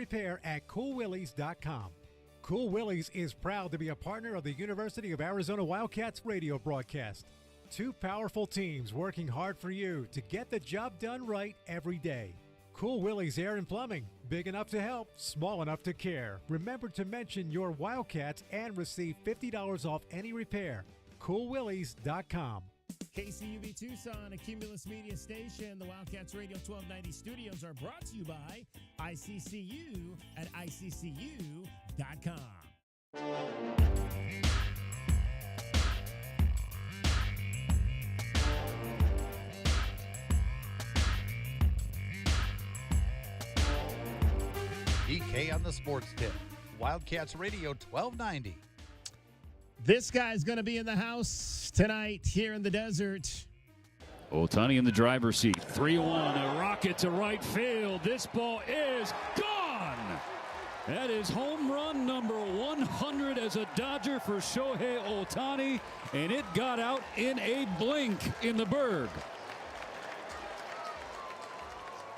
repair at coolwillies.com. Cool Willies is proud to be a partner of the University of Arizona Wildcats radio broadcast. Two powerful teams working hard for you to get the job done right every day. Cool Willies Air and Plumbing, big enough to help, small enough to care. Remember to mention your Wildcats and receive $50 off any repair. coolwillies.com. KCUV Tucson, a Cumulus Media station. The Wildcats Radio 1290 studios are brought to you by ICCU at ICCU.com. DK on the Sports Tip. Wildcats Radio 1290. This guy's going to be in the house tonight here in the desert. Ohtani in the driver's seat. 3-1. A rocket to right field. This ball is gone. That is home run number 100 as a Dodger for Shohei Ohtani. And it got out in a blink in the Berg.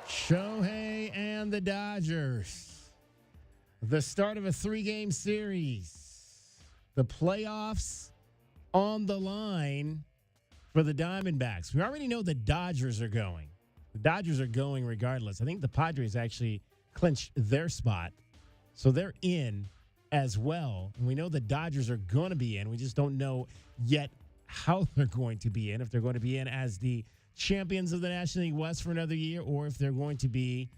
Shohei and the Dodgers. The start of a 3-game series. The playoffs on the line for the Diamondbacks. We already know the Dodgers are going. The Dodgers are going regardless. I think the Padres actually clinched their spot, so they're in as well. And we know the Dodgers are going to be in. We just don't know yet how they're going to be in, if they're going to be in as the champions of the National League West for another year or if they're going to be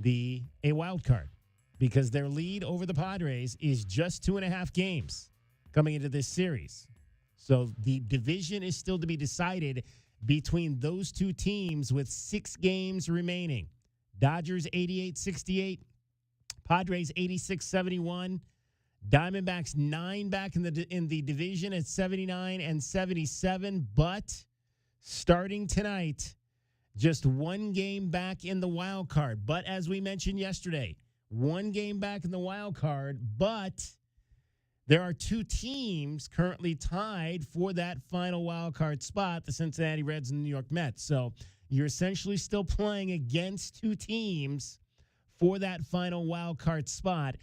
a wild card. Because their lead over the Padres is just 2.5 games coming into this series. So the division is still to be decided between those two teams with 6 games remaining. Dodgers 88-68, Padres 86-71, Diamondbacks 9 back in the division at 79 and 77. But starting tonight, just 1 game back in the wild card. But as we mentioned yesterday, 1 game back in the wild card, but there are 2 teams currently tied for that final wild card spot, the Cincinnati Reds and the New York Mets. So you're essentially still playing against 2 teams for that final wild card spot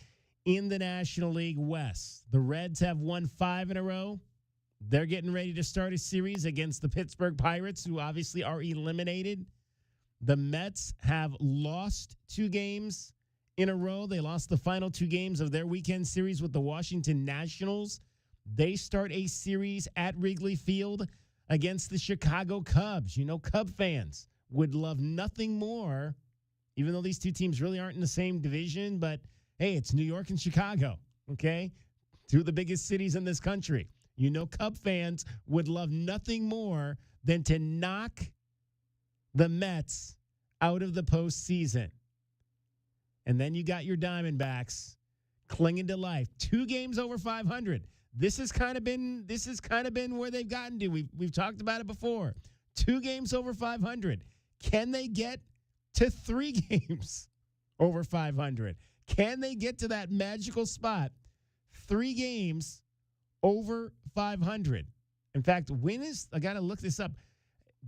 in the National League West. The Reds have won 5 in a row. They're getting ready to start a series against the Pittsburgh Pirates, who obviously are eliminated. The Mets have lost 2 games in a row. They lost the final 2 games of their weekend series with the Washington Nationals. They start a series at Wrigley Field against the Chicago Cubs. You know, Cub fans would love nothing more, even though these 2 teams really aren't in the same division, but hey, it's New York and Chicago, okay? 2 of the biggest cities in this country. You know, Cub fans would love nothing more than to knock the Mets out of the postseason. And then you got your Diamondbacks clinging to life. 2 games over 500. This has kind of been where they've gotten to. We've talked about it before. 2 games over 500. Can they get to 3 games over 500? Can they get to that magical spot? 3 games over 500. In fact, I got to look this up.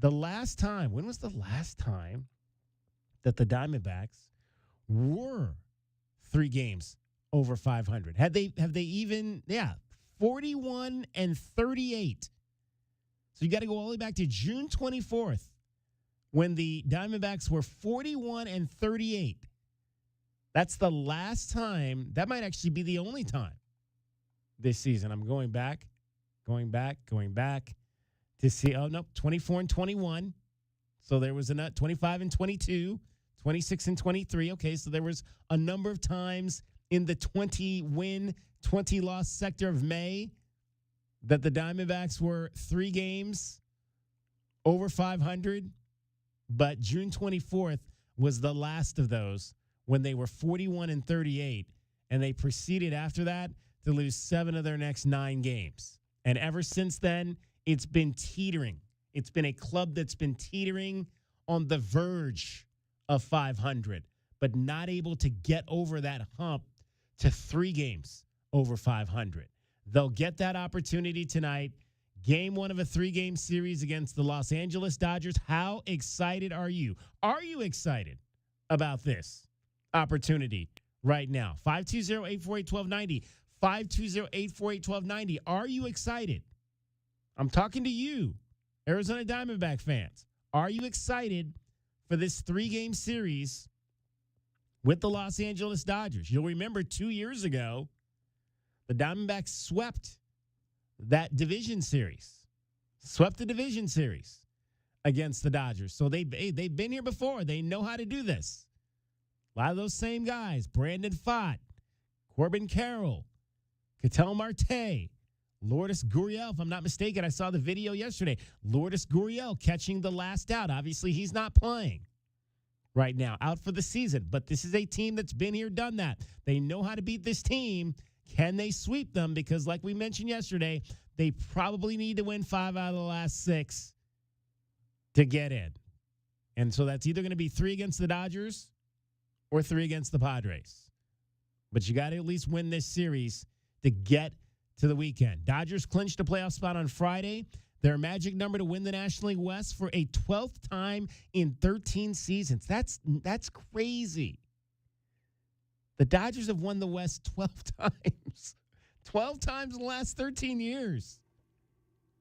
When was the last time that the Diamondbacks were 3 games over 500? Have they even 41 and 38. So you got to go all the way back to June 24th when the Diamondbacks were 41 and 38. That's the last time. That might actually be the only time this season. I'm going back to see. Oh, no, 24 and 21. So there was a 25 and 22. 26 and 23. Okay, so there was a number of times in the 20-win, 20-loss sector of May that the Diamondbacks were 3 games over 500. But June 24th was the last of those when they were 41 and 38. And they proceeded after that to lose 7 of their next 9 games. And ever since then, it's been teetering. It's been a club that's been teetering on the verge of 500, but not able to get over that hump to 3 games over 500. They'll get that opportunity tonight. Game 1 of a 3-game series against the Los Angeles Dodgers. How excited are you? Are you excited about this opportunity right now. 520-848-1290. 520-848-1290. Are you excited? I'm talking to you, Arizona Diamondback fans. Are you excited for this 3-game series with the Los Angeles Dodgers? You'll remember 2 years ago, the Diamondbacks swept that division series. Swept the division series against the Dodgers. So they've been here before. They know how to do this. A lot of those same guys, Brandon Pfaadt, Corbin Carroll, Ketel Marte, Lourdes Gurriel, if I'm not mistaken. I saw the video yesterday. Lourdes Gurriel catching the last out. Obviously, he's not playing right now, out for the season. But this is a team that's been here, done that. They know how to beat this team. Can they sweep them? Because like we mentioned yesterday, they probably need to win 5 out of the last 6 to get in. And so that's either going to be 3 against the Dodgers or 3 against the Padres. But you got to at least win this series to get to the weekend. Dodgers clinched a playoff spot on Friday. Their magic number to win the National League West for a 12th time in 13 seasons. That's crazy. The Dodgers have won the West 12 times. 12 times in the last 13 years.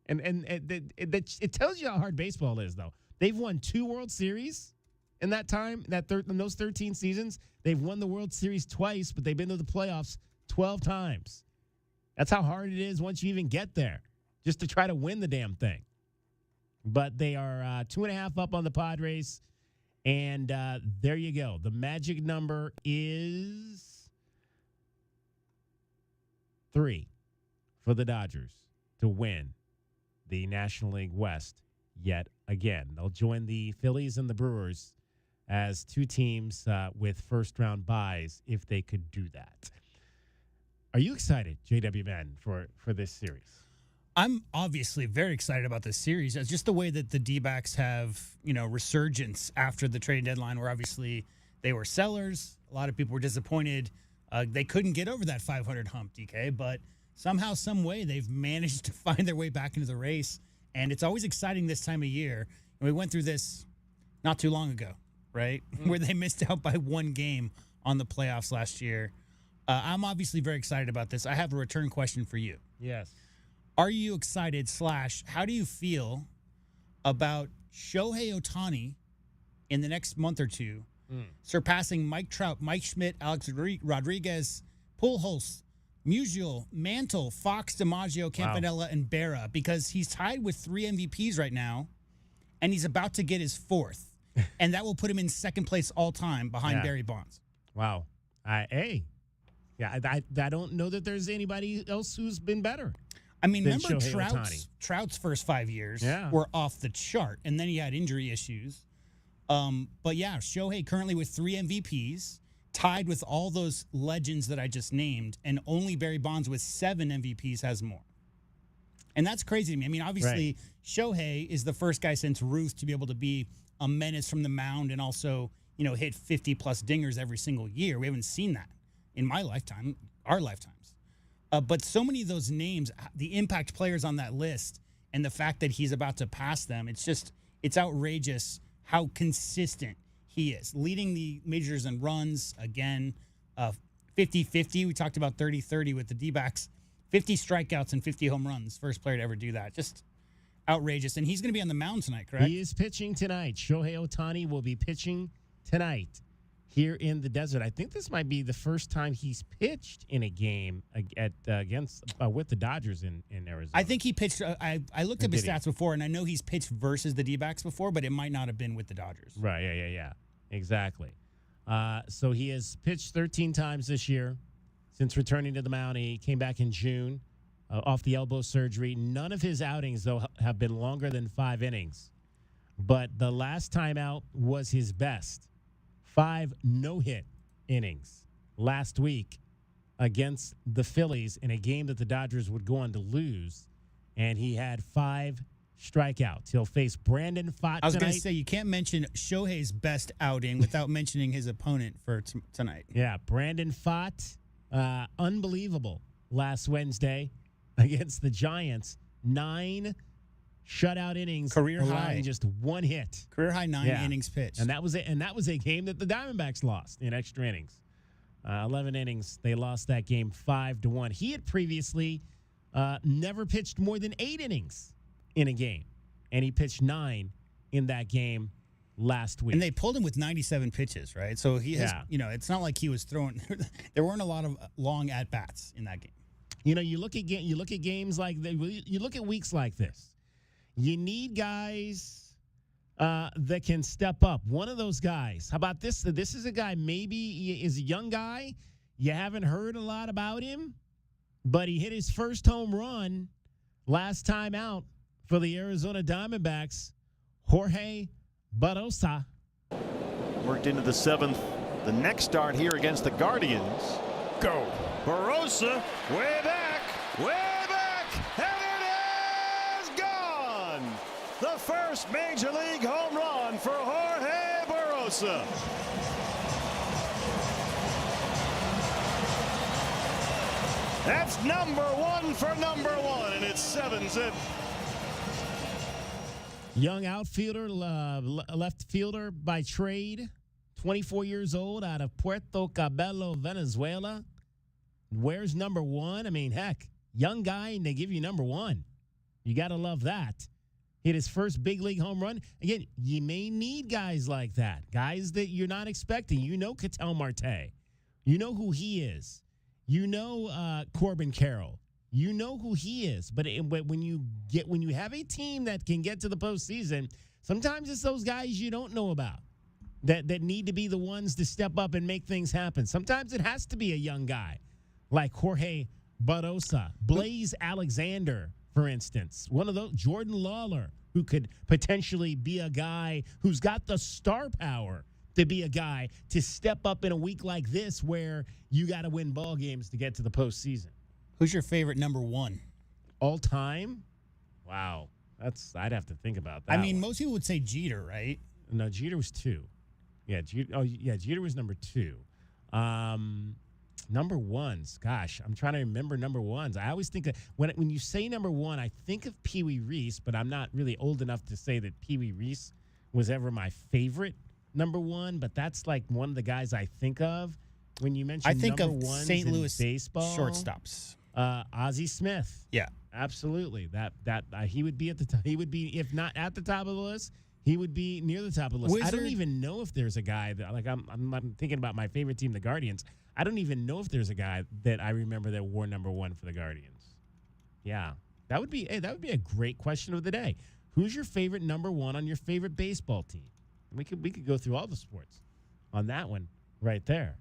And it tells you how hard baseball is, though. They've won 2 World Series in that time, in those 13 seasons. They've won the World Series twice, but they've been to the playoffs 12 times. That's how hard it is once you even get there, just to try to win the damn thing. But they are 2.5 up on the Padres. And there you go. The magic number is 3 for the Dodgers to win the National League West yet again. They'll join the Phillies and the Brewers as 2 teams with first-round byes if they could do that. Are you excited, JW Ben, for this series? I'm obviously very excited about this series. It's just the way that the D-backs have, resurgence after the trade deadline, where obviously they were sellers. A lot of people were disappointed. They couldn't get over that 500 hump, DK, but somehow, some way, they've managed to find their way back into the race. And it's always exciting this time of year. And we went through this not too long ago, right? Where they missed out by 1 game on the playoffs last year. I'm obviously very excited about this. I have a return question for you. Yes. Are you excited / how do you feel about Shohei Ohtani in the next month or 2 surpassing Mike Trout, Mike Schmidt, Alex Rodriguez, Pujols, Musial, Mantle, Fox, DiMaggio, Campanella, and Berra, because he's tied with 3 MVPs right now, and he's about to get his 4th, and that will put him in second place all time behind Barry Bonds. Wow. I don't know that there's anybody else who's been better. I mean, remember Shohei Trout's first 5 years were off the chart, and then he had injury issues. But yeah, Shohei currently with 3 MVPs, tied with all those legends that I just named, and only Barry Bonds with 7 MVPs has more. And that's crazy to me. I mean, obviously, Shohei is the first guy since Ruth to be able to be a menace from the mound and also, hit 50-plus dingers every single year. We haven't seen that in my lifetime, our lifetimes. But so many of those names, the impact players on that list, and the fact that he's about to pass them, it's outrageous how consistent he is. Leading the majors in runs, again, 50-50. We talked about 30-30 with the D-backs. 50 strikeouts and 50 home runs. First player to ever do that. Just outrageous. And he's going to be on the mound tonight, correct? He is pitching tonight. Shohei Ohtani will be pitching tonight here in the desert. I think this might be the first time he's pitched in a game with the Dodgers in Arizona. I think he pitched. I looked up his stats before, and I know he's pitched versus the D-backs before, but it might not have been with the Dodgers. Right, yeah. Exactly. So he has pitched 13 times this year since returning to the mound. He came back in June off the elbow surgery. None of his outings, though, have been longer than 5 innings. But the last time out was his best. 5 no-hit innings last week against the Phillies in a game that the Dodgers would go on to lose. And he had 5 strikeouts. He'll face Brandon Pfaadt tonight. I was going to say, you can't mention Shohei's best outing without mentioning his opponent for tonight. Yeah, Brandon Pfaadt, unbelievable last Wednesday against the Giants. 9 shutout innings, career high, just 1 hit, career high 9 innings pitched, and that was it. And that was a game that the Diamondbacks lost in extra innings. 11 innings. They lost that game 5-1. He had previously never pitched more than 8 innings in a game, and he pitched 9 in that game last week. And they pulled him with 97 pitches, right? So he has, it's not like he was throwing. There weren't a lot of long at bats in that game. You look at games like you look at weeks like this. You need guys that can step up. One of those guys. How about this? This is a guy, maybe he is a young guy. You haven't heard a lot about him, but he hit his first home run last time out for the Arizona Diamondbacks. Jorge Barosa. Worked into the 7th. The next start here against the Guardians. Go. Barosa, way back, and it is gone. The first Major League home run for Jorge Barosa. That's number 1 for number 1, and it's 7-zip. Young outfielder, left fielder by trade, 24 years old, out of Puerto Cabello, Venezuela. Where's number 1? I mean, heck, young guy, and they give you number 1. You got to love that. Hit his first big league home run. Again, you may need guys like that, guys that you're not expecting. You know Ketel Marte. You know who he is. You know Corbin Carroll. You know who he is. But when you have a team that can get to the postseason, sometimes it's those guys you don't know about that need to be the ones to step up and make things happen. Sometimes it has to be a young guy like Jorge Barosa, Blaze Alexander, for instance. One of those, Jordan Lawler, who could potentially be a guy who's got the star power to be a guy to step up in a week like this where you got to win ball games to get to the postseason. Who's your favorite number 1? All time? Wow. I'd have to think about that. I mean, most people would say Jeter, right? No, Jeter was 2. Yeah, Jeter was number 2. Number 1s. Gosh, I'm trying to remember number 1s. I always think that when you say number 1, I think of Pee Wee Reese, but I'm not really old enough to say that Pee Wee Reese was ever my favorite number 1, but that's like one of the guys I think of when you mention I think number of 1s St. in Louis baseball. Shortstops. Ozzie Smith. Yeah, absolutely. That he would be at the top. He would be, if not at the top of the list, he would be near the top of the list. I don't even know if there's a guy that, like, I'm thinking about my favorite team, the Guardians. I don't even know if there's a guy that I remember that wore number 1 for the Guardians. Yeah, that would be a great question of the day. Who's your favorite number 1 on your favorite baseball team? We could go through all the sports on that one right there.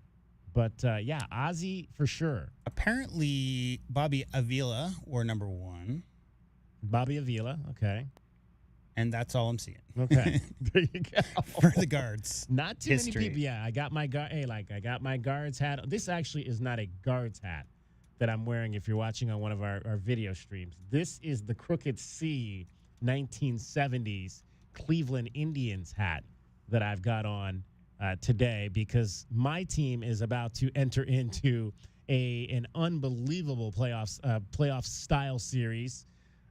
But, yeah, Ozzie for sure. Apparently, Bobby Avila wore number 1. Bobby Avila, okay. And that's all I'm seeing. Okay. There you go. For the guards. Not too many people. Yeah, I got my I got my guards hat. This actually is not a guards hat that I'm wearing if you're watching on one of our video streams. This is the Crooked C 1970s Cleveland Indians hat that I've got on today because my team is about to enter into an unbelievable playoff style series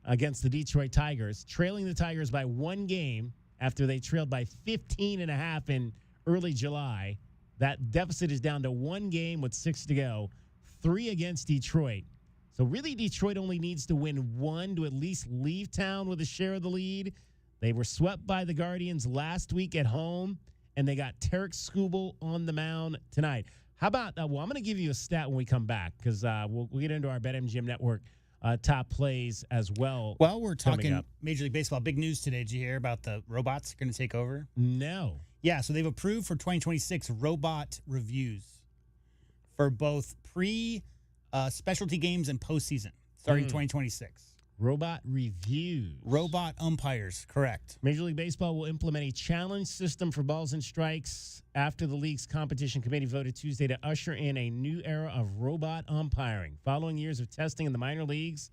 against the Detroit Tigers, trailing the Tigers by 1 game after they trailed by 15.5 in early July. That deficit is down to 1 game with 6 to go, 3 against Detroit. So really Detroit only needs to win 1 to at least leave town with a share of the lead. They were swept by the Guardians last week at home, and they got Tarek Skubal on the mound tonight. How about, I'm going to give you a stat when we come back because we'll get into our BetMGM Network top plays as well. Well, we're talking Major League Baseball. Big news today. Did you hear about the robots going to take over? No. Yeah, so they've approved for 2026 robot reviews for both specialty games and postseason starting 2026. Robot reviews. Robot umpires, correct. Major League Baseball will implement a challenge system for balls and strikes after the league's competition committee voted Tuesday to usher in a new era of robot umpiring. Following years of testing in the minor leagues,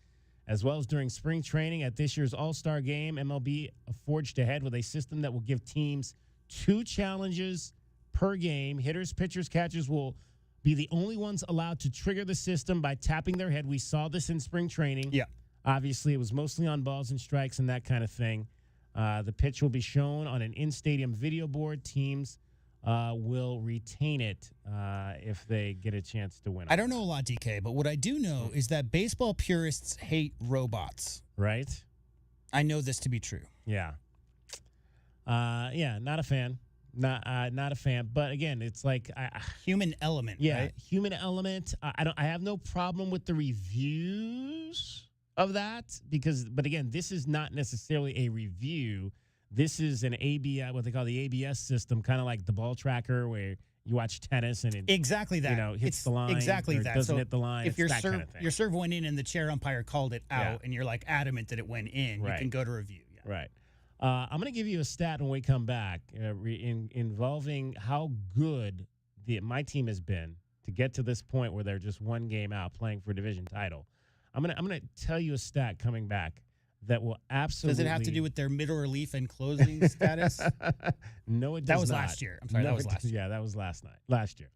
as well as during spring training at this year's All-Star Game, MLB forged ahead with a system that will give teams 2 challenges per game. Hitters, pitchers, catchers will be the only ones allowed to trigger the system by tapping their head. We saw this in spring training. Yeah. Obviously, it was mostly on balls and strikes and that kind of thing. The pitch will be shown on an in-stadium video board. Teams will retain it if they get a chance to win. I don't know a lot, DK, but what I do know is that baseball purists hate robots. Right? I know this to be true. Yeah. Not a fan. Not a fan. But again, it's like human element. Yeah, right? Human element. I have no problem with the reviews of that but again, this is not necessarily a review. This is an ABS, what they call the ABS system, kind of like the ball tracker where you watch tennis and it exactly that hits the line. Exactly that. Doesn't hit the line. If your serve went in and the chair umpire called it out, and you're like adamant that it went in, you can go to review. Yeah. Right. I'm going to give you a stat when we come back involving how good my team has been to get to this point where they're just one game out playing for a division title. I'm gonna tell you a stat coming back that will absolutely. Does it have to do with their middle relief and closing status? No, it does not. That was last year. I'm sorry, that was last year. Yeah, that was last year.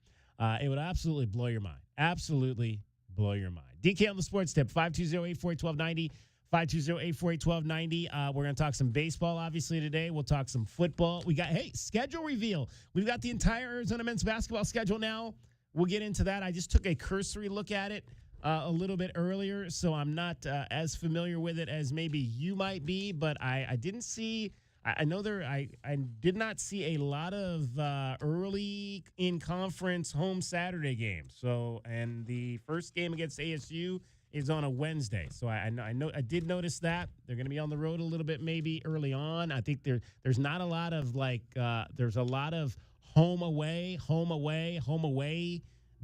It would absolutely blow your mind. Absolutely blow your mind. DK on the Sports Tip, 520-848-1290. 520-848-1290. We're going to talk some baseball, obviously, today. We'll talk some football. We got, schedule reveal. We've got the entire Arizona men's basketball schedule now. We'll get into that. I just took a cursory look at it a little bit earlier, so I'm not as familiar with it as maybe you might be, but I didn't see – I know I did not see a lot of early in-conference home Saturday games. So, and the first game against ASU is on a Wednesday. So I did notice that. They're going to be on the road a little bit maybe early on. I think there's not a lot of there's a lot of home away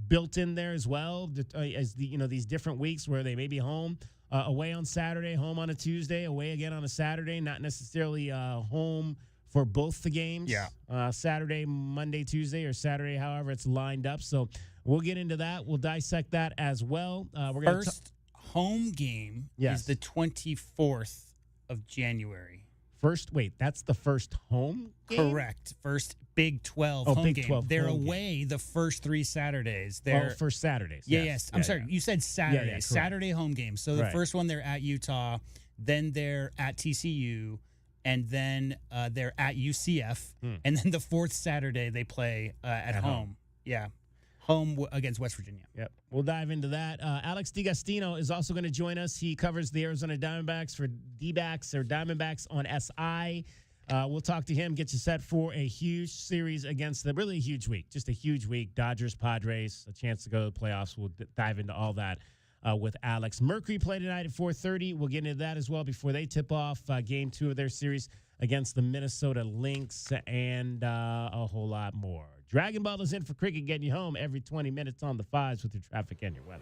built in there as well, as these different weeks where they may be home, away on Saturday, home on a Tuesday, away again on a Saturday, not necessarily home for both the games. Yeah. Saturday, Monday, Tuesday, or Saturday, however it's lined up. So we'll get into that. We'll dissect that as well. We're First home game is the 24th of January. That's the first home game? Correct. First Big 12 home Big game. 12 They're home away game. The first 3 Saturdays. First Saturdays. Yes. I'm sorry. You said Saturday. Yeah, Saturday home game. So the first one they're at Utah, then they're at TCU, and then they're at UCF, and then the fourth Saturday they play at home. Yeah. Home against West Virginia. Yep. We'll dive into that. Alex DiGastino is also going to join us. He covers the Arizona Diamondbacks for D-backs or Diamondbacks on SI. We'll talk to him, get you set for a huge series against really a huge week. Just a huge week. Dodgers, Padres, a chance to go to the playoffs. We'll dive into all that with Alex. Mercury play tonight at 4:30. We'll get into that as well before they tip off game 2 of their series against the Minnesota Lynx and a whole lot more. Dragon Ball is in for cricket, getting you home every 20 minutes on the 5s with your traffic and your weather.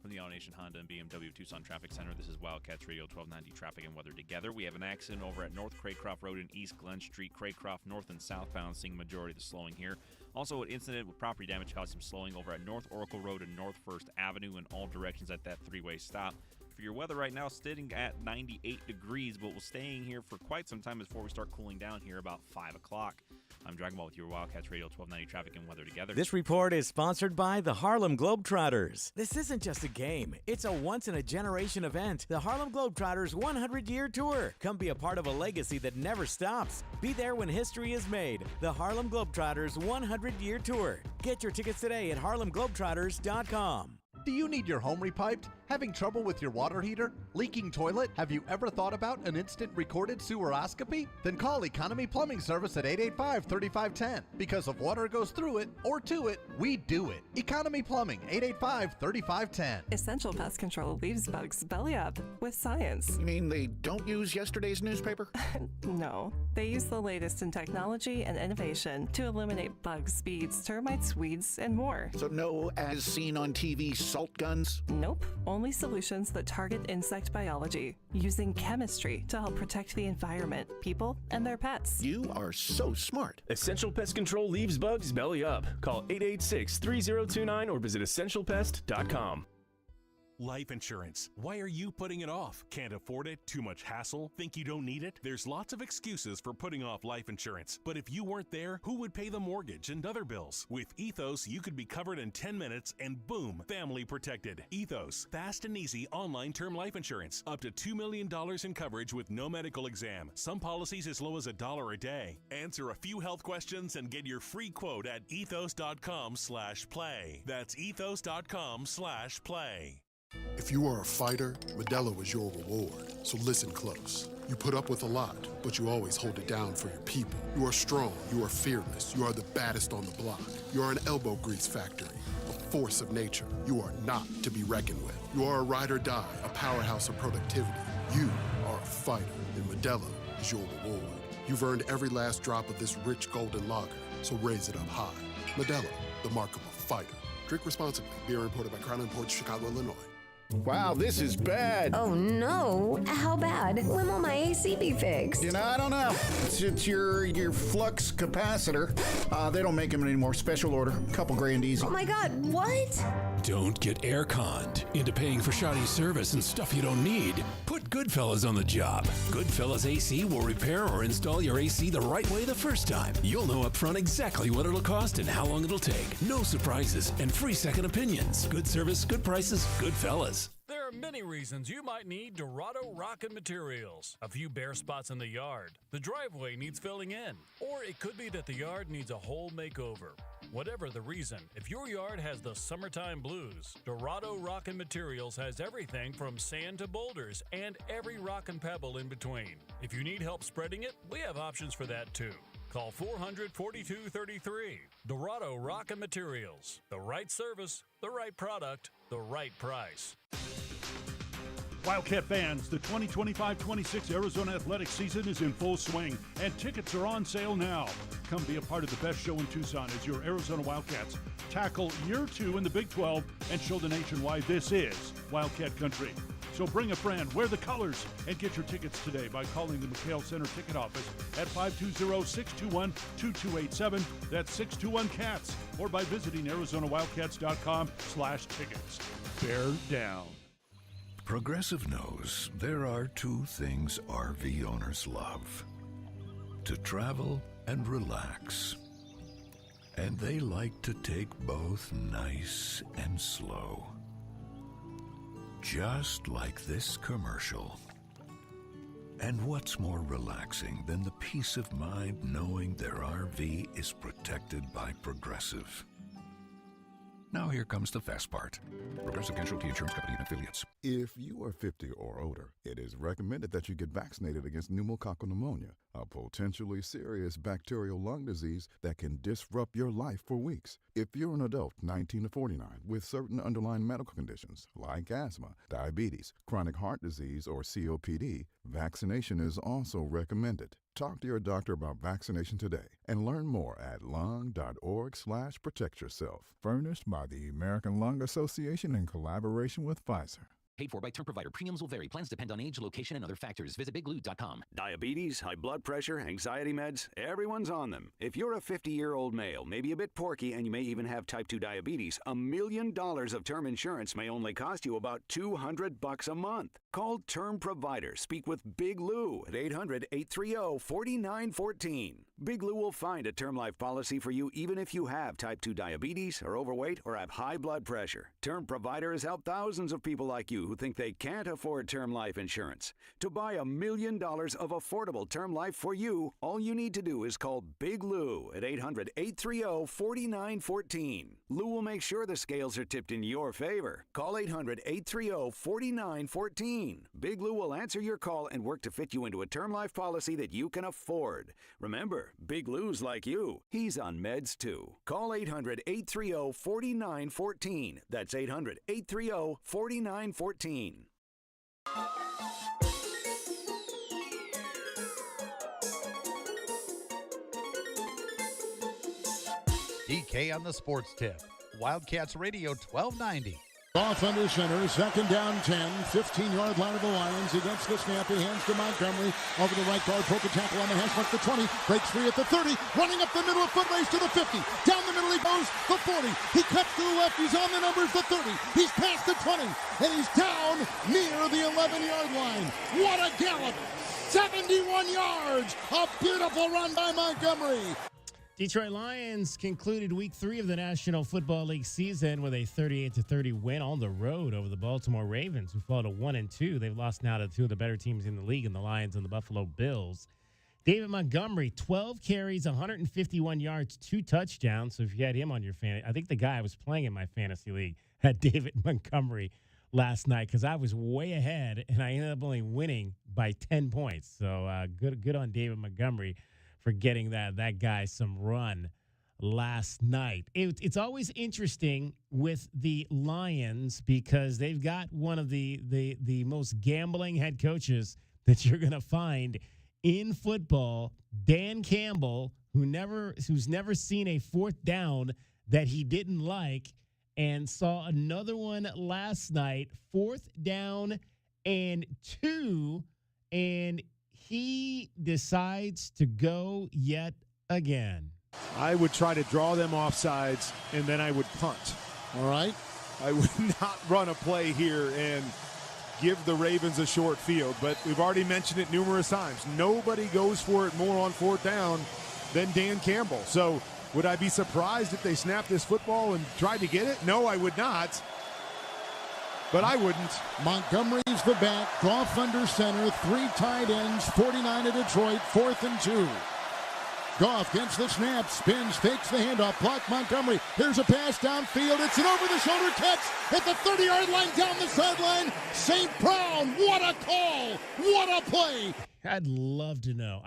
From the AutoNation Honda and BMW Tucson Traffic Center, this is Wildcats Radio 1290 Traffic and Weather Together. We have an accident over at North Craycroft Road and East Glen Street. Craycroft north and southbound, seeing majority of the slowing here. Also, an incident with property damage caused some slowing over at North Oracle Road and North First Avenue in all directions at that 3-way stop. For your weather right now, sitting at 98 degrees, but we're staying here for quite some time before we start cooling down here about 5 o'clock. I'm Dragon Ball with your Wildcats Radio 1290 Traffic and Weather Together. This report is sponsored by the Harlem Globetrotters. This isn't just a game. It's a once-in-a-generation event. The Harlem Globetrotters 100-year tour. Come be a part of a legacy that never stops. Be there when history is made. The Harlem Globetrotters 100-year tour. Get your tickets today at harlemglobetrotters.com. Do you need your home repiped? Having trouble with your water heater? Leaking toilet? Have you ever thought about an instant recorded seweroscopy? Then call Economy Plumbing Service at 885-3510. Because if water goes through it or to it, we do it. Economy Plumbing, 885-3510. Essential Pest Control leaves bugs belly up with science. You mean they don't use yesterday's newspaper? No, they use the latest in technology and innovation to eliminate bugs, bees, termites, weeds, and more. So no as seen on TV salt guns? Nope. Only solutions that target insect biology, using chemistry to help protect the environment, people, and their pets. You are so smart. Essential Pest Control leaves bugs belly up. Call 886-3029 or visit essentialpest.com. Life insurance. Why are you putting it off? Can't afford it? Too much hassle? Think you don't need it? There's lots of excuses for putting off life insurance. But if you weren't there, who would pay the mortgage and other bills? With Ethos, you could be covered in 10 minutes and boom, family protected. Ethos, fast and easy online term life insurance. Up to $2 million in coverage with no medical exam. Some policies as low as $1 a day. Answer a few health questions and get your free quote at ethos.com/play. That's ethos.com/play. If you are a fighter, Modelo is your reward. So listen close. You put up with a lot, but you always hold it down for your people. You are strong, you are fearless, you are the baddest on the block. You are an elbow grease factory, a force of nature. You are not to be reckoned with. You are a ride or die, a powerhouse of productivity. You are a fighter, and Modelo is your reward. You've earned every last drop of this rich golden lager, so raise it up high. Modelo, the mark of a fighter. Drink responsibly. Beer imported by Crown Imports, Chicago, Illinois. Wow, this is bad. Oh no, how bad? When will my AC be fixed? You know, I don't know. It's your flux capacitor. They don't make them anymore. Special order. Couple grand easy. Oh my God, what? Don't get air-conned into paying for shoddy service and stuff you don't need. Put Goodfellas on the job. Goodfellas AC will repair or install your AC the right way the first time. You'll know up front exactly what it'll cost and how long it'll take. No surprises and free second opinions. Good service, good prices, Goodfellas. There are many reasons you might need Dorado Rockin' Materials. A few bare spots in the yard, the driveway needs filling in, or it could be that the yard needs a whole makeover. Whatever the reason, if your yard has the summertime blues, Dorado Rockin' Materials has everything from sand to boulders and every rock and pebble in between. If you need help spreading it, we have options for that too. Call 400-4233. Dorado Rockin' Materials. The right service, the right product, the right price. Wildcat fans, the 2025-26 Arizona Athletics season is in full swing, and tickets are on sale now. Come be a part of the best show in Tucson as your Arizona Wildcats tackle year 2 in the Big 12 and show the nation why this is Wildcat country. So bring a friend, wear the colors, and get your tickets today by calling the McHale Center ticket office at 520-621-2287. That's 621-CATS, or by visiting ArizonaWildcats.com/tickets. Bear down. Progressive knows there are two things RV owners love: to travel and relax. And they like to take both nice and slow. Just like this commercial. And what's more relaxing than the peace of mind knowing their RV is protected by Progressive? Now here comes the fast part. Progressive Casualty Insurance Company and Affiliates. If you are 50 or older, it is recommended that you get vaccinated against pneumococcal pneumonia, a potentially serious bacterial lung disease that can disrupt your life for weeks. If you're an adult 19 to 49 with certain underlying medical conditions like asthma, diabetes, chronic heart disease, or COPD, vaccination is also recommended. Talk to your doctor about vaccination today and learn more at lung.org/protectyourself. Furnished by the American Lung Association in collaboration with Pfizer. Paid for by term provider. Premiums will vary. Plans depend on age, location, and other factors. Visit biglou.com. Diabetes, high blood pressure, anxiety meds, everyone's on them. If you're a 50-year-old male, maybe a bit porky, and you may even have type 2 diabetes, $1 million of term insurance may only cost you about $200 a month. Call Term Provider. Speak with Big Lou at 800-830-4914. Big Lou will find a term life policy for you even if you have type 2 diabetes, are overweight, or have high blood pressure. Term Provider has helped thousands of people like you who think they can't afford term life insurance. To buy $1 million of affordable term life for you, all you need to do is call Big Lou at 800-830-4914. Lou will make sure the scales are tipped in your favor. Call 800-830-4914. Big Lou will answer your call and work to fit you into a term life policy that you can afford. Remember, Big Lou's like you. He's on meds too. Call 800-830-4914. That's 800-830-4914. DK on the Sports Tip. Wildcats Radio 1290. Off under center, second down 10, 15-yard line of the Lions against the snap. He hands to Montgomery over the right guard, broke a tackle on the hash mark, the 20, breaks free at the 30, running up the middle of foot race to the 50. Down the middle he goes, the 40. He cuts to the left, he's on the numbers, the 30. He's past the 20, and he's down near the 11-yard line. What a gallop! 71 yards! A beautiful run by Montgomery. Detroit Lions concluded Week 3 of the National Football League season with a 38-30 win on the road over the Baltimore Ravens, who fall to 1-2. They've lost now to two of the better teams in the league, in the Lions and the Buffalo Bills. David Montgomery, 12 carries, 151 yards, 2 touchdowns. So if you had him on your I think the guy I was playing in my fantasy league had David Montgomery last night because I was way ahead, and I ended up only winning by 10 points. So good on David Montgomery for getting that guy some run last night. It's always interesting with the Lions because they've got one of the most gambling head coaches that you're going to find in football, Dan Campbell, who's never seen a fourth down that he didn't like, and saw another one last night, 4th down and 2, and he decides to go yet again. I would try to draw them off sides, and then I would punt. All right? I would not run a play here and give the Ravens a short field. But we've already mentioned it numerous times. Nobody goes for it more on 4th down than Dan Campbell. So would I be surprised if they snapped this football and tried to get it? No, I would not. But I wouldn't. Montgomery's the back, Goff under center, 3 tight ends, 49 to Detroit, 4th and 2. Goff gets the snap, spins, fakes the handoff, block Montgomery. Here's a pass downfield. It's an over-the-shoulder catch at the 30-yard line down the sideline. St. Brown, what a call! What a play! I'd love to know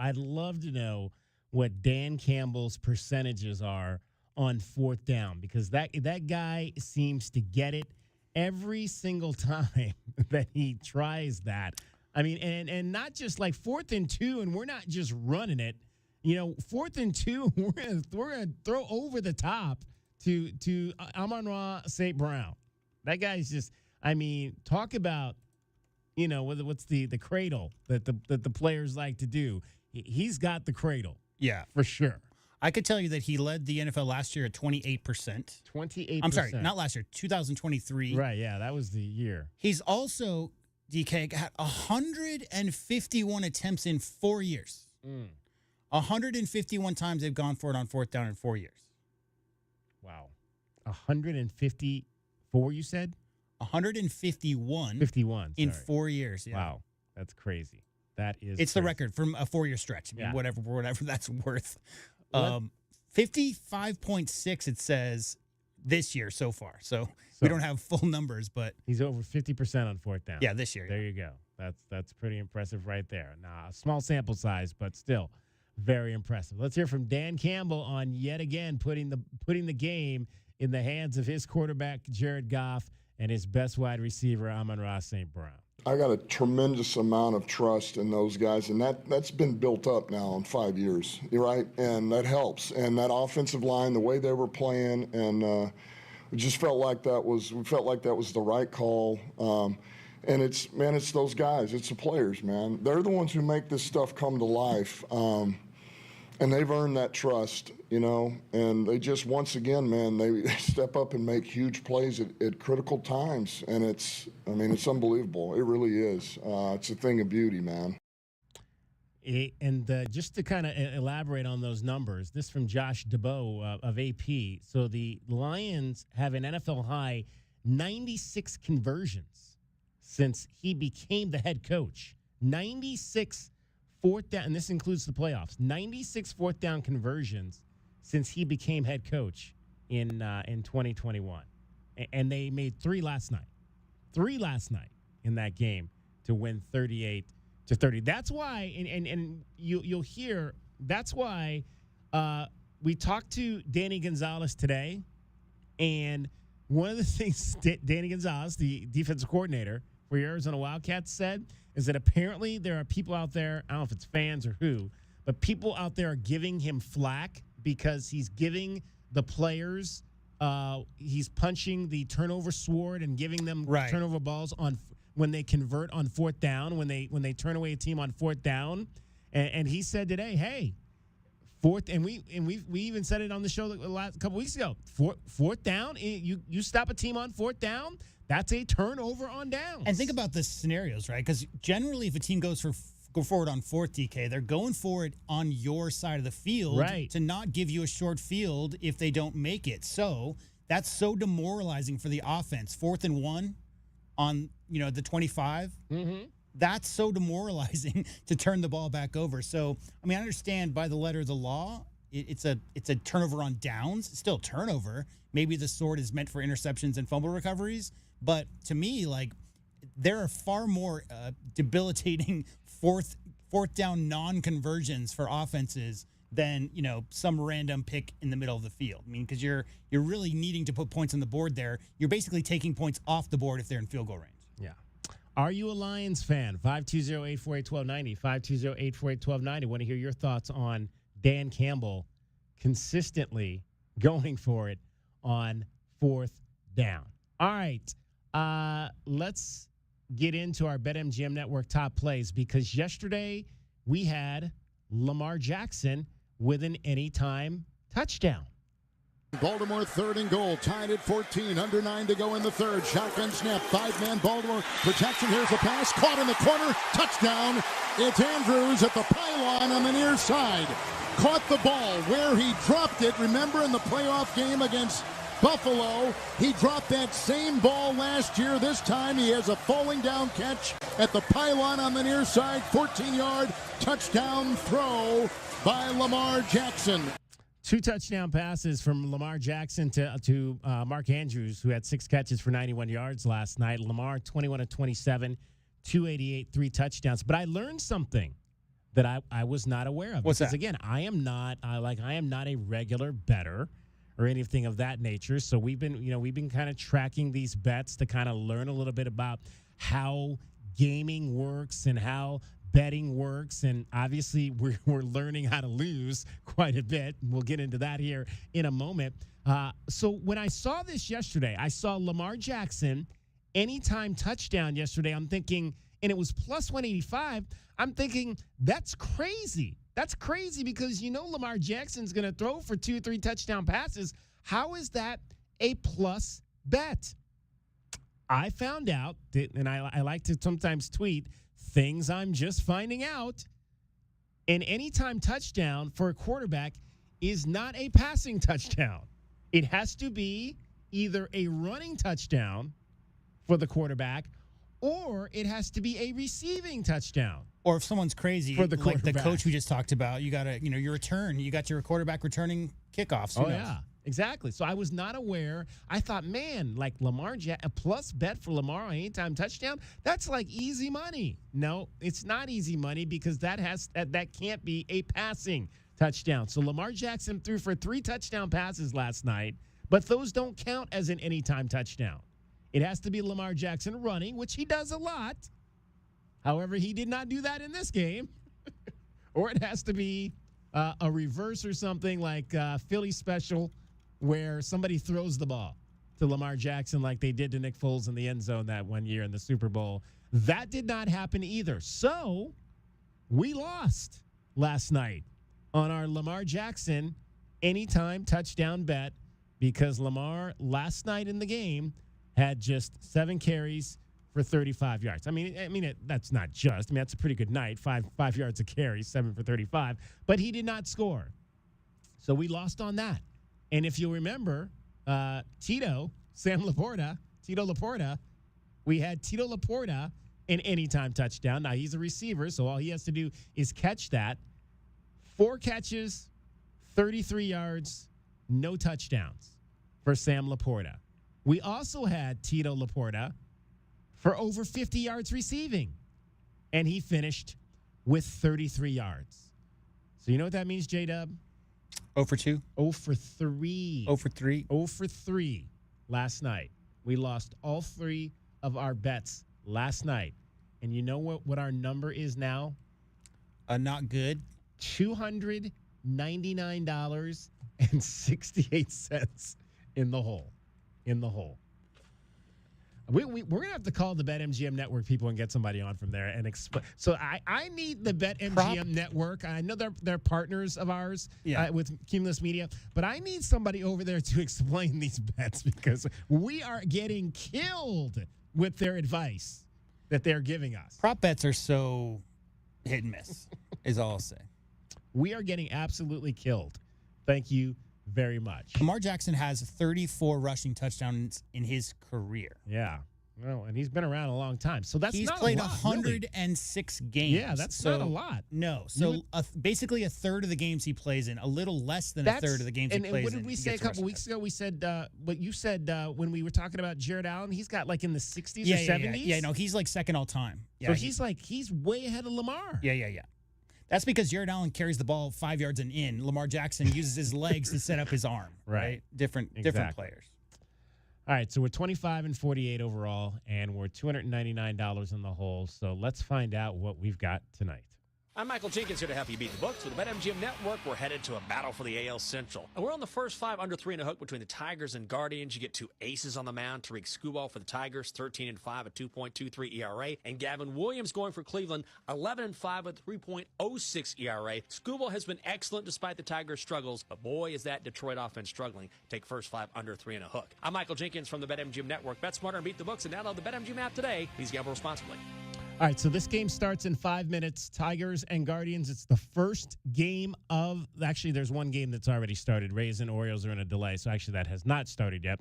what Dan Campbell's percentages are on 4th down because that guy seems to get it every single time that he tries that. I mean, and not just like 4th and 2, and we're not just running it. 4th and 2, we're gonna throw over the top to Amon-Ra St. Brown. That guy's just, I mean, talk about, what's the cradle that the players like to do. He's got the cradle. Yeah, for sure. I could tell you that he led the NFL last year at 28%. 28%. I'm sorry, not last year, 2023. Right, yeah, that was the year. He's also, DK, got 151 attempts in 4 years. 151 times they've gone for it on 4th down in 4 years. Wow. 154, you said? 151. 51. In 4 years, yeah. Wow, that's crazy. That is It's crazy. the record from a 4-year stretch. I mean, Yeah. whatever that's worth. 55.6 it says this year so far. So we don't have full numbers, but he's over 50% on 4th down. Yeah, this year. There you go. That's pretty impressive right there. Now, a small sample size, but still very impressive. Let's hear from Dan Campbell on yet again putting the game in the hands of his quarterback Jared Goff and his best wide receiver Amon-Ra St. Brown. I got a tremendous amount of trust in those guys, and that's been built up now in 5 years, right? And that helps. And that offensive line, the way they were playing, and we just felt like that was the right call. And it's those guys, it's the players, man. They're the ones who make this stuff come to life, and they've earned that trust, And they just, once again, man, they step up and make huge plays at critical times, and it's unbelievable. It really is. It's a thing of beauty, man. And just to kind of elaborate on those numbers, this from Josh DeBow of AP. So the Lions have an NFL high 96 conversions since he became the head coach. 96 4th down, and this includes the playoffs. 96 4th down conversions since he became head coach in 2021, and they made 3 last night. 3 last night in that game to win 38-30. That's why, and you'll hear. That's why we talked to Danny Gonzalez today, and one of the things Danny Gonzalez, the defensive coordinator for the Arizona Wildcats, said is that apparently there are people out there, I don't know if it's fans or who, but people out there are giving him flack because he's giving the players he's punching the turnover sword and giving them turnover balls on when they convert on fourth down, when they turn away a team on fourth down. And he said today, hey, fourth, and we even said it on the show a couple weeks ago. Fourth down, you stop a team on fourth down, that's a turnover on downs. And think about the scenarios, right? Because generally, if a team go forward on fourth, DK, they're going for it on your side of the field to not give you a short field if they don't make it. So that's so demoralizing for the offense. 4th and 1 on the 25. Mm-hmm. That's so demoralizing to turn the ball back over. So I understand by the letter of the law, it's a turnover on downs. It's still a turnover. Maybe the sword is meant for interceptions and fumble recoveries, but to me, there are far more debilitating fourth down non-conversions for offenses than some random pick in the middle of the field. Because you're really needing to put points on the board there. You're basically taking points off the board if they're in field goal range. Yeah. Are you a Lions fan? 520-848-1290. 520-848-1290. Want to hear your thoughts on Dan Campbell consistently going for it on fourth down. All right. Let's get into our BetMGM Network top plays, because yesterday we had Lamar Jackson with an anytime touchdown. Baltimore 3rd and goal, tied at 14, under 9 to go in the third. Shotgun snap, 5-man Baltimore protection. Here's a pass, caught in the corner, touchdown. It's Andrews at the pylon on the near side. Caught the ball where he dropped it. Remember in the playoff game against Buffalo, he dropped that same ball last year. This time he has a falling down catch at the pylon on the near side. 14-yard touchdown throw by Lamar Jackson. 2 touchdown passes from Lamar Jackson to Mark Andrews, who had 6 catches for 91 yards last night. Lamar, 21 of 27, 288, 3 touchdowns. But I learned something that I was not aware of. What's because, that? Again, I am not a regular bettor or anything of that nature. So we've been kind of tracking these bets to kind of learn a little bit about how gaming works and how betting works. And obviously we're learning how to lose quite a bit. We'll get into that here in a moment. So when I saw this yesterday, I saw Lamar Jackson anytime touchdown yesterday. I'm thinking, and it was plus 185. I'm thinking, that's crazy. That's crazy because Lamar Jackson's going to throw for 2-3 touchdown passes. How is that a plus bet? I found out that, and I like to sometimes tweet things I'm just finding out. An anytime touchdown for a quarterback is not a passing touchdown. It has to be either a running touchdown for the quarterback, or it has to be a receiving touchdown. Or if someone's crazy, for the like the coach we just talked about, you got to, your return. You got your quarterback returning kickoffs. Who knows? Yeah, exactly. So I was not aware. I thought, man, like a plus bet for Lamar on anytime touchdown, that's like easy money. No, it's not easy money because that can't be a passing touchdown. So Lamar Jackson threw for 3 touchdown passes last night, but those don't count as an anytime touchdown. It has to be Lamar Jackson running, which he does a lot. However, he did not do that in this game. Or it has to be a reverse or something like Philly special where somebody throws the ball to Lamar Jackson like they did to Nick Foles in the end zone that one year in the Super Bowl. That did not happen either. So we lost last night on our Lamar Jackson anytime touchdown bet because Lamar last night in the game had just 7 carries for 35 yards. That's not just. That's a pretty good night. 5 yards a carry, 7 for 35. But he did not score. So we lost on that. And if you remember, Tito Laporta, we had Tito Laporta in anytime touchdown. Now, he's a receiver, so all he has to do is catch that. 4 catches, 33 yards, no touchdowns for Sam Laporta. We also had Tito Laporta for over 50 yards receiving, and he finished with 33 yards. So you know what that means, J-Dub? 0 for 2? 0 for 3. 0 for 3? 0 for 3 last night. We lost all 3 of our bets last night. And you know what our number is now? Not good. $299.68 In the hole. We're going to have to call the BetMGM Network people and get somebody on from there and explain. So I need the BetMGM Network. I know they're partners of ours with Cumulus Media, but I need somebody over there to explain these bets because we are getting killed with their advice that they're giving us. Prop bets are so hit and miss, is all I'll say. We are getting absolutely killed. Thank you very much. Lamar Jackson has 34 rushing touchdowns in his career. Yeah. Well, and he's been around a long time. So that's he's not played a lot, 106 games. Yeah, that's not a lot. No. So basically a third of the games he plays in, a little less than a third of the games he plays in. And what did we say a couple weeks ago? We said what you said when we were talking about Jared Allen, he's got like in the 60s or 70s. Yeah, no, he's like second all time. Yeah, so he's way ahead of Lamar. Yeah. That's because Jared Allen carries the ball 5 yards and in. Lamar Jackson uses his legs to set up his arm. Right. Different players. All right, so we're 25-48 overall, and we're $299 in the hole. So let's find out what we've got tonight. I'm Michael Jenkins here to help you beat the books. With the BetMGM Network, we're headed to a battle for the AL Central. And we're on the first 5 under 3 and a hook between the Tigers and Guardians. You get 2 aces on the mound. Tariq Skubal for the Tigers, 13-5 at 2.23 ERA. And Gavin Williams going for Cleveland, 11-5 at 3.06 ERA. Skubal has been excellent despite the Tigers' struggles, but boy, is that Detroit offense struggling. Take first 5 under 3 and a hook. I'm Michael Jenkins from the BetMGM Network. Bet smarter and beat the books, and download the BetMGM app today. Please gamble responsibly. All right, so this game starts in 5 minutes. Tigers and Guardians. It's the first game of – actually, there's one game that's already started. Rays and Orioles are in a delay, so actually that has not started yet.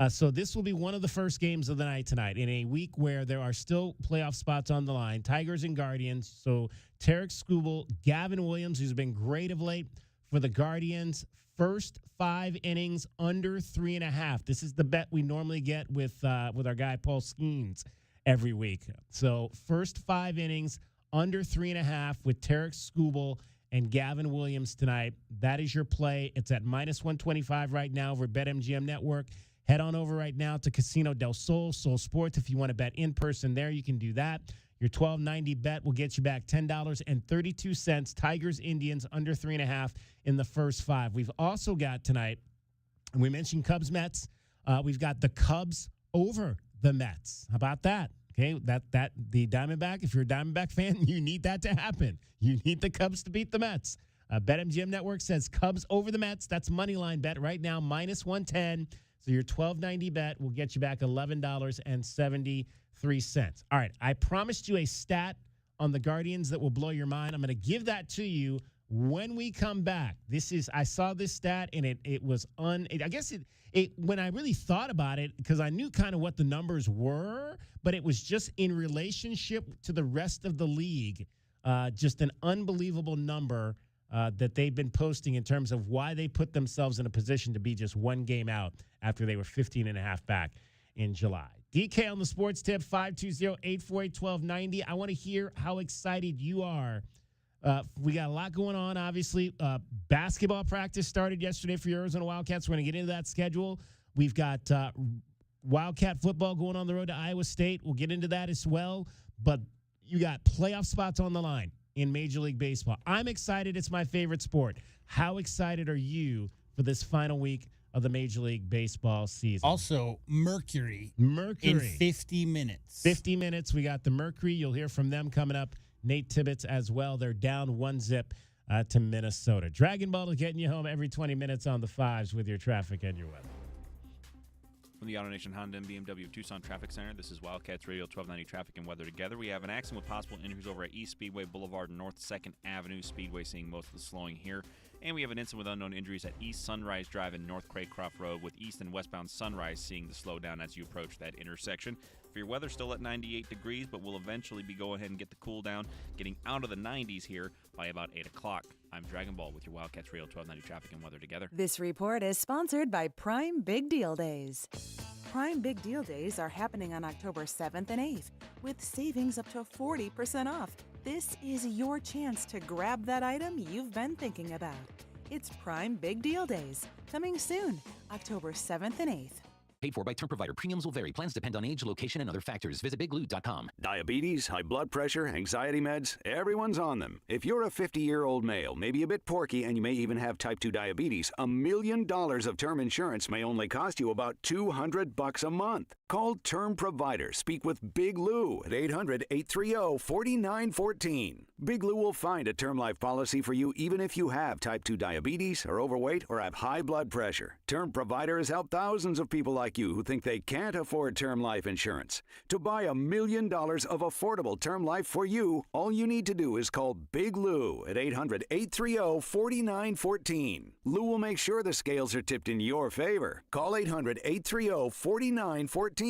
So this will be one of the first games of the night tonight in a week where there are still playoff spots on the line. Tigers and Guardians. So Tariq Skubal, Gavin Williams, who's been great of late for the Guardians. First 5 innings under 3.5. This is the bet we normally get with our guy Paul Skeens every week. So first 5 innings under 3.5 with Tariq Skubal and Gavin Williams tonight. That is your play. It's at -125 right now over BetMGM Network. Head on over right now to Casino del Sol, Sol Sports. If you want to bet in person there, you can do that. Your $12.90 bet will get you back $10.32. Tigers, Indians under 3.5 in the first 5. We've also got tonight, and we mentioned Cubs, Mets. We've got the Cubs over the Mets. How about that? Okay, that the Diamondback, if you're a Diamondback fan, you need that to happen. You need the Cubs to beat the Mets. BetMGM Network says Cubs over the Mets. That's money line bet right now, -110. So your $12.90 bet will get you back $11.73. All right, I promised you a stat on the Guardians that will blow your mind. I'm going to give that to you when we come back. I saw this stat and it was when I really thought about it, because I knew kind of what the numbers were, but it was just in relationship to the rest of the league, just an unbelievable number that they've been posting in terms of why they put themselves in a position to be just one game out after they were 15.5 back in July. DK on the sports tip, 520-848-1290. I want to hear how excited you are. We got a lot going on, obviously. Basketball practice started yesterday for your Arizona Wildcats. We're going to get into that schedule. We've got Wildcat football going on the road to Iowa State. We'll get into that as well. But you got playoff spots on the line in Major League Baseball. I'm excited. It's my favorite sport. How excited are you for this final week of the Major League Baseball season? Also, Mercury in 50 minutes. 50 minutes. We got the Mercury. You'll hear from them coming up. Nate Tibbetts as well. They're down 1-0 to Minnesota. Dragon Ball is getting you home every 20 minutes on the 5s with your traffic and your weather. From the AutoNation Honda and BMW Tucson Traffic Center, this is Wildcats Radio 1290 Traffic and Weather Together. We have an accident with possible injuries over at East Speedway Boulevard and North 2nd Avenue. Speedway seeing most of the slowing here. And we have an incident with unknown injuries at East Sunrise Drive and North Craycroft Road, with east and westbound Sunrise seeing the slowdown as you approach that intersection. For your weather, still at 98 degrees, but we'll eventually be going ahead and get the cool down, getting out of the 90s here by about 8 o'clock. I'm Dragon Ball with your Wildcats Radio 1290 Traffic and Weather Together. This report is sponsored by Prime Big Deal Days. Prime Big Deal Days are happening on October 7th and 8th, with savings up to 40% off. This is your chance to grab that item you've been thinking about. It's Prime Big Deal Days, coming soon, October 7th and 8th. Paid for by term provider. Premiums will vary. Plans depend on age, location, and other factors. Visit biglou.com. Diabetes, high blood pressure, anxiety meds, everyone's on them. If you're a 50-year-old male, maybe a bit porky, and you may even have type 2 diabetes, $1 million of term insurance may only cost you about $200 a month. Call Term Provider. Speak with Big Lou at 800-830-4914. Big Lou will find a term life policy for you even if you have type 2 diabetes, are overweight, or have high blood pressure. Term Provider has helped thousands of people like you who think they can't afford term life insurance. To buy $1 million of affordable term life for you, all you need to do is call Big Lou at 800-830-4914. Lou will make sure the scales are tipped in your favor. Call 800-830-4914.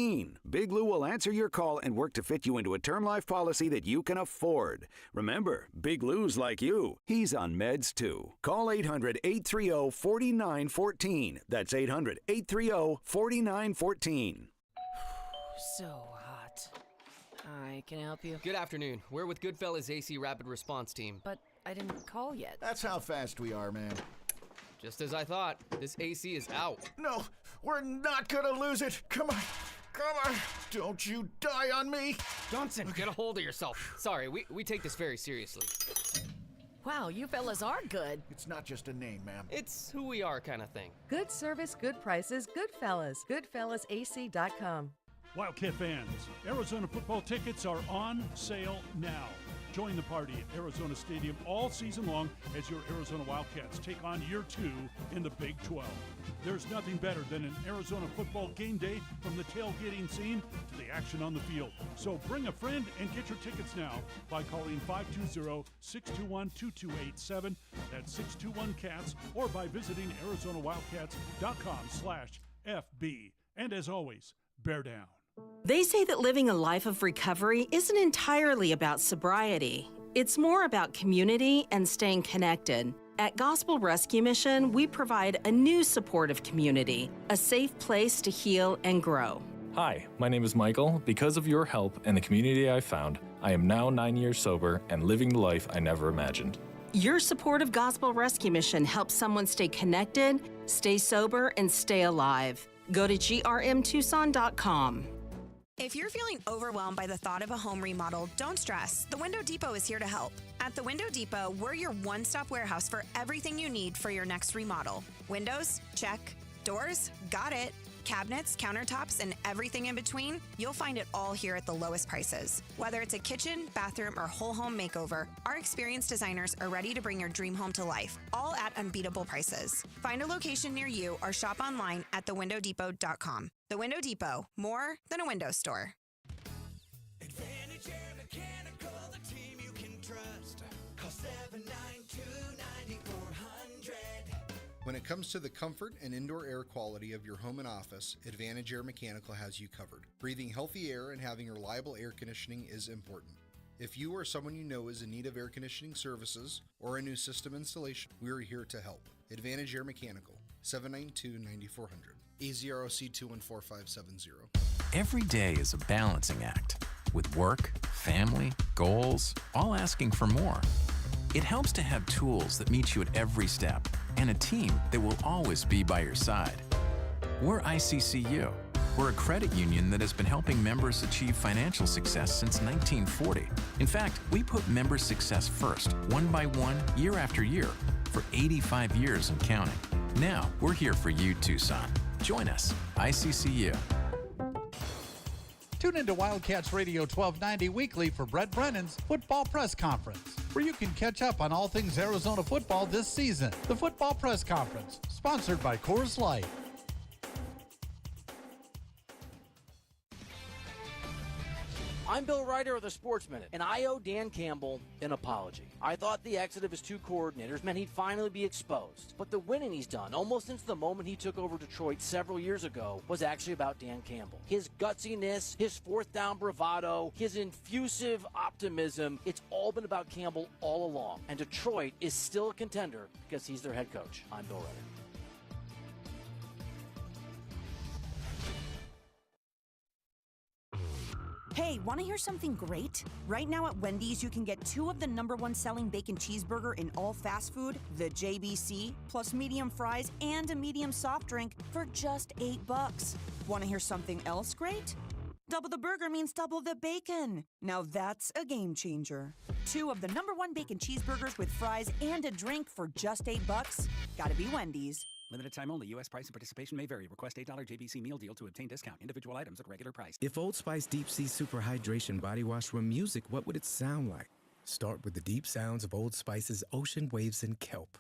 Big Lou will answer your call and work to fit you into a term life policy that you can afford. Remember, Big Lou's like you. He's on meds too. Call 800-830-4914. That's 800-830-4914. So hot. I can help you. Good afternoon. We're with Goodfellas AC Rapid Response Team. But I didn't call yet. That's how fast we are, man. Just as I thought. This AC is out. No, we're not gonna lose it. Come on. Come on. Don't you die on me. Johnson, get a hold of yourself. Sorry, we take this very seriously. Wow, you fellas are good. It's not just a name, ma'am. It's who we are kind of thing. Good service, good prices, Goodfellas. GoodfellasAC.com. Wildcat fans, Arizona football tickets are on sale now. Join the party at Arizona Stadium all season long as your Arizona Wildcats take on year 2 in the Big 12. There's nothing better than an Arizona football game day, from the tailgating scene to the action on the field. So bring a friend and get your tickets now by calling 520-621-2287. That's 621-CATS, or by visiting ArizonaWildcats.com/FB. And as always, bear down. They say that living a life of recovery isn't entirely about sobriety. It's more about community and staying connected. At Gospel Rescue Mission, we provide a new supportive community, a safe place to heal and grow. Hi, my name is Michael. Because of your help and the community I found, I am now 9 years sober and living the life I never imagined. Your support of Gospel Rescue Mission helps someone stay connected, stay sober, and stay alive. Go to grmtucson.com. If you're feeling overwhelmed by the thought of a home remodel, don't stress. The Window Depot is here to help. At the Window Depot, we're your one-stop warehouse for everything you need for your next remodel. Windows? Check. Doors? Got it. Cabinets, countertops, and everything in between? You'll find it all here at the lowest prices. Whether it's a kitchen, bathroom, or whole home makeover, our experienced designers are ready to bring your dream home to life, all at unbeatable prices. Find a location near you or shop online at thewindowdepot.com. The Window Depot, more than a window store. Advantage Air Mechanical, the team you can trust. Call 792-9400. When it comes to the comfort and indoor air quality of your home and office, Advantage Air Mechanical has you covered. Breathing healthy air and having reliable air conditioning is important. If you or someone you know is in need of air conditioning services or a new system installation, we are here to help. Advantage Air Mechanical, 792-9400. AZROC 214570. Every day is a balancing act, with work, family, goals, all asking for more. It helps to have tools that meet you at every step and a team that will always be by your side. We're ICCU. We're a credit union that has been helping members achieve financial success since 1940. In fact, we put member success first, one by one, year after year, for 85 years and counting. Now, we're here for you, Tucson. Join us, ICCU. Tune into Wildcats Radio 1290 weekly for Brett Brennan's Football Press Conference, where you can catch up on all things Arizona football this season. The Football Press Conference, sponsored by Coors Light. I'm Bill Ryder of the Sports Minute, and I owe Dan Campbell an apology. I thought the exit of his two coordinators meant he'd finally be exposed. But the winning he's done, almost since the moment he took over Detroit several years ago, was actually about Dan Campbell. His gutsiness, his fourth down bravado, his infusive optimism, it's all been about Campbell all along. And Detroit is still a contender because he's their head coach. I'm Bill Ryder. Hey, want to hear something great? Right now at Wendy's, you can get 2 of the #1 selling bacon cheeseburger in all fast food, the JBC, plus medium fries and a medium soft drink for just $8. Want to hear something else great? Double the burger means double the bacon. Now that's a game changer. 2 of the #1 bacon cheeseburgers with fries and a drink for just $8. Gotta be Wendy's. Limited time only. U.S. price and participation may vary. Request $8 JBC meal deal to obtain discount. Individual items at regular price. If Old Spice Deep Sea Super Hydration Body Wash were music, what would it sound like? Start with the deep sounds of Old Spice's ocean waves and kelp.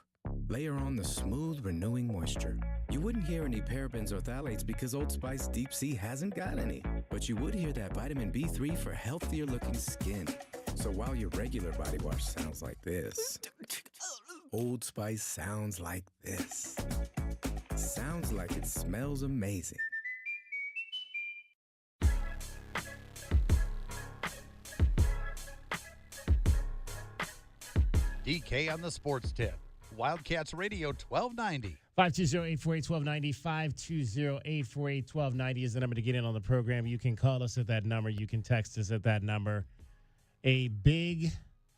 Layer on the smooth, renewing moisture. You wouldn't hear any parabens or phthalates because Old Spice Deep Sea hasn't got any. But you would hear that vitamin B3 for healthier looking skin. So while your regular body wash sounds like this, Old Spice sounds like this. Sounds like it smells amazing. DK on the sports tip. Wildcats Radio 1290. 520-848-1290. 520-848-1290 is the number to get in on the program. You can call us at that number. You can text us at that number. A big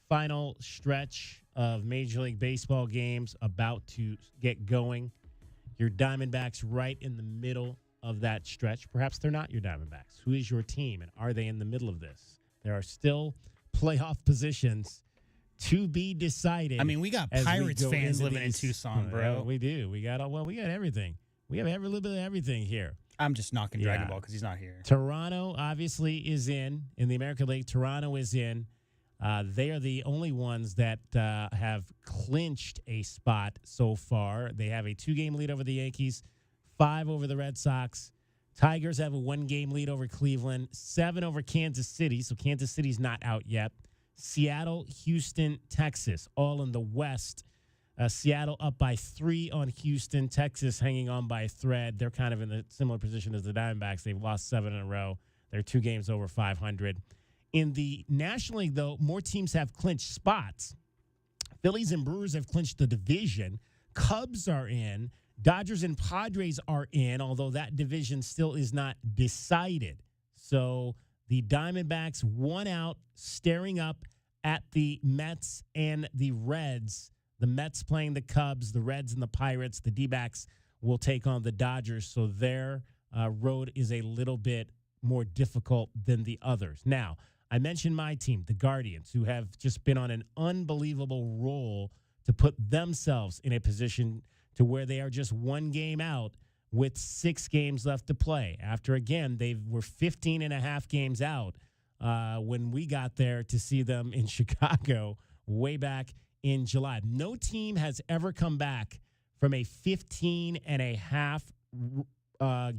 final stretch of Major League Baseball games about to get going. Your Diamondbacks right in the middle of that stretch. Perhaps they're not your Diamondbacks. Who is your team, and are they in the middle of this? There are still playoff positions to be decided. I mean, we got Pirates fans living in Tucson, bro. We do. We got everything. We have every little bit of everything here. I'm just knocking Dragon Ball because he's not here. Toronto obviously is in the American League. Toronto is in. They are the only ones that have clinched a spot so far. They have a 2-game lead over the Yankees, 5 over the Red Sox. Tigers have a 1-game lead over Cleveland, 7 over Kansas City. So Kansas City's not out yet. Seattle, Houston, Texas, all in the West. Seattle up by 3 on Houston. Texas hanging on by a thread. They're kind of in a similar position as the Diamondbacks. They've lost 7 in a row. They're 2 games over 500. In the National League, though, more teams have clinched spots. Phillies and Brewers have clinched the division. Cubs are in. Dodgers and Padres are in, although that division still is not decided. So the Diamondbacks 1 out, staring up at the Mets and the Reds. The Mets playing the Cubs, the Reds and the Pirates. The D-backs will take on the Dodgers, so their road is a little bit more difficult than the others. Now, I mentioned my team, the Guardians, who have just been on an unbelievable roll to put themselves in a position to where they are just 1 game out with 6 games left to play. After, again, they were 15 and a half games out when we got there to see them in Chicago way back in July. No team has ever come back from a 15 and a half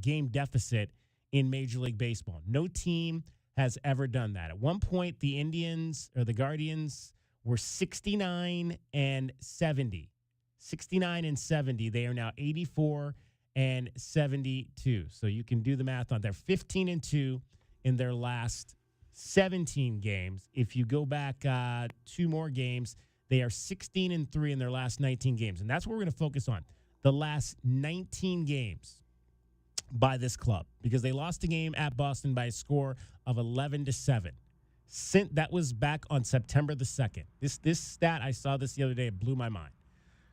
game deficit in Major League Baseball. No team has ever done that. At one point, the Guardians were 69 and 70. 69 and 70. They are now 84 and 72. So you can do the math on. They're 15 and 2 in their last 17 games. If you go back 2 more games, they are 16 and 3 in their last 19 games. And that's what we're going to focus on. The last 19 games by this club, because they lost a game at Boston by a score of 11-7. That was back on September the 2nd. This stat, I saw this the other day, it blew my mind.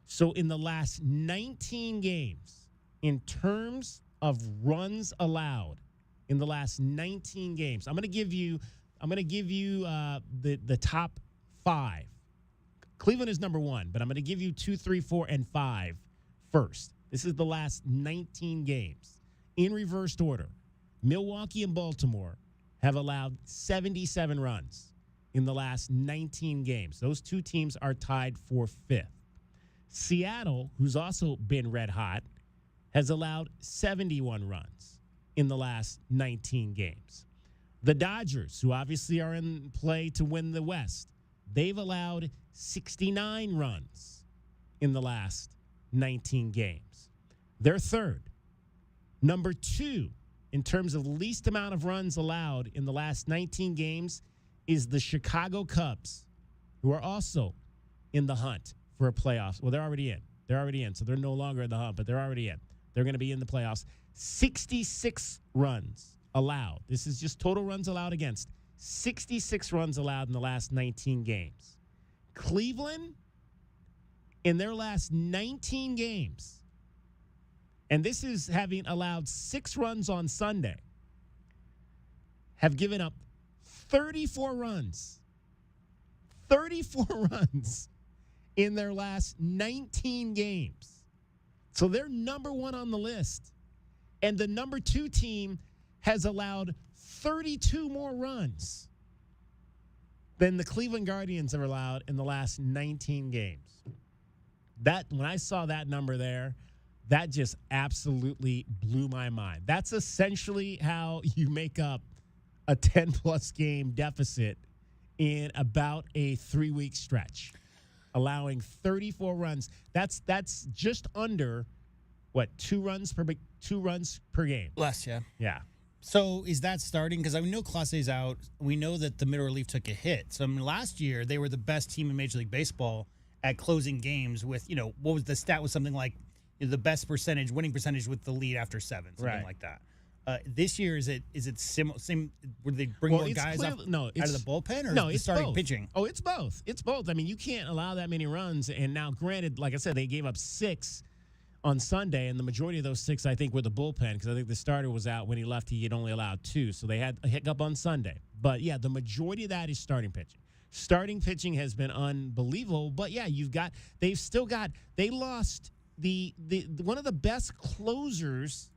So in the last 19 games, in terms of runs allowed, in the last 19 games, I'm going to give you the top 5. Cleveland is number 1, but I'm going to give you 2, 3, 4, and 5 first. This is the last 19 games. In reversed order, Milwaukee and Baltimore have allowed 77 runs in the last 19 games. Those 2 teams are tied for 5th. Seattle, who's also been red hot, has allowed 71 runs in the last 19 games. The Dodgers, who obviously are in play to win the West, they've allowed 69 runs in the last 19 games. They're 3rd. Number 2, in terms of least amount of runs allowed in the last 19 games, is the Chicago Cubs, who are also in the hunt for a playoffs. Well, they're already in. So they're no longer in the hunt, but they're already in. They're going to be in the playoffs. 66 runs allowed. This is just total runs allowed against. 66 runs allowed in the last 19 games. Cleveland, in their last 19 games, and this is having allowed 6 runs on Sunday, have given up 34 runs. 34 runs in their last 19 games. So they're number 1 on the list. And the number 2 team has allowed 32 more runs than the Cleveland Guardians have allowed in the last 19 games. That, when I saw that number there, that just absolutely blew my mind. That's essentially how you make up a 10-plus game deficit in about a 3-week stretch, allowing 34 runs. That's just under, what, 2 runs per game? Less, yeah. Yeah. So is that starting? Because I know Clase's out. We know that the middle relief took a hit. So I mean, last year, they were the best team in Major League Baseball at closing games with, what was the stat? Was something like the best winning percentage with the lead after 7, something like that. This year, is it same? Would they bring more guys out of the bullpen, or it's starting both. pitching? Oh, it's both. It's both. I mean, you can't allow that many runs. And now, granted, like I said, they gave up 6 on Sunday, and the majority of those 6, I think, were the bullpen, because I think the starter was out when he left. He had only allowed 2, so they had a hiccup on Sunday. But yeah, the majority of that is starting pitching. Starting pitching has been unbelievable. But yeah, they lost the one of the best closers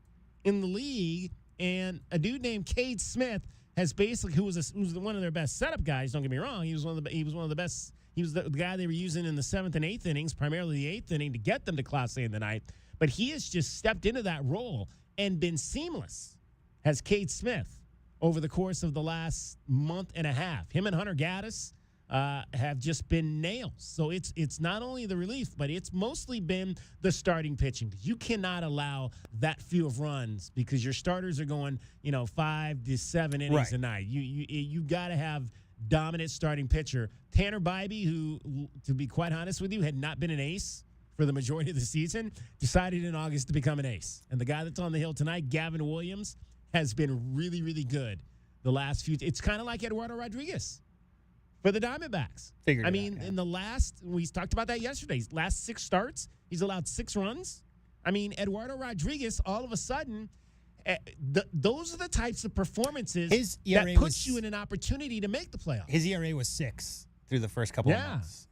in the league, and a dude named Cade Smith has basically, who was one of their best setup guys. Don't get me wrong, he was one of the best. He was the guy they were using in the 7th and 8th innings, primarily the 8th inning, to get them to Clase in the 9th. But he has just stepped into that role and been seamless, has Cade Smith, over the course of the last month and a half. Him and Hunter Gaddis have just been nails. So it's not only the relief, but it's mostly been the starting pitching. You cannot allow that few of runs, because your starters are going, 5 to 7 innings a night. You got to have dominant starting pitcher. Tanner Bybee, who, to be quite honest with you, had not been an ace for the majority of the season, decided in August to become an ace. And the guy that's on the hill tonight, Gavin Williams, has been really, really good the last few. It's kind of like Eduardo Rodriguez for the Diamondbacks. In the last, we talked about that yesterday, his last 6 starts, he's allowed 6 runs. I mean, Eduardo Rodriguez, all of a sudden, those are the types of performances that puts you in an opportunity to make the playoffs. His ERA was 6 through the first couple of months.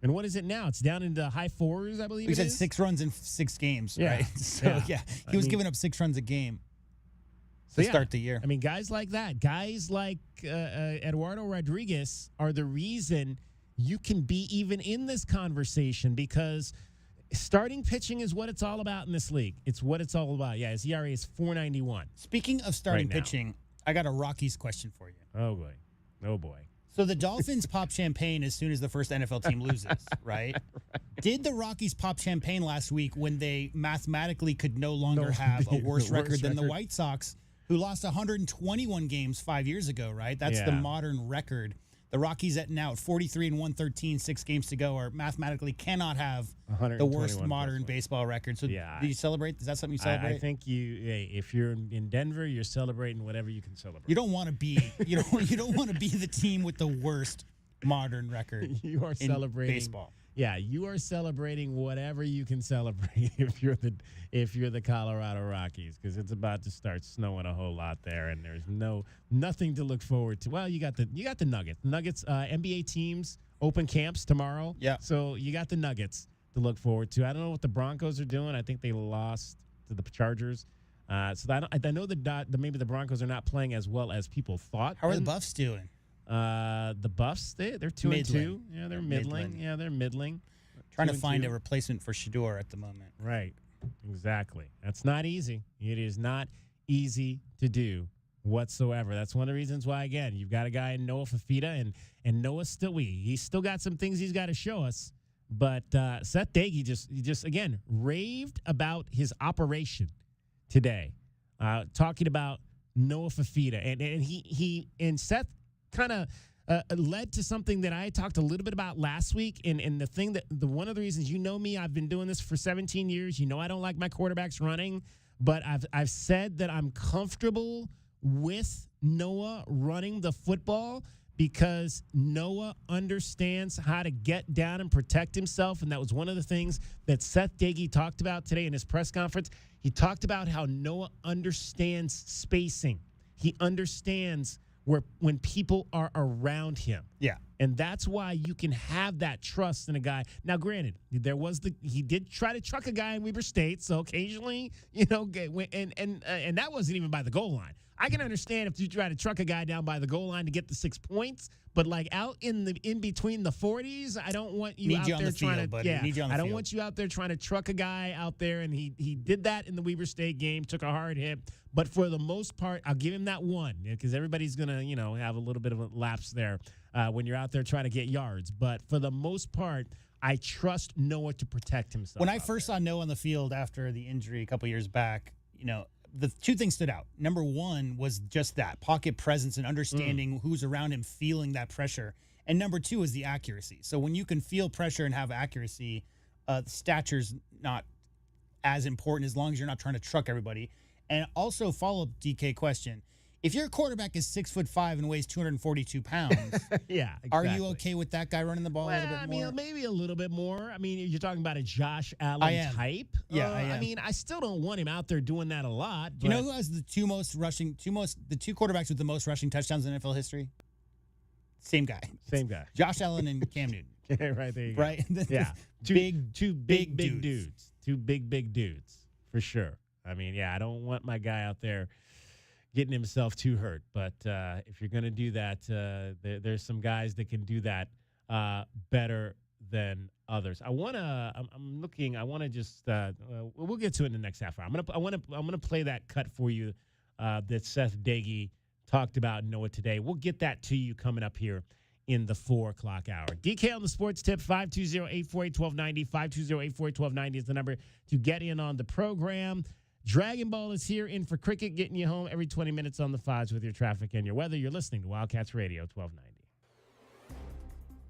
And what is it now? It's down into high 4s, I believe. He said 6 runs in 6 games, right? So, he was giving up 6 runs a game to start the year. I mean, guys like that, guys like Eduardo Rodriguez are the reason you can be even in this conversation, because starting pitching is what it's all about in this league. It's what it's all about. Yeah, his ERA is 4.91. Speaking of starting pitching, I got a Rockies question for you. Oh, boy. So the Dolphins pop champagne as soon as the first NFL team loses, right? Did the Rockies pop champagne last week when they mathematically could no longer have a worse record than the White Sox, who lost 121 games 5 years ago, right? That's the modern record. The Rockies at 43-113, 6 games to go, are mathematically cannot have the worst modern baseball record. So do you celebrate? Is that something you celebrate? I think if you're in Denver, you're celebrating whatever you can celebrate. You don't want to be you don't want to be the team with the worst modern record. You are celebrating baseball. Yeah, you are celebrating whatever you can celebrate if you're the Colorado Rockies, because it's about to start snowing a whole lot there, and there's nothing to look forward to. Well, you got the Nuggets. Nuggets NBA teams open camps tomorrow. Yeah. So you got the Nuggets to look forward to. I don't know what the Broncos are doing. I think they lost to the Chargers. So I know that maybe the Broncos are not playing as well as people thought. How are the Buffs doing? The Buffs, they're 2-2. Yeah, they're middling. Yeah, they're middling. Trying to find a replacement for Shador at the moment. Right. Exactly. That's not easy. It is not easy to do whatsoever. That's one of the reasons why, again, you've got a guy in Noah Fafita, and Noah's he's still got some things he's got to show us. But Seth Dagey just again raved about his operation today, talking about Noah Fafita, and Seth kind of led to something that I talked a little bit about last week, and the thing one of the reasons, me, I've been doing this for 17 years. I don't like my quarterbacks running, but I've said that I'm comfortable with Noah running the football because Noah understands how to get down and protect himself. And that was one of the things that Seth Dagey talked about today in his press conference. He talked about how Noah understands spacing. He understands when people are around him. Yeah. And that's why you can have that trust in a guy. Now, granted, he did try to truck a guy in Weber State, so occasionally, and that wasn't even by the goal line. I can understand if you try to truck a guy down by the goal line to get the 6 points, but like out in between the 40s, I don't want you out there trying to. Yeah, I don't want you out there trying to truck a guy out there, and he did that in the Weber State game, took a hard hit. But for the most part, I'll give him that one because everybody's gonna have a little bit of a lapse there when you're out there trying to get yards. But for the most part, I trust Noah to protect himself. When I first saw Noah on the field after the injury a couple years back, the two things stood out. Number one was just that pocket presence and understanding who's around him, feeling that pressure. And number two is the accuracy. So when you can feel pressure and have accuracy, stature's not as important as long as you're not trying to truck everybody. And also follow-up DK question. If your quarterback is 6'5" and weighs 242 pounds, yeah, exactly. Are you okay with that guy running the ball a little bit more? Maybe a little bit more. I mean, you're talking about a Josh Allen type. Yeah, I am. I mean, I still don't want him out there doing that a lot. Do you know who has the two quarterbacks with the most rushing touchdowns in NFL history? Same guy. Josh Allen and Cam Newton. Right there you go. Right? Yeah. Two big dudes. Two big dudes, for sure. I mean, yeah, I don't want my guy out there getting himself too hurt. But if you're going to do that, there's some guys that can do that better than others. We'll get to it in the next half hour. I'm gonna play that cut for you that Seth Dagey talked about Noah today. We'll get that to you coming up here in the 4 o'clock hour. DK on the sports tip, 520-848-1290. 520-848-1290 is the number to get in on the program. Dragon Ball is here in for cricket, getting you home every 20 minutes on the fives with your traffic and your weather. You're listening to Wildcats Radio 1290.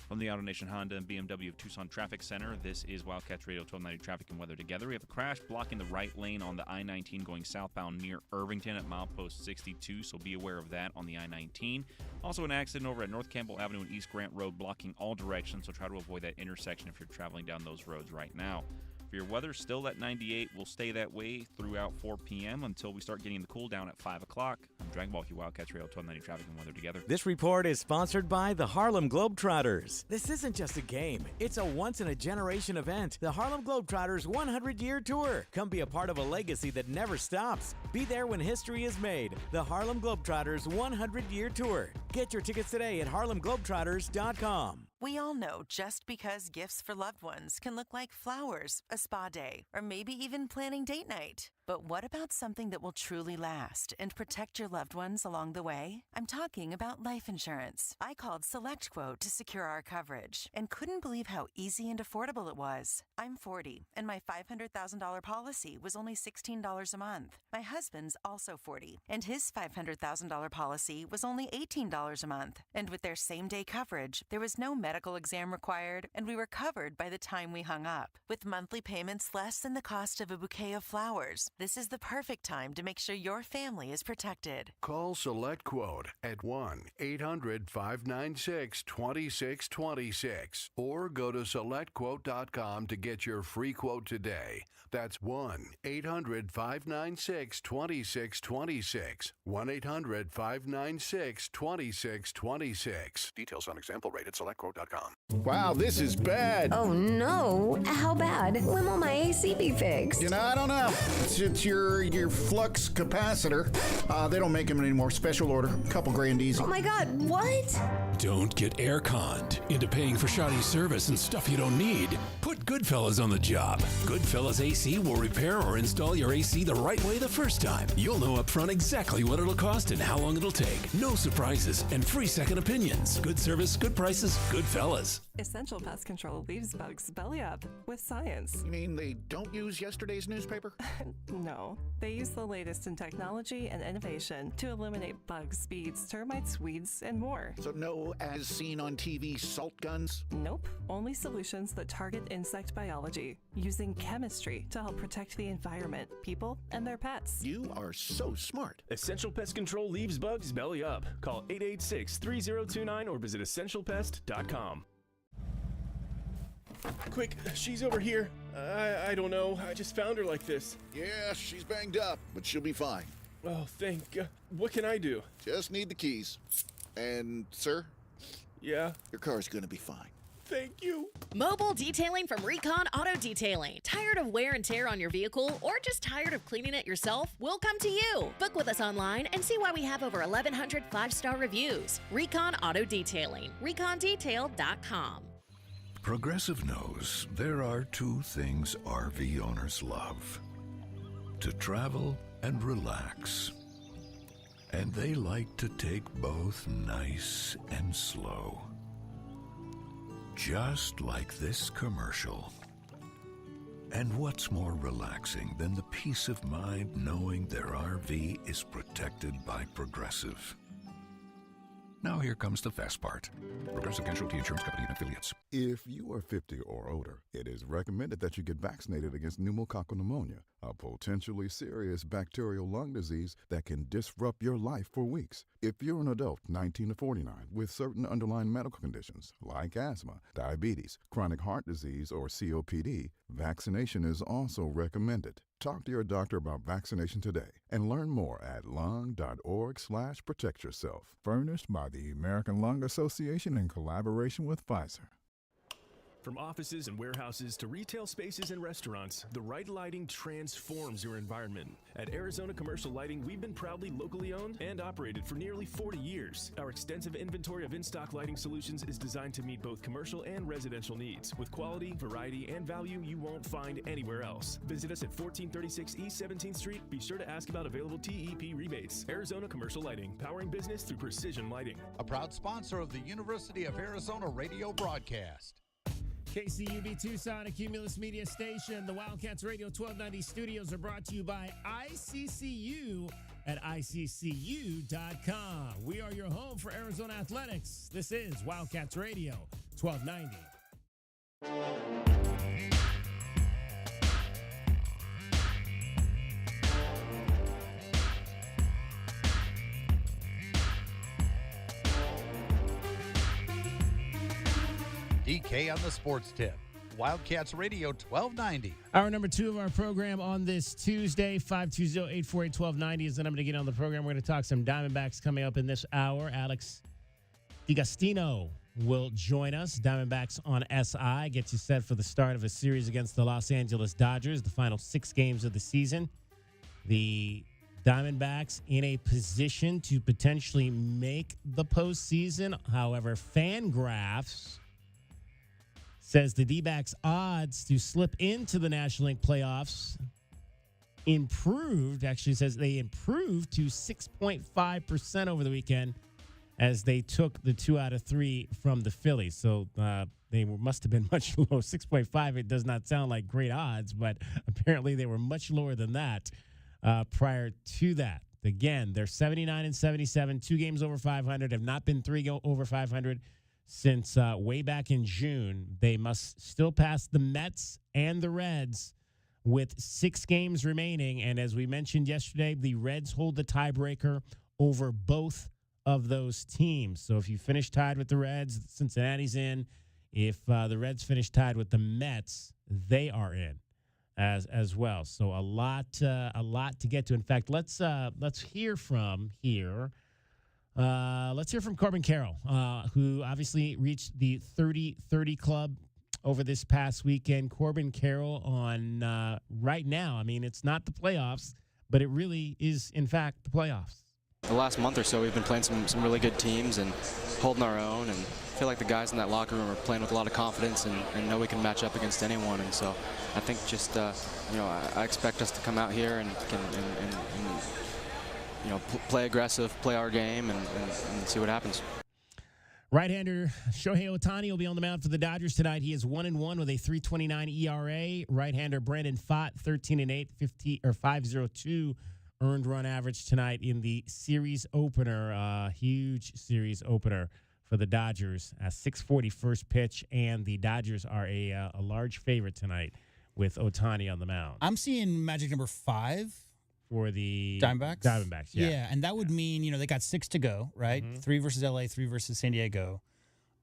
From the AutoNation Honda and BMW of Tucson Traffic Center, this is Wildcats Radio 1290 Traffic and Weather Together. We have a crash blocking the right lane on the I-19 going southbound near Irvington at milepost 62, so be aware of that on the I-19. Also an accident over at North Campbell Avenue and East Grant Road blocking all directions, so try to avoid that intersection if you're traveling down those roads right now. For your weather, still at 98. Will stay that way throughout 4 p.m. until we start getting the cool down at 5 o'clock. I'm Dragon Ball, Wildcats Radio 1290 Traffic and Weather Together. This report is sponsored by the Harlem Globetrotters. This isn't just a game. It's a once-in-a-generation event. The Harlem Globetrotters 100-year tour. Come be a part of a legacy that never stops. Be there when history is made. The Harlem Globetrotters 100-year tour. Get your tickets today at harlemglobetrotters.com. We all know just because gifts for loved ones can look like flowers, a spa day, or maybe even planning date night. But what about something that will truly last and protect your loved ones along the way? I'm talking about life insurance. I called SelectQuote to secure our coverage and couldn't believe how easy and affordable it was. I'm 40, and my $500,000 policy was only $16 a month. My husband's also 40, and his $500,000 policy was only $18 a month. And with their same-day coverage, there was no medical exam required, and we were covered by the time we hung up. With monthly payments less than the cost of a bouquet of flowers, this is the perfect time to make sure your family is protected. Call SelectQuote at 1-800-596-2626 or go to SelectQuote.com to get your free quote today. That's 1-800-596-2626. 1-800-596-2626. Details on example rate at SelectQuote.com. Wow, this is bad. Oh no. How bad? When will my AC be fixed? I don't know. It's your flux capacitor. They don't make them anymore. Special order. Couple grand easy. Oh my God, what? Don't get air-conned into paying for shoddy service and stuff you don't need. Put Goodfellas on the job. Goodfellas AC will repair or install your AC the right way the first time. You'll know up front exactly what it'll cost and how long it'll take. No surprises and free second opinions. Good service, good prices, Goodfellas. Essential Pest Control leaves bugs belly up with science. You mean they don't use yesterday's newspaper? No. They use the latest in technology and innovation to eliminate bugs, bees, termites, weeds, and more. So no as seen on TV salt guns? Nope. Only solutions that target insect biology, using chemistry to help protect the environment, people, and their pets. You are so smart. Essential Pest Control leaves bugs belly up. Call 886-3029 or visit essentialpest.com. Quick, she's over here. I don't know. I just found her like this. Yeah, she's banged up, but she'll be fine. Oh, thank God. What can I do? Just need the keys. And, sir? Yeah? Your car's gonna be fine. Thank you. Mobile detailing from Recon Auto Detailing. Tired of wear and tear on your vehicle or just tired of cleaning it yourself? We'll come to you. Book with us online and see why we have over 1,100 5-star reviews. Recon Auto Detailing. ReconDetail.com. Progressive knows there are two things RV owners love: to travel and relax. And they like to take both nice and slow. Just like this commercial. And what's more relaxing than the peace of mind knowing their RV is protected by Progressive? Now here comes the fast part. Progressive Casualty Insurance Company and Affiliates. If you are 50 or older, it is recommended that you get vaccinated against pneumococcal pneumonia, a potentially serious bacterial lung disease that can disrupt your life for weeks. If you're an adult 19 to 49 with certain underlying medical conditions like asthma, diabetes, chronic heart disease, or COPD, vaccination is also recommended. Talk to your doctor about vaccination today and learn more at lung.org/protectyourself. Furnished by the American Lung Association in collaboration with Pfizer. From offices and warehouses to retail spaces and restaurants, the right lighting transforms your environment. At Arizona Commercial Lighting, we've been proudly locally owned and operated for nearly 40 years. Our extensive inventory of in-stock lighting solutions is designed to meet both commercial and residential needs, with quality, variety, and value you won't find anywhere else. Visit us at 1436 East 17th Street. Be sure to ask about available TEP rebates. Arizona Commercial Lighting, powering business through precision lighting. A proud sponsor of the University of Arizona radio broadcast. KCUB Tucson, a Cumulus Media Station. The Wildcats Radio 1290 studios are brought to you by ICCU at ICCU.com. We are your home for Arizona athletics. This is Wildcats Radio 1290. DK on the sports tip. Wildcats Radio 1290. Hour number 2 of our program on this Tuesday, 520-848-1290 is the number to get on the program. We're going to talk some Diamondbacks coming up in this hour. Alex DiGastino will join us. Diamondbacks on SI gets you set for the start of a series against the Los Angeles Dodgers, the final 6 games of the season. The Diamondbacks in a position to potentially make the postseason. However, Fangraphs says the D-backs' odds to slip into the National League playoffs improved. Actually says they improved to 6.5% over the weekend as they took the 2 out of 3 from the Phillies. So they must have been much lower. 6.5, it does not sound like great odds, but apparently they were much lower than that prior to that. Again, they're 79 and 77, 2 games over 500, have not been 3 over 500 since way back in June. They must still pass the Mets and the Reds with 6 games remaining. And as we mentioned yesterday, the Reds hold the tiebreaker over both of those teams. So if you finish tied with the Reds, Cincinnati's in. If the Reds finish tied with the Mets, they are in as well. So a lot to get to. In fact, let's hear from here. Let's hear from Corbin Carroll, who obviously reached the 30-30 club over this past weekend. Corbin Carroll on right now. I mean, it's not the playoffs, but it really is, in fact, the playoffs. The last month or so, we've been playing some really good teams and holding our own, and I feel like the guys in that locker room are playing with a lot of confidence and know we can match up against anyone. And so I think just, I expect us to come out here and play aggressive, play our game, and see what happens. Right-hander Shohei Ohtani will be on the mound for the Dodgers tonight. He is 1-1 with a 3.29 ERA. Right-hander Brandon Pfaadt, 13-8, 502 earned run average tonight in the series opener. Huge series opener for the Dodgers. 6:40 first pitch, and the Dodgers are a large favorite tonight with Ohtani on the mound. I'm seeing magic number 5 for the Diamondbacks. Diamondbacks, yeah. And that would mean, they got 6 to go, right? 3 versus LA, 3 versus San Diego.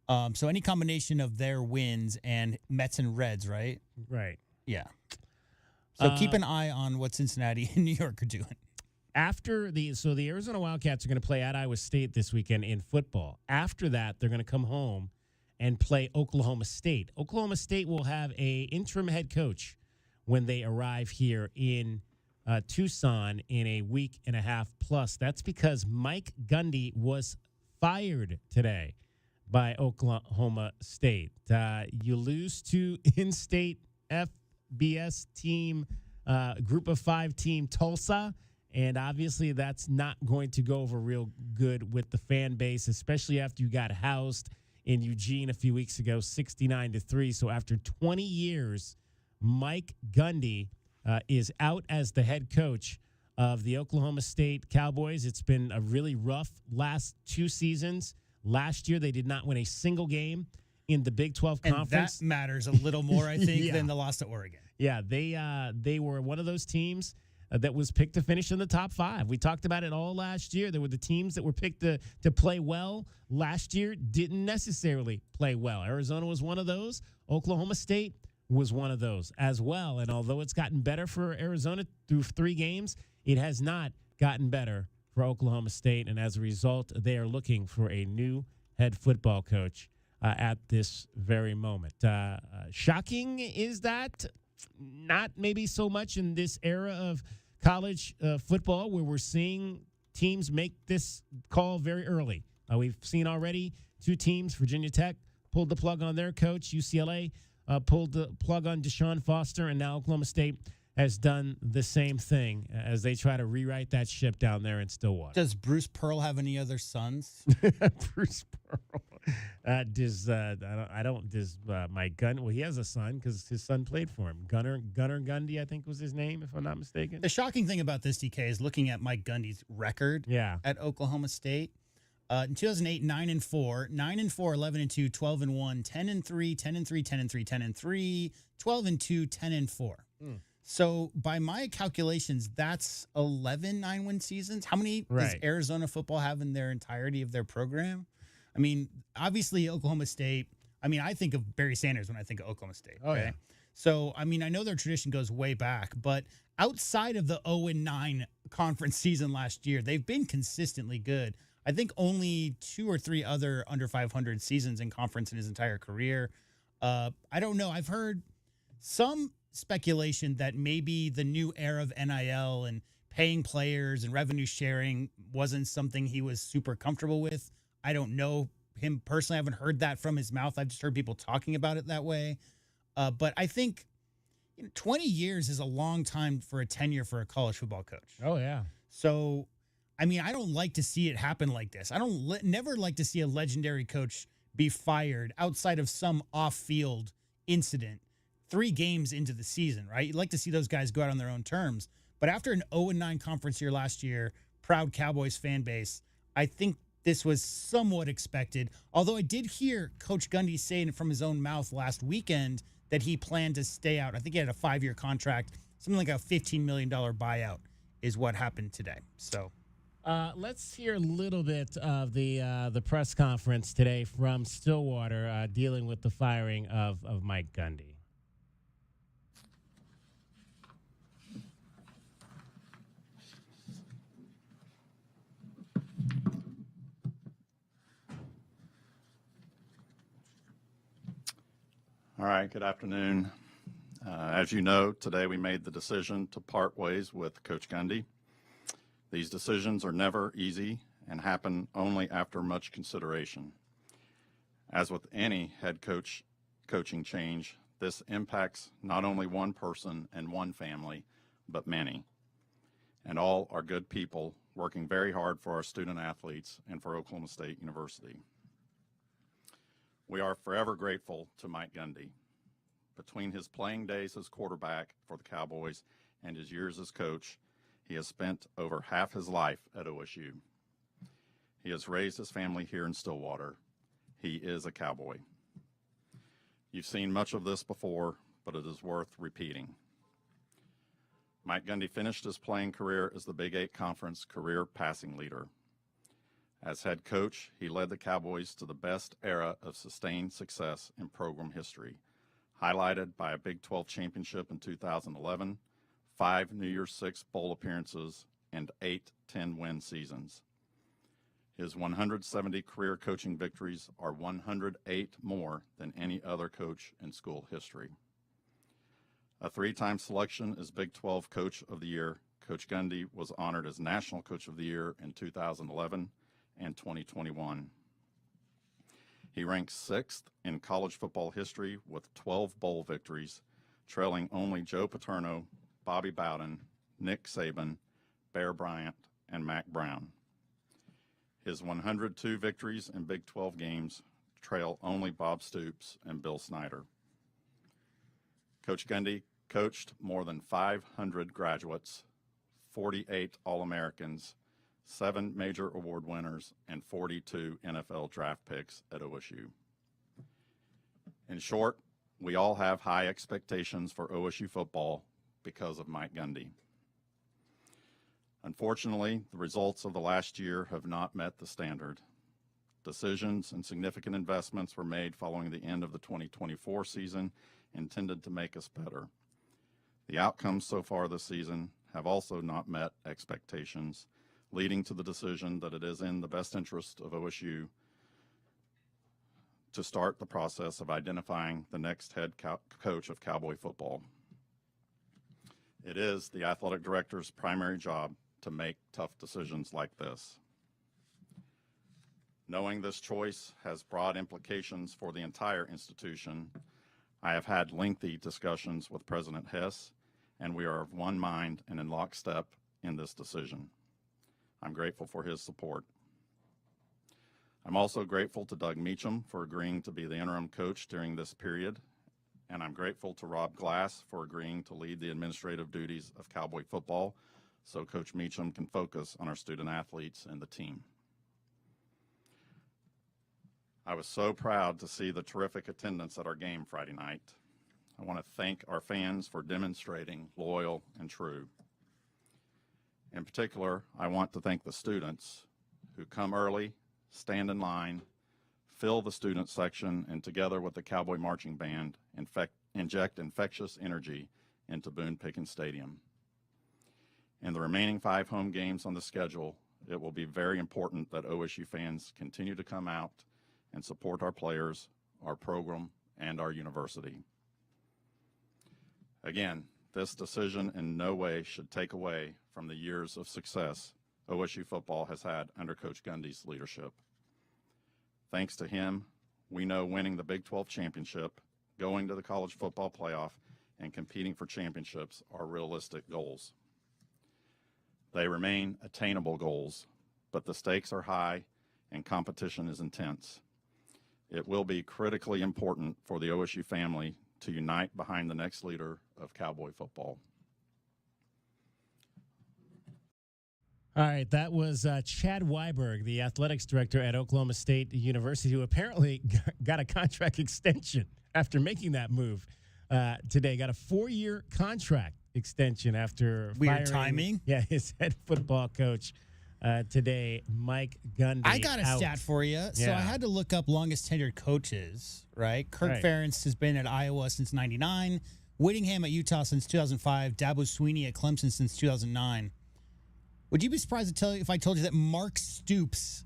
So any combination of their wins and Mets and Reds, right? Right. Yeah. So keep an eye on what Cincinnati and New York are doing. The Arizona Wildcats are going to play at Iowa State this weekend in football. After that, they're going to come home and play Oklahoma State. Oklahoma State will have a interim head coach when they arrive here in Tucson in a week and a half plus. That's because Mike Gundy was fired today by Oklahoma State. You lose to in-state FBS team, group of 5 team Tulsa. And obviously, that's not going to go over real good with the fan base, especially after you got housed in Eugene a few weeks ago, 69-3. So after 20 years, Mike Gundy is out as the head coach of the Oklahoma State Cowboys. It's been a really rough last 2 seasons. Last year, they did not win a single game in the Big 12 Conference. And that matters a little more, I think, than the loss to Oregon. Yeah, they were one of those teams that was picked to finish in the top 5. We talked about it all last year. There were the teams that were picked to play well last year, didn't necessarily play well. Arizona was one of those. Oklahoma State was one of those as well. And although it's gotten better for Arizona through 3 games, it has not gotten better for Oklahoma State. And as a result, they are looking for a new head football coach at this very moment. Shocking is that? Not maybe so much in this era of college football where we're seeing teams make this call very early. We've seen already 2 teams, Virginia Tech pulled the plug on their coach, UCLA pulled the plug on Deshaun Foster, and now Oklahoma State has done the same thing as they try to rewrite that ship down there in Stillwater. Does Bruce Pearl have any other sons? Bruce Pearl. Does Mike Gundy? Well, he has a son because his son played for him. Gunnar Gundy, I think was his name, if I'm not mistaken. The shocking thing about this, DK, is looking at Mike Gundy's record at Oklahoma State. In 2008, 9-4, 9-4, 11-2, 12-1, 10-3, 10-3, 10-3, 10-3, 12-2, 10-4. So by my calculations, that's 11 9-win seasons. How many does Arizona football have in their entirety of their program? I mean, obviously Oklahoma State. I mean, I think of Barry Sanders when I think of Oklahoma State. Oh, yeah. So, I mean, I know their tradition goes way back, but outside of the 0-9 conference season last year, they've been consistently good. I think only 2 or 3 other under 500 seasons in conference in his entire career. I don't know. I've heard some speculation that maybe the new era of NIL and paying players and revenue sharing wasn't something he was super comfortable with. I don't know him personally. I haven't heard that from his mouth. I've just heard people talking about it that way. But I think 20 years is a long time for a tenure for a college football coach. Oh, yeah. So, I mean, I don't like to see it happen like this. I don't never like to see a legendary coach be fired outside of some off-field incident 3 games into the season, right? You'd like to see those guys go out on their own terms. But after an 0-9 conference year last year, proud Cowboys fan base, I think this was somewhat expected. Although I did hear Coach Gundy say from his own mouth last weekend that he planned to stay out. I think he had a 5-year contract, something like a $15 million buyout is what happened today. So let's hear a little bit of the press conference today from Stillwater dealing with the firing of Mike Gundy. All right, good afternoon. As you know, today we made the decision to part ways with Coach Gundy. These decisions are never easy and happen only after much consideration. As with any head coaching change, this impacts not only one person and one family, but many. And all are good people working very hard for our student athletes and for Oklahoma State University. We are forever grateful to Mike Gundy. Between his playing days as quarterback for the Cowboys and his years as coach, he has spent over half his life at OSU. He has raised his family here in Stillwater, he is a Cowboy. You've seen much of this before, but it is worth repeating. Mike Gundy finished his playing career as the Big 8 Conference career passing leader. As head coach, he led the Cowboys to the best era of sustained success in program history, highlighted by a Big 12 championship in 2011, 5 New Year's Six bowl appearances, and 8 10-win seasons. His 170 career coaching victories are 108 more than any other coach in school history. A 3-time selection as Big 12 Coach of the Year, Coach Gundy was honored as National Coach of the Year in 2011 and 2021. He ranks 6th in college football history with 12 bowl victories, trailing only Joe Paterno, Bobby Bowden, Nick Saban, Bear Bryant, and Mac Brown. His 102 victories in Big 12 games trail only Bob Stoops and Bill Snyder. Coach Gundy coached more than 500 graduates, 48 All-Americans, 7 major award winners, and 42 NFL draft picks at OSU. In short, we all have high expectations for OSU football because of Mike Gundy. Unfortunately, the results of the last year have not met the standard. Decisions and significant investments were made following the end of the 2024 season intended to make us better. The outcomes so far this season have also not met expectations, leading to the decision that it is in the best interest of OSU to start the process of identifying the next head coach of Cowboy football. It is the athletic director's primary job to make tough decisions like this. Knowing this choice has broad implications for the entire institution, I have had lengthy discussions with President Hess, and we are of one mind and in lockstep in this decision. I'm grateful for his support. I'm also grateful to Doug Meacham for agreeing to be the interim coach during this period, and I'm grateful to Rob Glass for agreeing to lead the administrative duties of Cowboy football so Coach Meacham can focus on our student athletes and the team. I was so proud to see the terrific attendance at our game Friday night. I want to thank our fans for demonstrating loyal and true. In particular, I want to thank the students who come early, stand in line, fill the student section, and together with the Cowboy Marching Band, inject infectious energy into Boone Pickens Stadium. In the remaining 5 home games on the schedule, it will be very important that OSU fans continue to come out and support our players, our program, and our university. Again, this decision in no way should take away from the years of success OSU football has had under Coach Gundy's leadership. Thanks to him, we know winning the Big 12 championship, going to the college football playoff, and competing for championships are realistic goals. They remain attainable goals, but the stakes are high and competition is intense. It will be critically important for the OSU family to unite behind the next leader of Cowboy football. All right, that was Chad Weiberg, the athletics director at Oklahoma State University, who apparently got a contract extension after making that move today. Got a 4-year contract extension after weird firing, timing. Yeah, his head football coach today, Mike Gundy. I got a stat for you. So I had to look up longest tenured coaches, right? Kirk Ferentz has been at Iowa since 99, Whittingham at Utah since 2005, Dabo Swinney at Clemson since 2009. Would you be surprised if I told you that Mark Stoops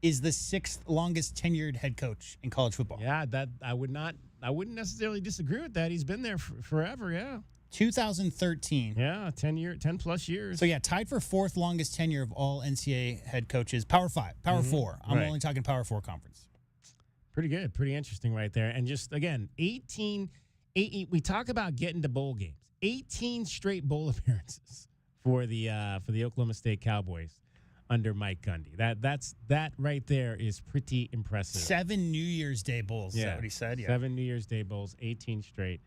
is the 6th longest tenured head coach in college football? Yeah, I wouldn't necessarily disagree with that. He's been there forever, yeah. 2013. Yeah, 10 plus years. So, yeah, tied for 4th longest tenure of all NCAA head coaches. Power 5, Power 4. I'm only talking Power 4 conference. Pretty good. Pretty interesting right there. And just, again, 18 we talk about getting to bowl games. 18 straight bowl appearances for the Oklahoma State Cowboys under Mike Gundy. That right there is pretty impressive. 7 New Year's Day bowls, is that what he said? Yeah. 7 New Year's Day bowls, 18 straight.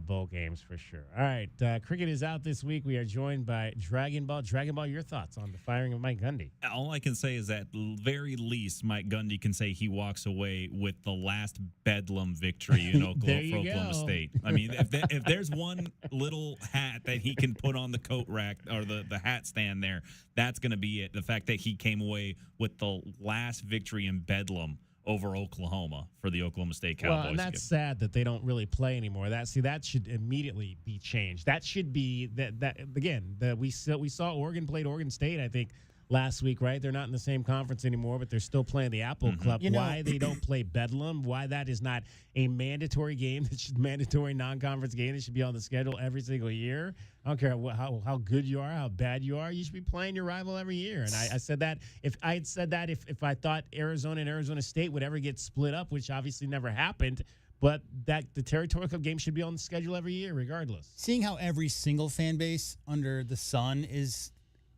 bowl games for sure. All right, cricket is out this week. We are joined by Dragon Ball. Dragon Ball, your thoughts on the firing of Mike Gundy? All I can say is that very least Mike Gundy can say he walks away with the last bedlam victory in Oklahoma State. I mean, if there's one little hat that he can put on the coat rack or the hat stand there, that's going to be it. The fact that he came away with the last victory in bedlam over Oklahoma for the Oklahoma State Cowboys. Well, and that's sad that they don't really play anymore. That should immediately be changed. That should be that again. We saw Oregon played Oregon State, I think, last week, right? They're not in the same conference anymore, but they're still playing the Apple Club. Why they don't play Bedlam? Why that is not a mandatory game? That should mandatory non-conference game that should be on the schedule every single year. I don't care how good you are, how bad you are. You should be playing your rival every year. And I said that if I had said that if I thought Arizona and Arizona State would ever get split up, which obviously never happened. But that the Territorial Cup game should be on the schedule every year, regardless. Seeing how every single fan base under the sun is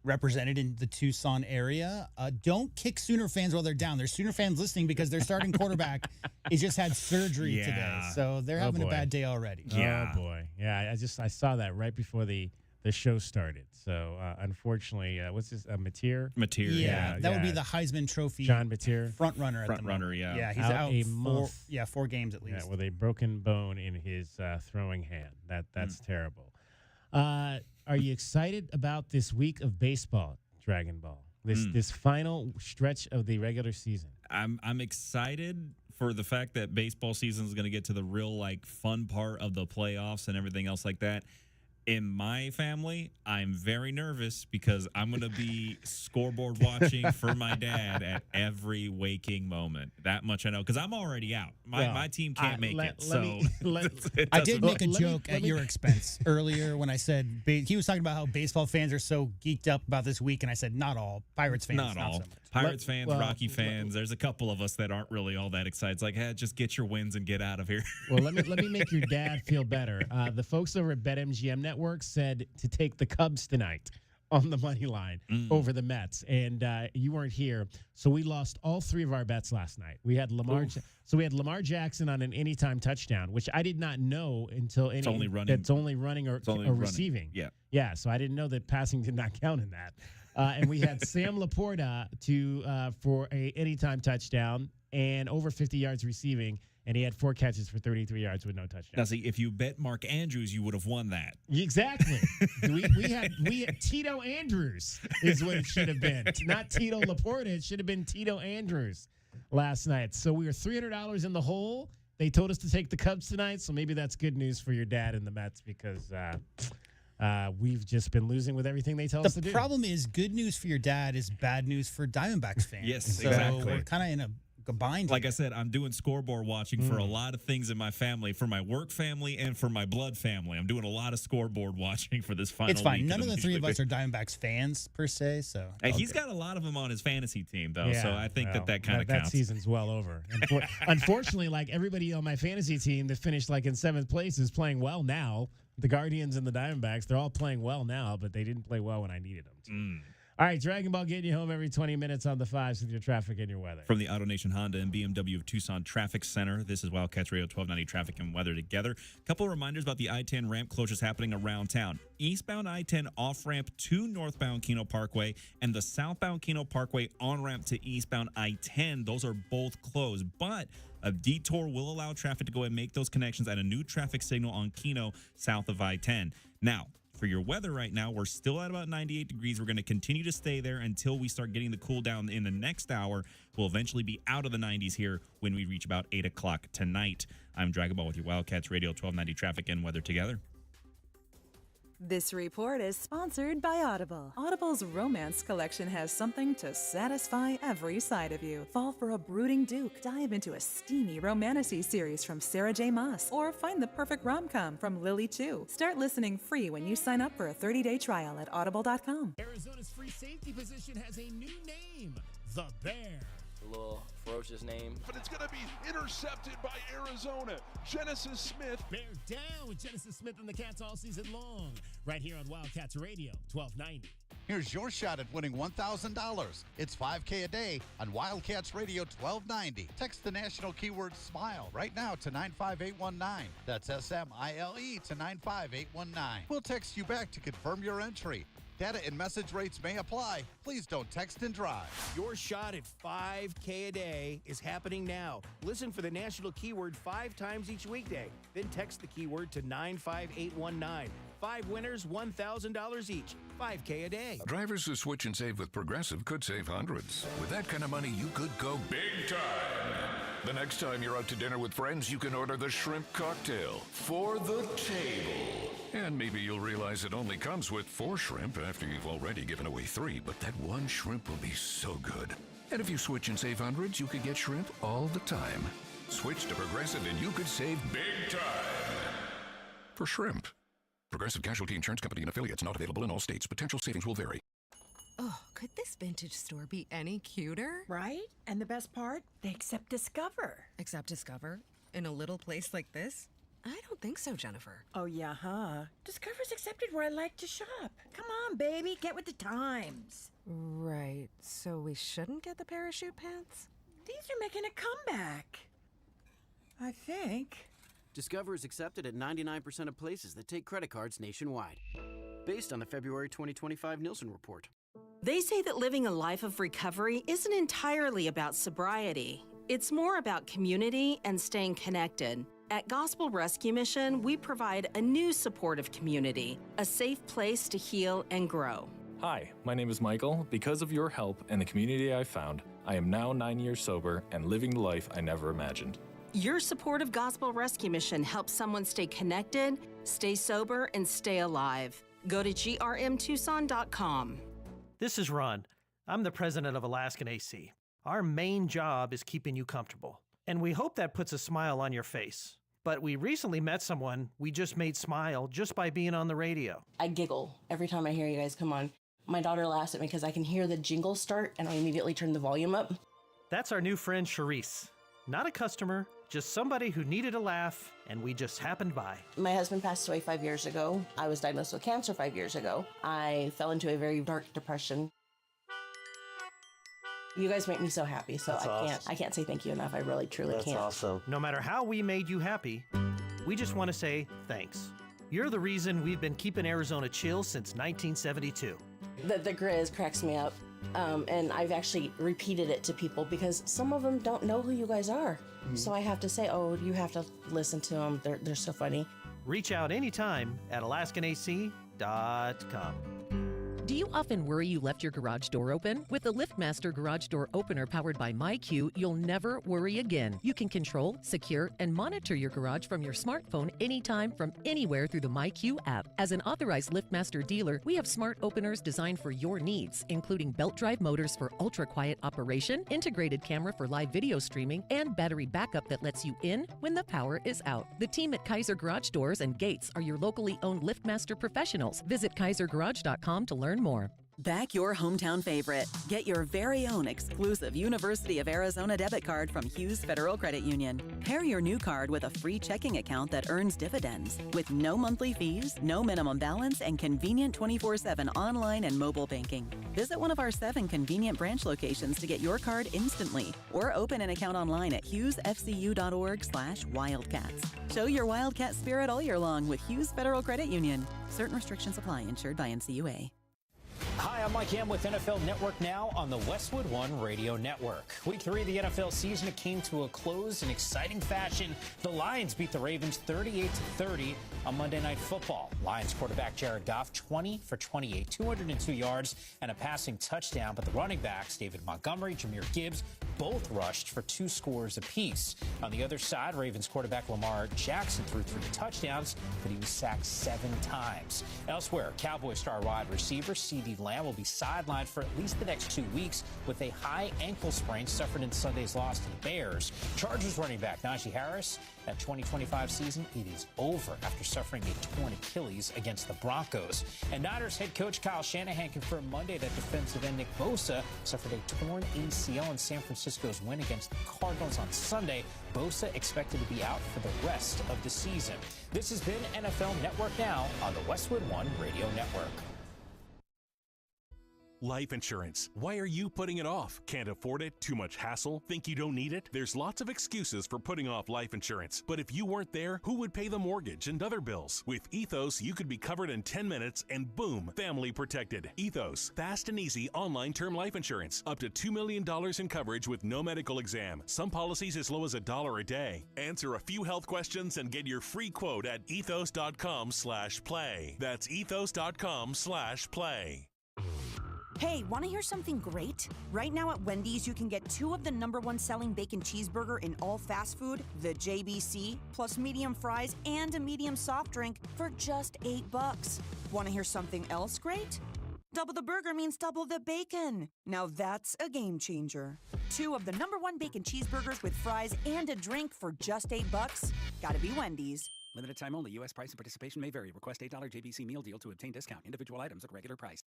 represented in the Tucson area, don't kick Sooner fans while they're down. There's Sooner fans listening because their starting quarterback has just had surgery today, so they're having a bad day already. Oh boy, yeah. I saw that right before the show started. So unfortunately, what's this? Mateer? Mateer, yeah, that would be the Heisman Trophy. John Mateer, front runner. Yeah. Yeah, he's out a month. 4 games at least. Yeah, with a broken bone in his throwing hand. That's terrible. Are you excited about this week of baseball, Dragon Ball? This final stretch of the regular season? I'm excited for the fact that baseball season is going to get to the real fun part of the playoffs and everything else like that. In my family, I'm very nervous because I'm going to be scoreboard watching for my dad at every waking moment. That much I know because I'm already out. My team can't make it. I did make a joke at your expense earlier when I said he was talking about how baseball fans are so geeked up about this week, and I said not all. Pirates fans, not all. So much. Pirates fans, Rocky fans. There's a couple of us that aren't really all that excited. It's like, hey, just get your wins and get out of here. Well, let me make your dad feel better. The folks over at BetMGM Network said to take the Cubs tonight on the money line over the Mets, and you weren't here, so we lost all 3 of our bets last night. We had Lamar, so we had Lamar Jackson on an anytime touchdown, which I did not know until it's only running or receiving. Yeah. So I didn't know that passing did not count in that. And we had Sam Laporta for a anytime touchdown and over 50 yards receiving, and he had 4 catches for 33 yards with no touchdown. Now, see, if you bet Mark Andrews, you would have won that. Exactly. we had Tito Andrews is what it should have been, not Tito Laporta. It should have been Tito Andrews last night. So we were $300 in the hole. They told us to take the Cubs tonight, so maybe that's good news for your dad and the Mets because we've just been losing with everything they tell us to do. The problem is good news for your dad is bad news for Diamondbacks fans. Yes, so exactly. We're kind of in a bind. Like I said, I'm doing scoreboard watching for a lot of things in my family, for my work family and for my blood family. I'm doing a lot of scoreboard watching for this final It's fine. week None of the 3 of us are Diamondbacks fans per se. So he's got a lot of them on his fantasy team, though. So I think that kind of that counts. season's well over. Unfortunately, everybody on my fantasy team that finished in 7th place is playing well now. The Guardians and the Diamondbacks, they're all playing well now, but they didn't play well when I needed them to. All right, Dragon Ball getting you home every 20 minutes on the 5s with your traffic and your weather. From the AutoNation Honda and BMW of Tucson Traffic Center, this is Wildcats Radio 1290 Traffic and Weather Together. A couple of reminders about the I-10 ramp closures happening around town. Eastbound I-10 off-ramp to northbound Keno Parkway and the southbound Keno Parkway on-ramp to eastbound I-10. Those are both closed, but a detour will allow traffic to go and make those connections at a new traffic signal on Keno south of I-10. Now, for your weather right now, we're still at about 98 degrees. We're going to continue to stay there until we start getting the cool down in the next hour. We'll eventually be out of the 90s here when we reach about 8 o'clock tonight. I'm Dragon Ball with your Wildcats Radio 1290 Traffic and Weather Together. This report is sponsored by Audible. Audible's romance collection has something to satisfy every side of you. Fall for a brooding duke, dive into a steamy romantasy series from Sarah J. Maas, or find the perfect rom-com from Lily Chu. Start listening free when you sign up for a 30-day trial at audible.com. Arizona's free safety position has a new name, the Bear. A little ferocious name. But it's going to be intercepted by Arizona. Genesis Smith. Bear down with Genesis Smith and the Cats all season long. Right here on Wildcats Radio, 1290. Here's your shot at winning $1,000. It's $5K a day on Wildcats Radio 1290. Text the national keyword SMILE right now to 95819. That's SMILE to 95819. We'll text you back to confirm your entry. Data and message rates may apply. Please don't text and drive. Your shot at $5K a day is happening now. Listen for the national keyword 5 times each weekday. Then text the keyword to 95819. 5 winners, $1,000 each. $5K a day. Drivers who switch and save with Progressive could save hundreds. With that kind of money, you could go big time. The next time you're out to dinner with friends, you can order the shrimp cocktail for the table. And maybe you'll realize it only comes with 4 shrimp after you've already given away 3, but that one shrimp will be so good. And if you switch and save hundreds, you could get shrimp all the time. Switch to Progressive and you could save big time. For shrimp. Progressive Casualty Insurance Company and affiliates, not available in all states. Potential savings will vary. Oh, could this vintage store be any cuter? Right? And the best part? They accept Discover. Accept Discover? In a little place like this? I don't think so, Jennifer. Oh, yeah, huh? Discover's accepted where I like to shop. Come on, baby, get with the times. Right, so we shouldn't get the parachute pants? These are making a comeback. I think. Discover is accepted at 99% of places that take credit cards nationwide, based on the February 2025 Nielsen report. They say that living a life of recovery isn't entirely about sobriety. It's more about community and staying connected. At Gospel Rescue Mission, we provide a new supportive community, a safe place to heal and grow. Hi, my name is Michael. Because of your help and the community I found, I am now 9 years sober and living the life I never imagined. Your support of Gospel Rescue Mission helps someone stay connected, stay sober, and stay alive. Go to grmtucson.com. This is Ron. I'm the president of Alaskan AC. Our main job is keeping you comfortable, and we hope that puts a smile on your face. But we recently met someone we just made smile just by being on the radio. I giggle every time I hear you guys come on. My daughter laughs at me because I can hear the jingle start, and I immediately turn the volume up. That's our new friend, Charisse. Not a customer, just somebody who needed a laugh, and we just happened by. My husband passed away 5 years ago. I was diagnosed with cancer 5 years ago. I fell into a very dark depression. You guys make me so happy, so I can't say thank you enough. I really, truly can't. That's awesome. No matter how we made you happy, we just want to say thanks. You're the reason we've been keeping Arizona chill since 1972. The Grizz cracks me up. And I've actually repeated it to people because some of them don't know who you guys are. Mm-hmm. So I have to say, oh, you have to listen to them. They're so funny. Reach out anytime at alaskanac.com. Do you often worry you left your garage door open? With the LiftMaster Garage Door Opener powered by MyQ, you'll never worry again. You can control, secure, and monitor your garage from your smartphone anytime from anywhere through the MyQ app. As an authorized LiftMaster dealer, we have smart openers designed for your needs, including belt drive motors for ultra-quiet operation, integrated camera for live video streaming, and battery backup that lets you in when the power is out. The team at Kaiser Garage Doors and Gates are your locally owned LiftMaster professionals. Visit kaisergarage.com to learn more. Back your hometown favorite. Get your very own exclusive University of Arizona debit card from Hughes Federal Credit Union. Pair your new card with a free checking account that earns dividends with no monthly fees, no minimum balance, and convenient 24/7 online and mobile banking. Visit one of our 7 convenient branch locations to get your card instantly or open an account online at hughesfcu.org/wildcats. Show your Wildcat spirit all year long with Hughes Federal Credit Union. Certain restrictions apply. Insured by NCUA. Hi, I'm Mike Ham with NFL Network Now on the Westwood One Radio Network. Week 3 of the NFL season came to a close in exciting fashion. The Lions beat the Ravens 38-30 on Monday Night Football. Lions quarterback Jared Goff, 20 for 28, 202 yards and a passing touchdown. But the running backs, David Montgomery, Jahmyr Gibbs, both rushed for 2 scores apiece. On the other side, Ravens quarterback Lamar Jackson threw 3 touchdowns, but he was sacked 7 times. Elsewhere, Cowboys star wide receiver CeeDee Lamb will be sidelined for at least the next 2 weeks with a high ankle sprain suffered in Sunday's loss to the Bears. Chargers running back Najee Harris, that 2025 season, it is over after suffering a torn Achilles against the Broncos. And Niners head coach Kyle Shanahan confirmed Monday that defensive end Nick Bosa suffered a torn ACL in San Francisco's win against the Cardinals on Sunday. Bosa expected to be out for the rest of the season. This has been NFL Network Now on the Westwood One Radio Network. Life insurance. Why are you putting it off? Can't afford it? Too much hassle? Think you don't need it? There's lots of excuses for putting off life insurance. But if you weren't there, who would pay the mortgage and other bills? With Ethos, you could be covered in 10 minutes and boom, family protected. Ethos, fast and easy online term life insurance. Up to $2 million in coverage with no medical exam. Some policies as low as $1 a day. Answer a few health questions and get your free quote at ethos.com/play. That's ethos.com/play. Hey, want to hear something great? Right now at Wendy's, you can get 2 of the #1 selling bacon cheeseburger in all fast food, the JBC, plus medium fries and a medium soft drink for just $8. Want to hear something else great? Double the burger means double the bacon. Now that's a game changer. 2 of the #1 bacon cheeseburgers with fries and a drink for just $8. Gotta be Wendy's. Limited time only. U.S. price and participation may vary. Request $8 JBC meal deal to obtain discount. Individual items at regular price.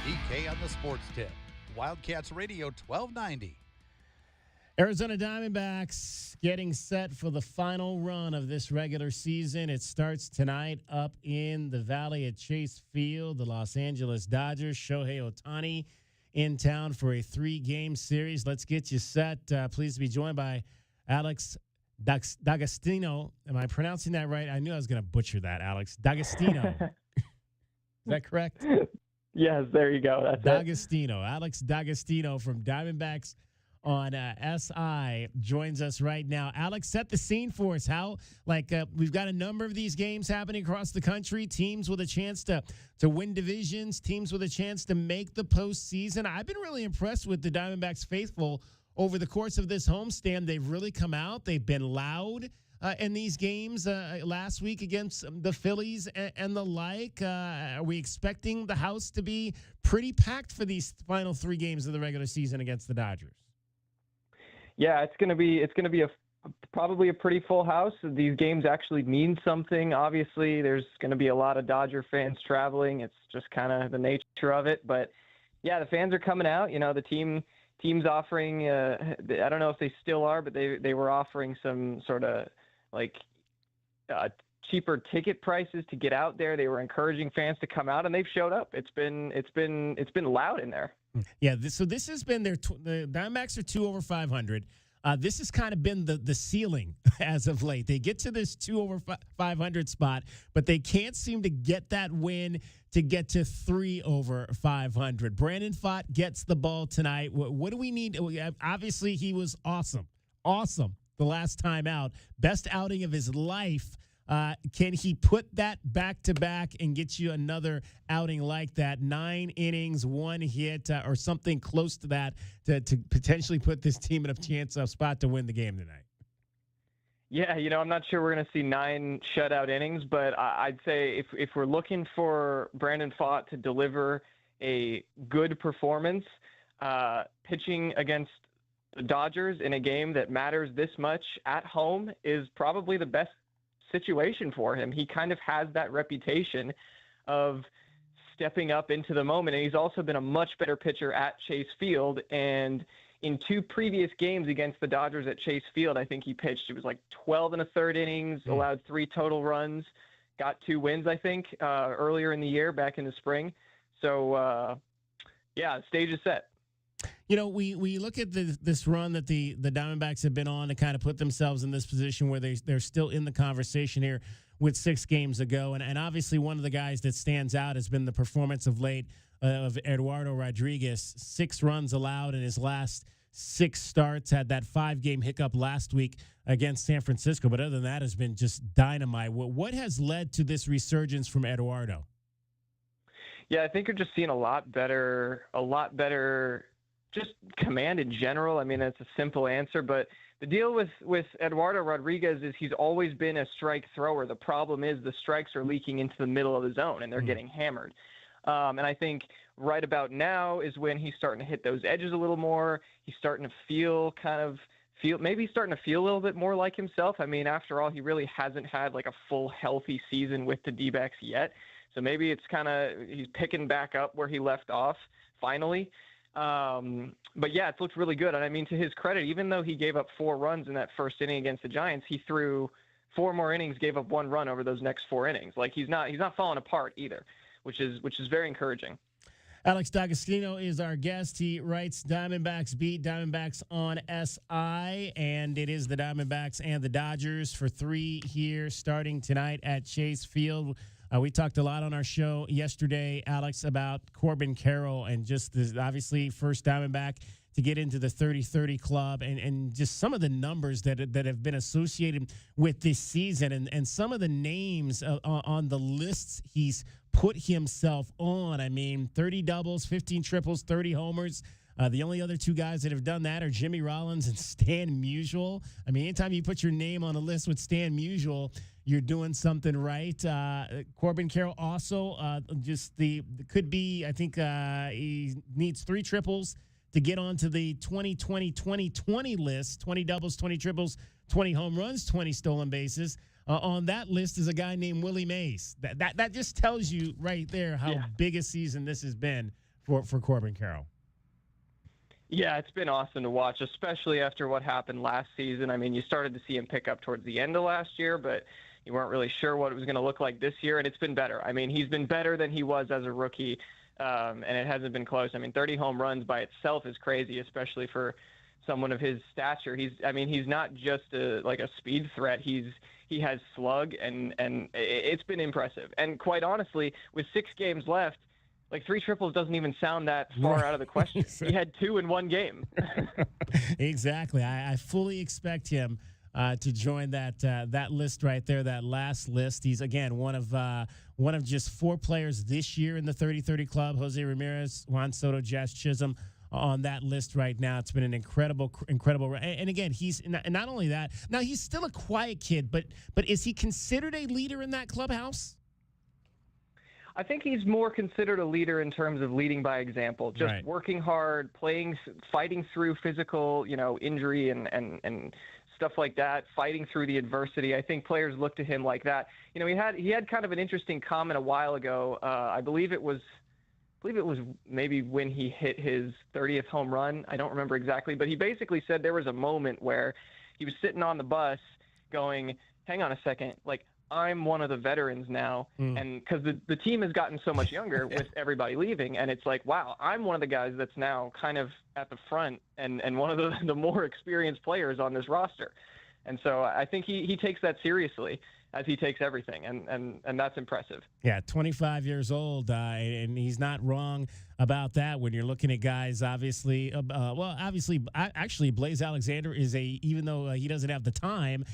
DK on the Sports Tip. Wildcats Radio 1290. Arizona Diamondbacks getting set for the final run of this regular season. It starts tonight up in the Valley at Chase Field. The Los Angeles Dodgers, Shohei Ohtani, in town for a 3-game series. Let's get you set. Pleased to be joined by Alex D'Agostino. Am I pronouncing that right? I knew I was going to butcher that, Alex. D'Agostino. Is that correct? Yes, there you go. That's D'Agostino. Alex D'Agostino from Diamondbacks on SI joins us right now. Alex, set the scene for us. We've got a number of these games happening across the country, teams with a chance to win divisions, teams with a chance to make the postseason. I've been really impressed with the Diamondbacks faithful over the course of this homestand. They've really come out. They've been loud in these games last week against the Phillies and the like. Are we expecting the house to be pretty packed for these final 3 games of the regular season against the Dodgers? Yeah, it's going to be probably a pretty full house. These games actually mean something. Obviously, there's going to be a lot of Dodger fans traveling. It's just kind of the nature of it. But yeah, the fans are coming out. You know, the team's offering. I don't know if they still are, but they were offering some sort of cheaper ticket prices to get out there. They were encouraging fans to come out, and they've showed up. It's been loud in there. Yeah, this has been the Diamondbacks are 2 over 500. This has kind of been the ceiling as of late. They get to this 2 over 500 spot, but they can't seem to get that win to get to 3 over 500. Brandon Pfaadt gets the ball tonight. What do we need? Obviously, he was awesome the last time out. Best outing of his life. Can he put that back-to-back and get you another outing like that? 9 innings, 1 hit, or something close to that to potentially put this team in a chance of spot to win the game tonight? Yeah, I'm not sure we're going to see 9 shutout innings, but I'd say if we're looking for Brandon Pfaadt to deliver a good performance, pitching against the Dodgers in a game that matters this much at home is probably the best situation for him. He kind of has that reputation of stepping up into the moment, and he's also been a much better pitcher at Chase Field. And in 2 previous games against the Dodgers at Chase Field, I think he pitched, it was 12 1/3 innings, allowed 3 total runs, got 2 wins, I think, earlier in the year, back in the spring. So, yeah, stage is set. We look at this run that the Diamondbacks have been on to kind of put themselves in this position where they're still in the conversation here with 6 games ago. And obviously one of the guys that stands out has been the performance of late of Eduardo Rodriguez. 6 runs allowed in his last 6 starts, had that 5-game hiccup last week against San Francisco. But other than that, has been just dynamite. What has led to this resurgence from Eduardo? Yeah, I think you're just seeing a lot better just command in general. I mean, that's a simple answer, but the deal with Eduardo Rodriguez is he's always been a strike thrower. The problem is the strikes are leaking into the middle of the zone and they're getting hammered. And I think right about now is when he's starting to hit those edges a little more. He's starting to feel maybe he's starting to feel a little bit more like himself. I mean, after all, he really hasn't had a full healthy season with the D-backs yet. So maybe it's he's picking back up where he left off finally. But yeah, it's looked really good. And I mean, to his credit, even though he gave up 4 runs in that first inning against the Giants, he threw 4 more innings, gave up 1 run over those next 4 innings. Like he's not falling apart either, which is very encouraging. Alex D'Agostino is our guest. He writes Diamondbacks Beat, Diamondbacks on SI, and it is the Diamondbacks and the Dodgers for 3 here starting tonight at Chase Field. We talked a lot on our show yesterday, Alex, about Corbin Carroll and just the obviously first Diamondback to get into the 30-30 club and just some of the numbers that have been associated with this season and some of the names on the lists he's put himself on. I mean, 30 doubles, 15 triples, 30 homers. The only other 2 guys that have done that are Jimmy Rollins and Stan Musial. I mean, anytime you put your name on a list with Stan Musial, you're doing something right. Corbin Carroll also could be, I think he needs 3 triples to get onto the 2020 list, 20 doubles, 20 triples, 20 home runs, 20 stolen bases. On that list is a guy named Willie Mays. That just tells you right there how big a season this has been for Corbin Carroll. Yeah, it's been awesome to watch, especially after what happened last season. I mean, you started to see him pick up towards the end of last year, but you weren't really sure what it was going to look like this year, and it's been better. I mean, he's been better than he was as a rookie, and it hasn't been close. I mean, 30 home runs by itself is crazy, especially for someone of his stature. He's not just a speed threat. He has slug, and it's been impressive. And quite honestly, with 6 games left, 3 triples doesn't even sound that far out of the question. He had 2 in 1 game. Exactly. I fully expect him to join that list right there, that last list. He's, again, one of just 4 players this year in the 30-30 club. Jose Ramirez, Juan Soto, Jazz Chisholm on that list right now. It's been an incredible. And again, he's not only that. Now he's still a quiet kid, but is he considered a leader in that clubhouse? I think he's more considered a leader in terms of leading by example, just working hard, fighting through physical, injury and stuff like that, fighting through the adversity. I think players look to him like that. He had kind of an interesting comment a while ago. I believe it was maybe when he hit his 30th home run. I don't remember exactly, but he basically said there was a moment where he was sitting on the bus going, hang on a second, I'm one of the veterans now. And because the team has gotten so much younger with everybody leaving, and it's wow, I'm one of the guys that's now kind of at the front and one of the more experienced players on this roster. And so I think he takes that seriously, as he takes everything, and that's impressive. Yeah, 25 years old, and he's not wrong about that when you're looking at guys, obviously. Actually, Blaze Alexander even though he doesn't have the time,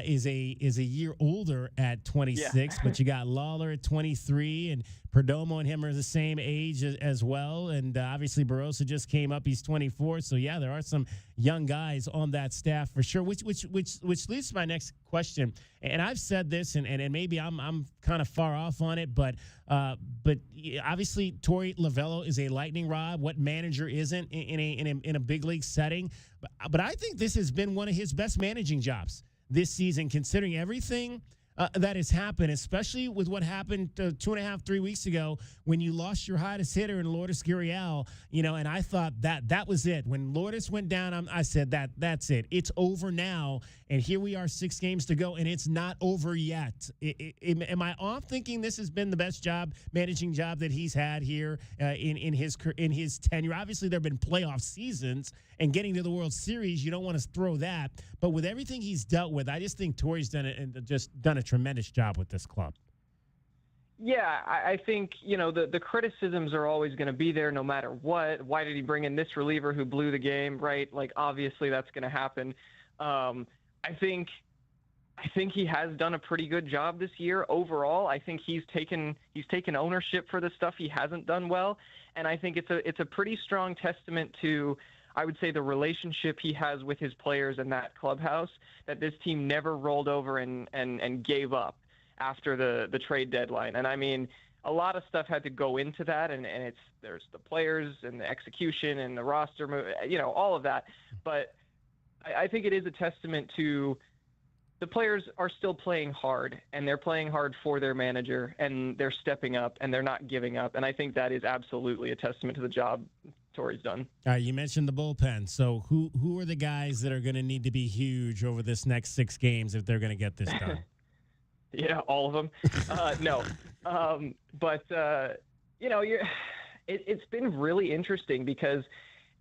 is a year older at 26, but you got Lawler at 23, and Perdomo and him are the same age as well, and obviously Barrosa just came up, he's 24, so yeah, there are some young guys on that staff for sure, which leads to my next question, and I've said this, and maybe I'm kind of far off on it, but obviously Torey Lovello is a lightning rod. What manager isn't in a big league setting? But I think this has been one of his best managing jobs this season, considering everything that has happened, especially with what happened 2.5-3 weeks ago when you lost your hottest hitter in Lourdes Gurriel, and I thought that was it. When Lourdes went down, I said that's it. It's over now, and here we are 6 games to go, and it's not over yet. Am I off thinking this has been the best managing job that he's had here in his tenure? Obviously, there have been playoff seasons, and getting to the World Series, you don't want to throw that. But with everything he's dealt with, I just think Torey's done a tremendous job with this club. Yeah, I think, the criticisms are always going to be there no matter what. Why did he bring in this reliever who blew the game, right? Obviously that's going to happen. I think he has done a pretty good job this year overall. I think he's taken ownership for the stuff he hasn't done well, and I think it's a pretty strong testament to, I would say, the relationship he has with his players in that clubhouse, that this team never rolled over and gave up after the trade deadline. And I mean, a lot of stuff had to go into that, and there's the players and the execution and the roster, all of that. But I think it is a testament to the players are still playing hard, and they're playing hard for their manager, and they're stepping up, and they're not giving up. And I think that is absolutely a testament to the job Torey's done. You mentioned the bullpen. So who are the guys that are going to need to be huge over this next 6 games if they're going to get this done? Yeah, all of them. No. But it's been really interesting because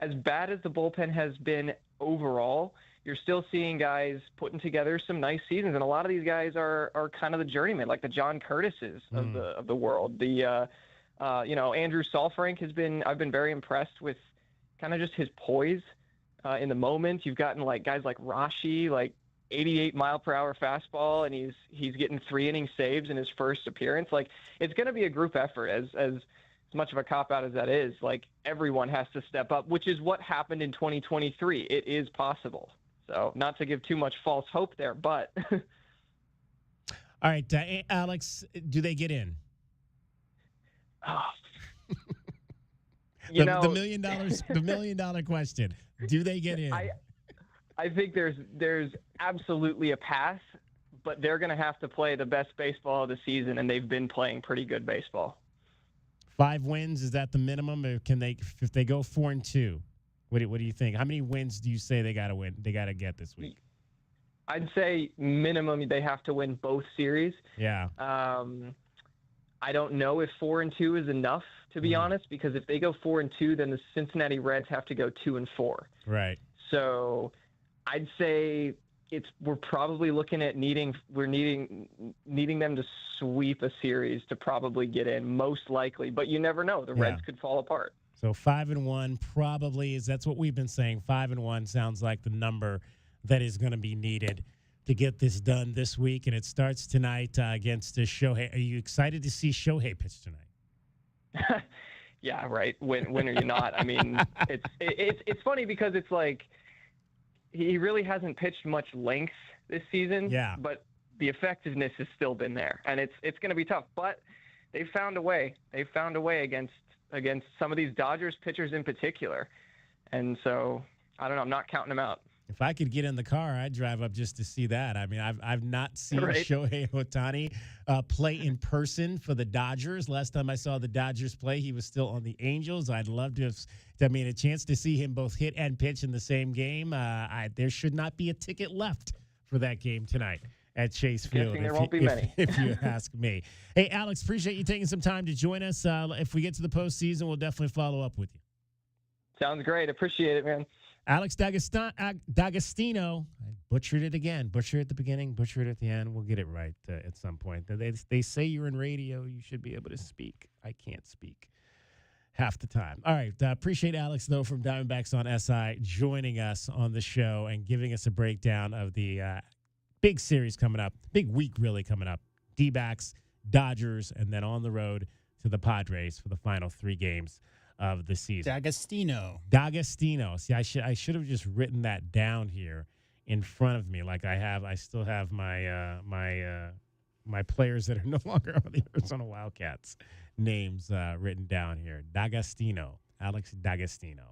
as bad as the bullpen has been overall, you're still seeing guys putting together some nice seasons, and a lot of these guys are kind of the journeyman, like the John Curtises of the world. The Andrew Saalfrank I've been very impressed with kind of just his poise in the moment. You've gotten like guys like Rashi, like 88 mile per hour fastball, and he's getting 3 inning saves in his first appearance. Like, it's going to be a group effort as much of a cop out as that is. Like, everyone has to step up, which is what happened in 2023. It is possible. So not to give too much false hope there, but. All right, Alex, do they get in? The $1 million question. Do they get in? I think there's absolutely a pass, but they're going to have to play the best baseball of the season, and they've been playing pretty good baseball. 5 wins, is that the minimum, or can they, if they go 4-2? What do you think? How many wins do you say they got to win? They got to get this week? I'd say minimum they have to win both series. Yeah. I don't know if 4-2 is enough, to be honest, because if they go 4-2, then the Cincinnati Reds have to go 2-4. Right. So I'd say we're probably looking at needing them to sweep a series to probably get in, most likely. But you never know; the Reds could fall apart. So 5-1 probably that's what we've been saying. 5-1 sounds like the number that is going to be needed to get this done this week, and it starts tonight against Shohei. Are you excited to see Shohei pitch tonight? Yeah, right. When are you not? I mean, it's funny because it's like he really hasn't pitched much length this season. Yeah. But the effectiveness has still been there, and it's going to be tough. But they found a way. They found a way against some of these Dodgers pitchers in particular, and so I don't know. I'm not counting them out. If I could get in the car, I'd drive up just to see that. I mean, I've not seen Shohei Ohtani play in person for the Dodgers. Last time I saw the Dodgers play, he was still on the Angels. I'd love to have a chance to see him both hit and pitch in the same game. There should not be a ticket left for that game tonight at Chase Field. There won't be many. If you ask me. Hey, Alex, appreciate you taking some time to join us. If we get to the postseason, we'll definitely follow up with you. Sounds great. Appreciate it, man. Alex D'Agostino. I butchered it again. Butcher at the beginning, butcher it at the end. We'll get it right at some point. They say you're in radio. You should be able to speak. I can't speak half the time. All right. Appreciate Alex, though, from Diamondbacks on SI joining us on the show and giving us a breakdown of the big series coming up, big week really coming up. D-backs, Dodgers, and then on the road to the Padres for the final 3 games of the season. D'Agostino. See, I should have just written that down here in front of me, like I still have my my players that are no longer on the Arizona Wildcats names written down here. D'Agostino, Alex D'Agostino.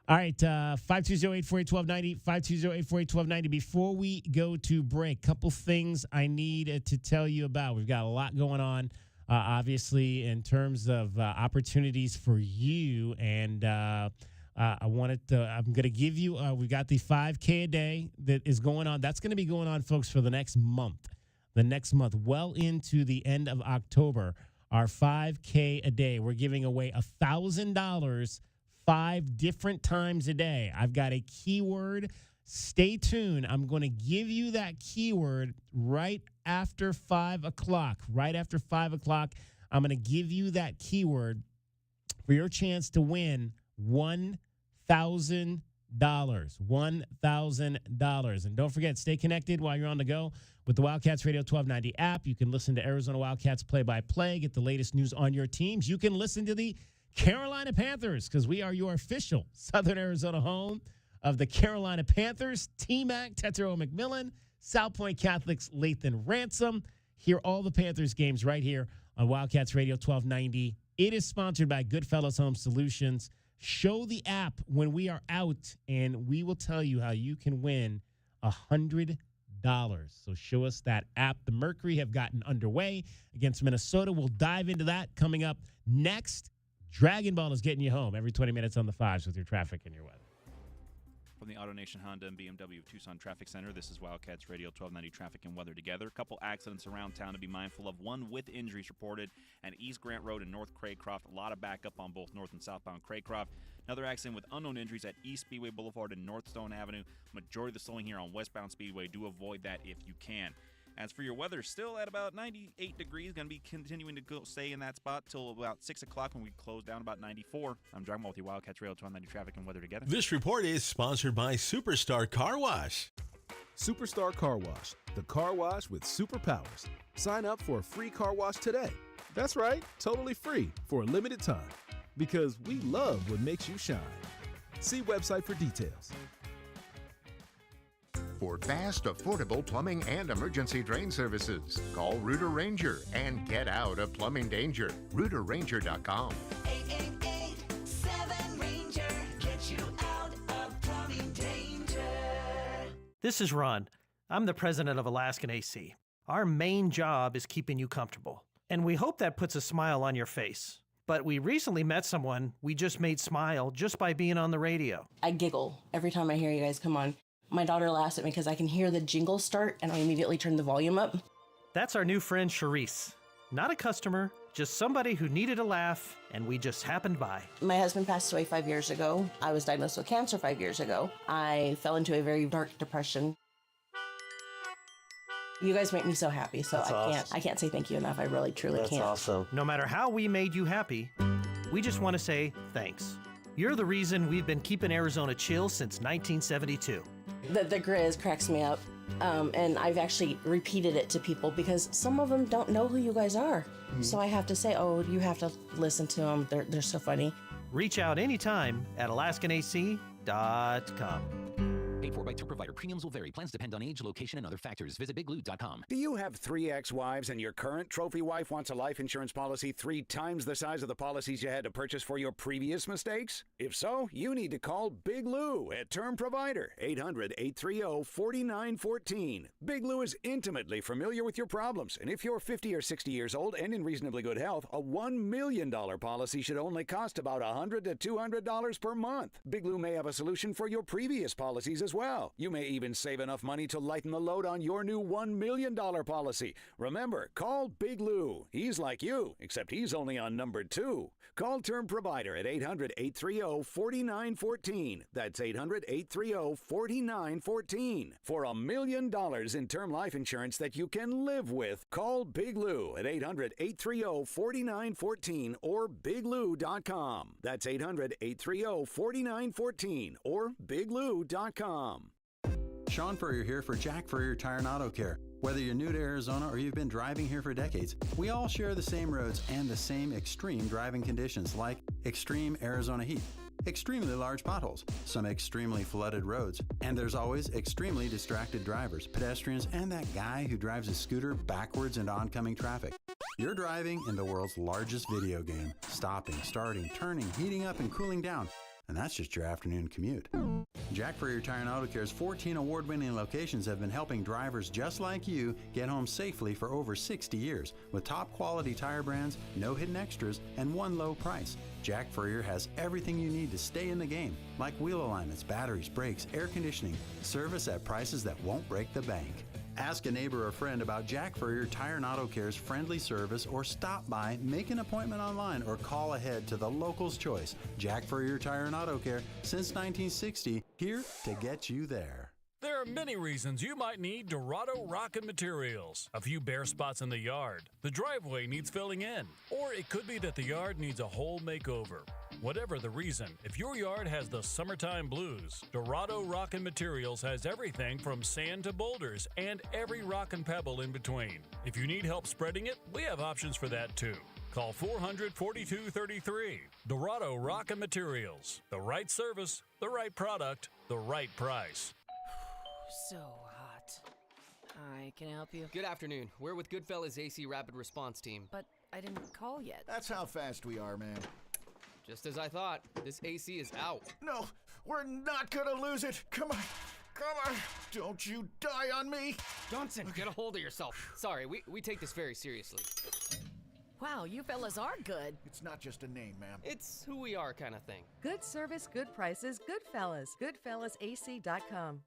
All right, 520-848-1290, 520-848-1290. Before we go to break, couple things I need to tell you about. We've got a lot going on. Obviously, in terms of opportunities for you, and I'm going to give you, we've got the 5K a day that is going on. That's going to be going on, folks, for the next month. Well into the end of October, our 5K a day. We're giving away $1,000 5 different times a day. I've got a keyword. Stay tuned. I'm going to give you that keyword right after 5 o'clock. Right after 5 o'clock, I'm going to give you that keyword for your chance to win $1,000. $1,000. And don't forget, stay connected while you're on the go with the Wildcats Radio 1290 app. You can listen to Arizona Wildcats play-by-play, get the latest news on your teams. You can listen to the Carolina Panthers because we are your official Southern Arizona home of the Carolina Panthers. T-Mac, Tetero McMillan, South Point Catholics, Lathan Ransom. Hear all the Panthers games right here on Wildcats Radio 1290. It is sponsored by Goodfellas Home Solutions. Show the app when we are out, and we will tell you how you can win $100. So show us that app. The Mercury have gotten underway against Minnesota. We'll dive into that coming up next. Dragon Ball is getting you home every 20 minutes on the 5s with your traffic and your weather. From the AutoNation Honda and BMW of Tucson Traffic Center, this is Wildcats Radio 1290 Traffic and Weather Together. A couple accidents around town to be mindful of. One with injuries reported at East Grant Road and North Craycroft. A lot of backup on both north and southbound Craycroft. Another accident with unknown injuries at East Speedway Boulevard and North Stone Avenue. Majority of the slowing here on westbound Speedway. Do avoid that if you can. As for your weather, still at about 98 degrees. Going to be continuing to stay in that spot till about 6 o'clock when we close down about 94. I'm John with you, Wildcats Radio 1290 Traffic and Weather Together. This report is sponsored by Superstar Car Wash. Superstar Car Wash, the car wash with superpowers. Sign up for a free car wash today. That's right, totally free for a limited time. Because we love what makes you shine. See website for details. For fast, affordable plumbing and emergency drain services, call Rooter Ranger and get out of plumbing danger. RooterRanger.com. 888-7-RANGER. Get you out of plumbing danger. This is Ron. I'm the president of Alaskan AC. Our main job is keeping you comfortable, and we hope that puts a smile on your face. But we recently met someone we just made smile just by being on the radio. I giggle every time I hear you guys come on. My daughter laughs at me because I can hear the jingle start and I immediately turn the volume up. That's our new friend, Charisse. Not a customer, just somebody who needed a laugh, and we just happened by. My husband passed away 5 years ago. I was diagnosed with cancer 5 years ago. I fell into a very dark depression. You guys make me so happy, so I can't say thank you enough. I really, truly can't. That's awesome. No matter how we made you happy, we just want to say thanks. You're the reason we've been keeping Arizona chill since 1972. The grizz cracks me up, and I've actually repeated it to people because some of them don't know who you guys are. Mm-hmm. So I have to say, oh, you have to listen to them. They're so funny. Reach out anytime at alaskanac.com. Paid for by tour provider. Premiums will vary. Plans depend on age, location, and other factors. Visit bigloo.com. Do you have 3 ex-wives and your current trophy wife wants a life insurance policy 3 times the size of the policies you had to purchase for your previous mistakes? If so, you need to call Big Lou at Term Provider, 800-830-4914. Big Lou is intimately familiar with your problems, and if you're 50 or 60 years old and in reasonably good health, a $1 million policy should only cost about $100 to $200 per month. Big Lou may have a solution for your previous policies as well. You may even save enough money to lighten the load on your new $1 million policy. Remember, call Big Lou. He's like you, except he's only on number 2. Call Term Provider at 800-830-4914. That's 800-830-4914. For $1 million in term life insurance that you can live with, call Big Lou at 800-830-4914 or biglou.com. That's 800-830-4914 or biglou.com. Sean Furrier here for Jack Furrier Tire and Auto Care. Whether you're new to Arizona or you've been driving here for decades, we all share the same roads and the same extreme driving conditions like extreme Arizona heat, extremely large potholes, some extremely flooded roads, and there's always extremely distracted drivers, pedestrians, and that guy who drives a scooter backwards into oncoming traffic. You're driving in the world's largest video game, stopping, starting, turning, heating up, and cooling down. And that's just your afternoon commute. Jack Furrier Tire and Auto Care's 14 award-winning locations have been helping drivers just like you get home safely for over 60 years. With top-quality tire brands, no hidden extras, and one low price. Jack Furrier has everything you need to stay in the game, like wheel alignments, batteries, brakes, air conditioning, service at prices that won't break the bank. Ask a neighbor or friend about Jack Furrier Tire and Auto Care's friendly service, or stop by, make an appointment online, or call ahead to the local's choice. Jack Furrier Tire and Auto Care, since 1960, here to get you there. There are many reasons you might need Dorado Rockin' Materials. A few bare spots in the yard, the driveway needs filling in, or it could be that the yard needs a whole makeover. Whatever the reason, if your yard has the summertime blues, Dorado Rockin' Materials has everything from sand to boulders and every rock and pebble in between. If you need help spreading it, we have options for that too. Call 400-4233. Dorado Rockin' Materials. The right service, the right product, the right price. So hot. Hi, can I help you? Good afternoon. We're with Goodfellas AC Rapid Response Team. But I didn't call yet. That's how fast we are, man. Just as I thought. This AC is out. No, we're not gonna lose it. Come on. Come on. Don't you die on me. Johnson, get a hold of yourself. Sorry, we take this very seriously. Wow, you fellas are good. It's not just a name, ma'am. It's who we are kind of thing. Good service, good prices, Goodfellas. GoodfellasAC.com.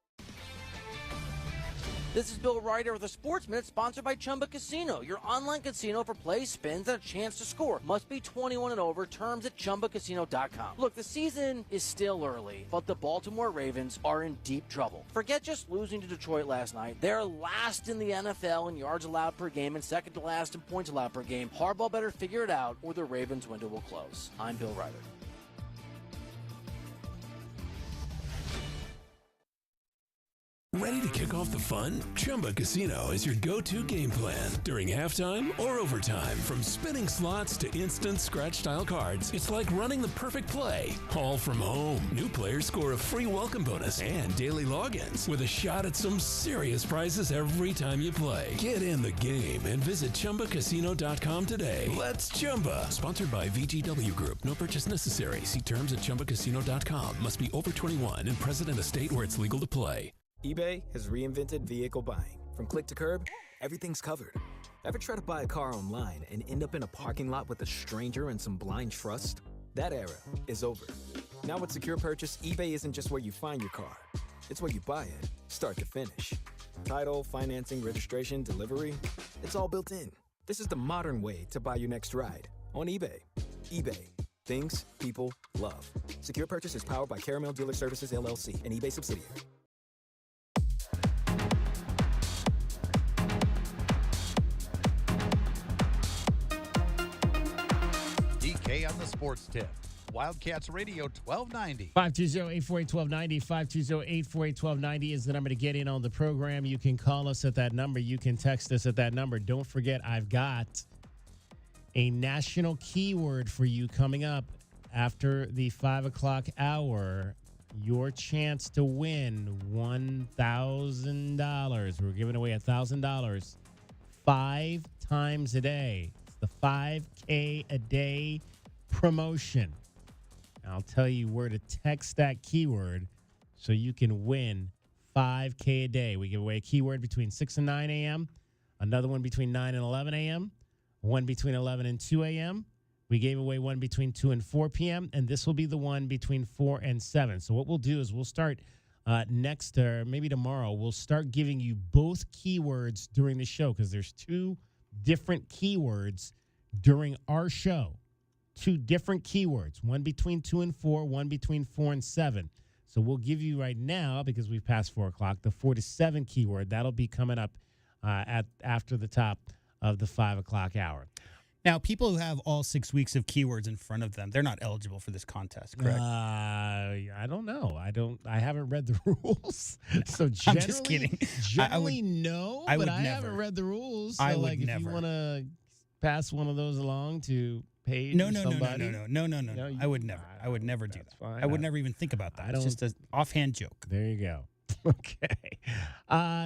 This is Bill Ryder with a Sports Minute sponsored by Chumba Casino, your online casino for play, spins, and a chance to score. Must be 21 and over. Terms at ChumbaCasino.com. Look, the season is still early, but the Baltimore Ravens are in deep trouble. Forget just losing to Detroit last night. They're last in the NFL in yards allowed per game and second to last in points allowed per game. Harbaugh better figure it out or the Ravens window will close. I'm Bill Ryder. Ready to kick off the fun? Chumba Casino is your go-to game plan during halftime or overtime. From spinning slots to instant scratch-style cards, it's like running the perfect play, all from home. New players score a free welcome bonus and daily logins with a shot at some serious prizes every time you play. Get in the game and visit ChumbaCasino.com today. Let's Chumba. Sponsored by VGW Group. No purchase necessary. See terms at ChumbaCasino.com. Must be over 21 and present in a state where it's legal to play. eBay has reinvented vehicle buying. From click to curb, everything's covered. Ever try to buy a car online and end up in a parking lot with a stranger and some blind trust? That era is over. Now with Secure Purchase, eBay isn't just where you find your car. It's where you buy it, start to finish. Title, financing, registration, delivery, it's all built in. This is the modern way to buy your next ride on eBay. eBay. Things people love. Secure Purchase is powered by Caramel Dealer Services, LLC, an eBay subsidiary. DK on the Sports Tip. Wildcats Radio 1290. 520-848-1290. 520-848-1290 is the number to get in on the program. You can call us at that number. You can text us at that number. Don't forget, I've got a national keyword for you coming up after the 5 o'clock hour. Your chance to win $1,000. We're giving away $1,000 5 times a day. It's the 5K a day promotion. I'll tell you where to text that keyword so you can win 5K a day. We give away a keyword between 6 and 9 a.m., another one between 9 and 11 a.m., one between 11 and 2 a.m. We gave away one between 2 and 4 p.m., and this will be the one between 4 and 7. So what we'll do is we'll start next, or maybe tomorrow, we'll start giving you both keywords during the show because there's 2 different keywords during our show. 2 different keywords, one between 2 and 4, one between 4 and 7. So we'll give you right now, because we've passed 4 o'clock, the 4 to 7 keyword. That'll be coming up after the top of the 5 o'clock hour. Now, people who have all 6 weeks of keywords in front of them, they're not eligible for this contest, correct? I don't know. I haven't read the rules. So generally, I'm just kidding. Generally, no, but I haven't read the rules. So I would like, if you want to pass one of those along to Paige No. or somebody. No. I would never. I would never do that. Fine. I would never even think about that. It's just an offhand joke. There you go. Okay.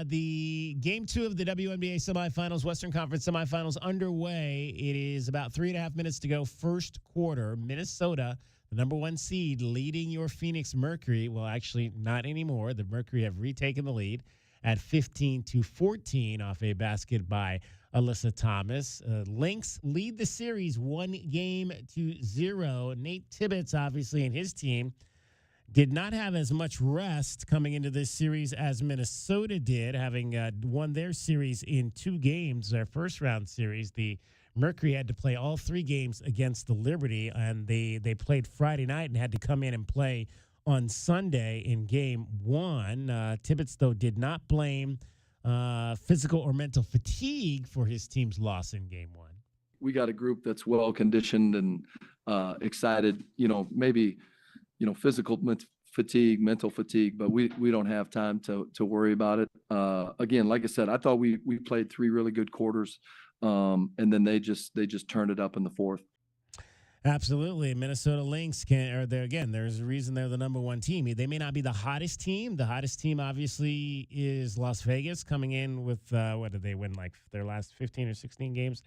The game 2 of the WNBA semifinals, Western Conference semifinals underway. It is about 3.5 minutes to go. First quarter. Minnesota, the number 1 seed, leading your Phoenix Mercury. Well, actually, not anymore. The Mercury have retaken the lead at 15-14 off a basket by Alyssa Thomas. Lynx lead the series 1-0. Nate Tibbetts, obviously, and his team did not have as much rest coming into this series as Minnesota did, having won their series in 2 games, their first round series. The Mercury had to play all 3 games against the Liberty, and they played Friday night and had to come in and play on Sunday in game 1. Tibbetts, though, did not blame physical or mental fatigue for his team's loss in game 1. We got a group that's well conditioned and excited, maybe physical fatigue, mental fatigue, but we don't have time to worry about it. Again, like I said, I thought we played 3 really good quarters, and then they just turned it up in the 4th. Absolutely. Minnesota Lynx there's a reason they're the number 1 team. They may not be the hottest team. The hottest team obviously is Las Vegas, coming in with what did they win, like their last 15 or 16 games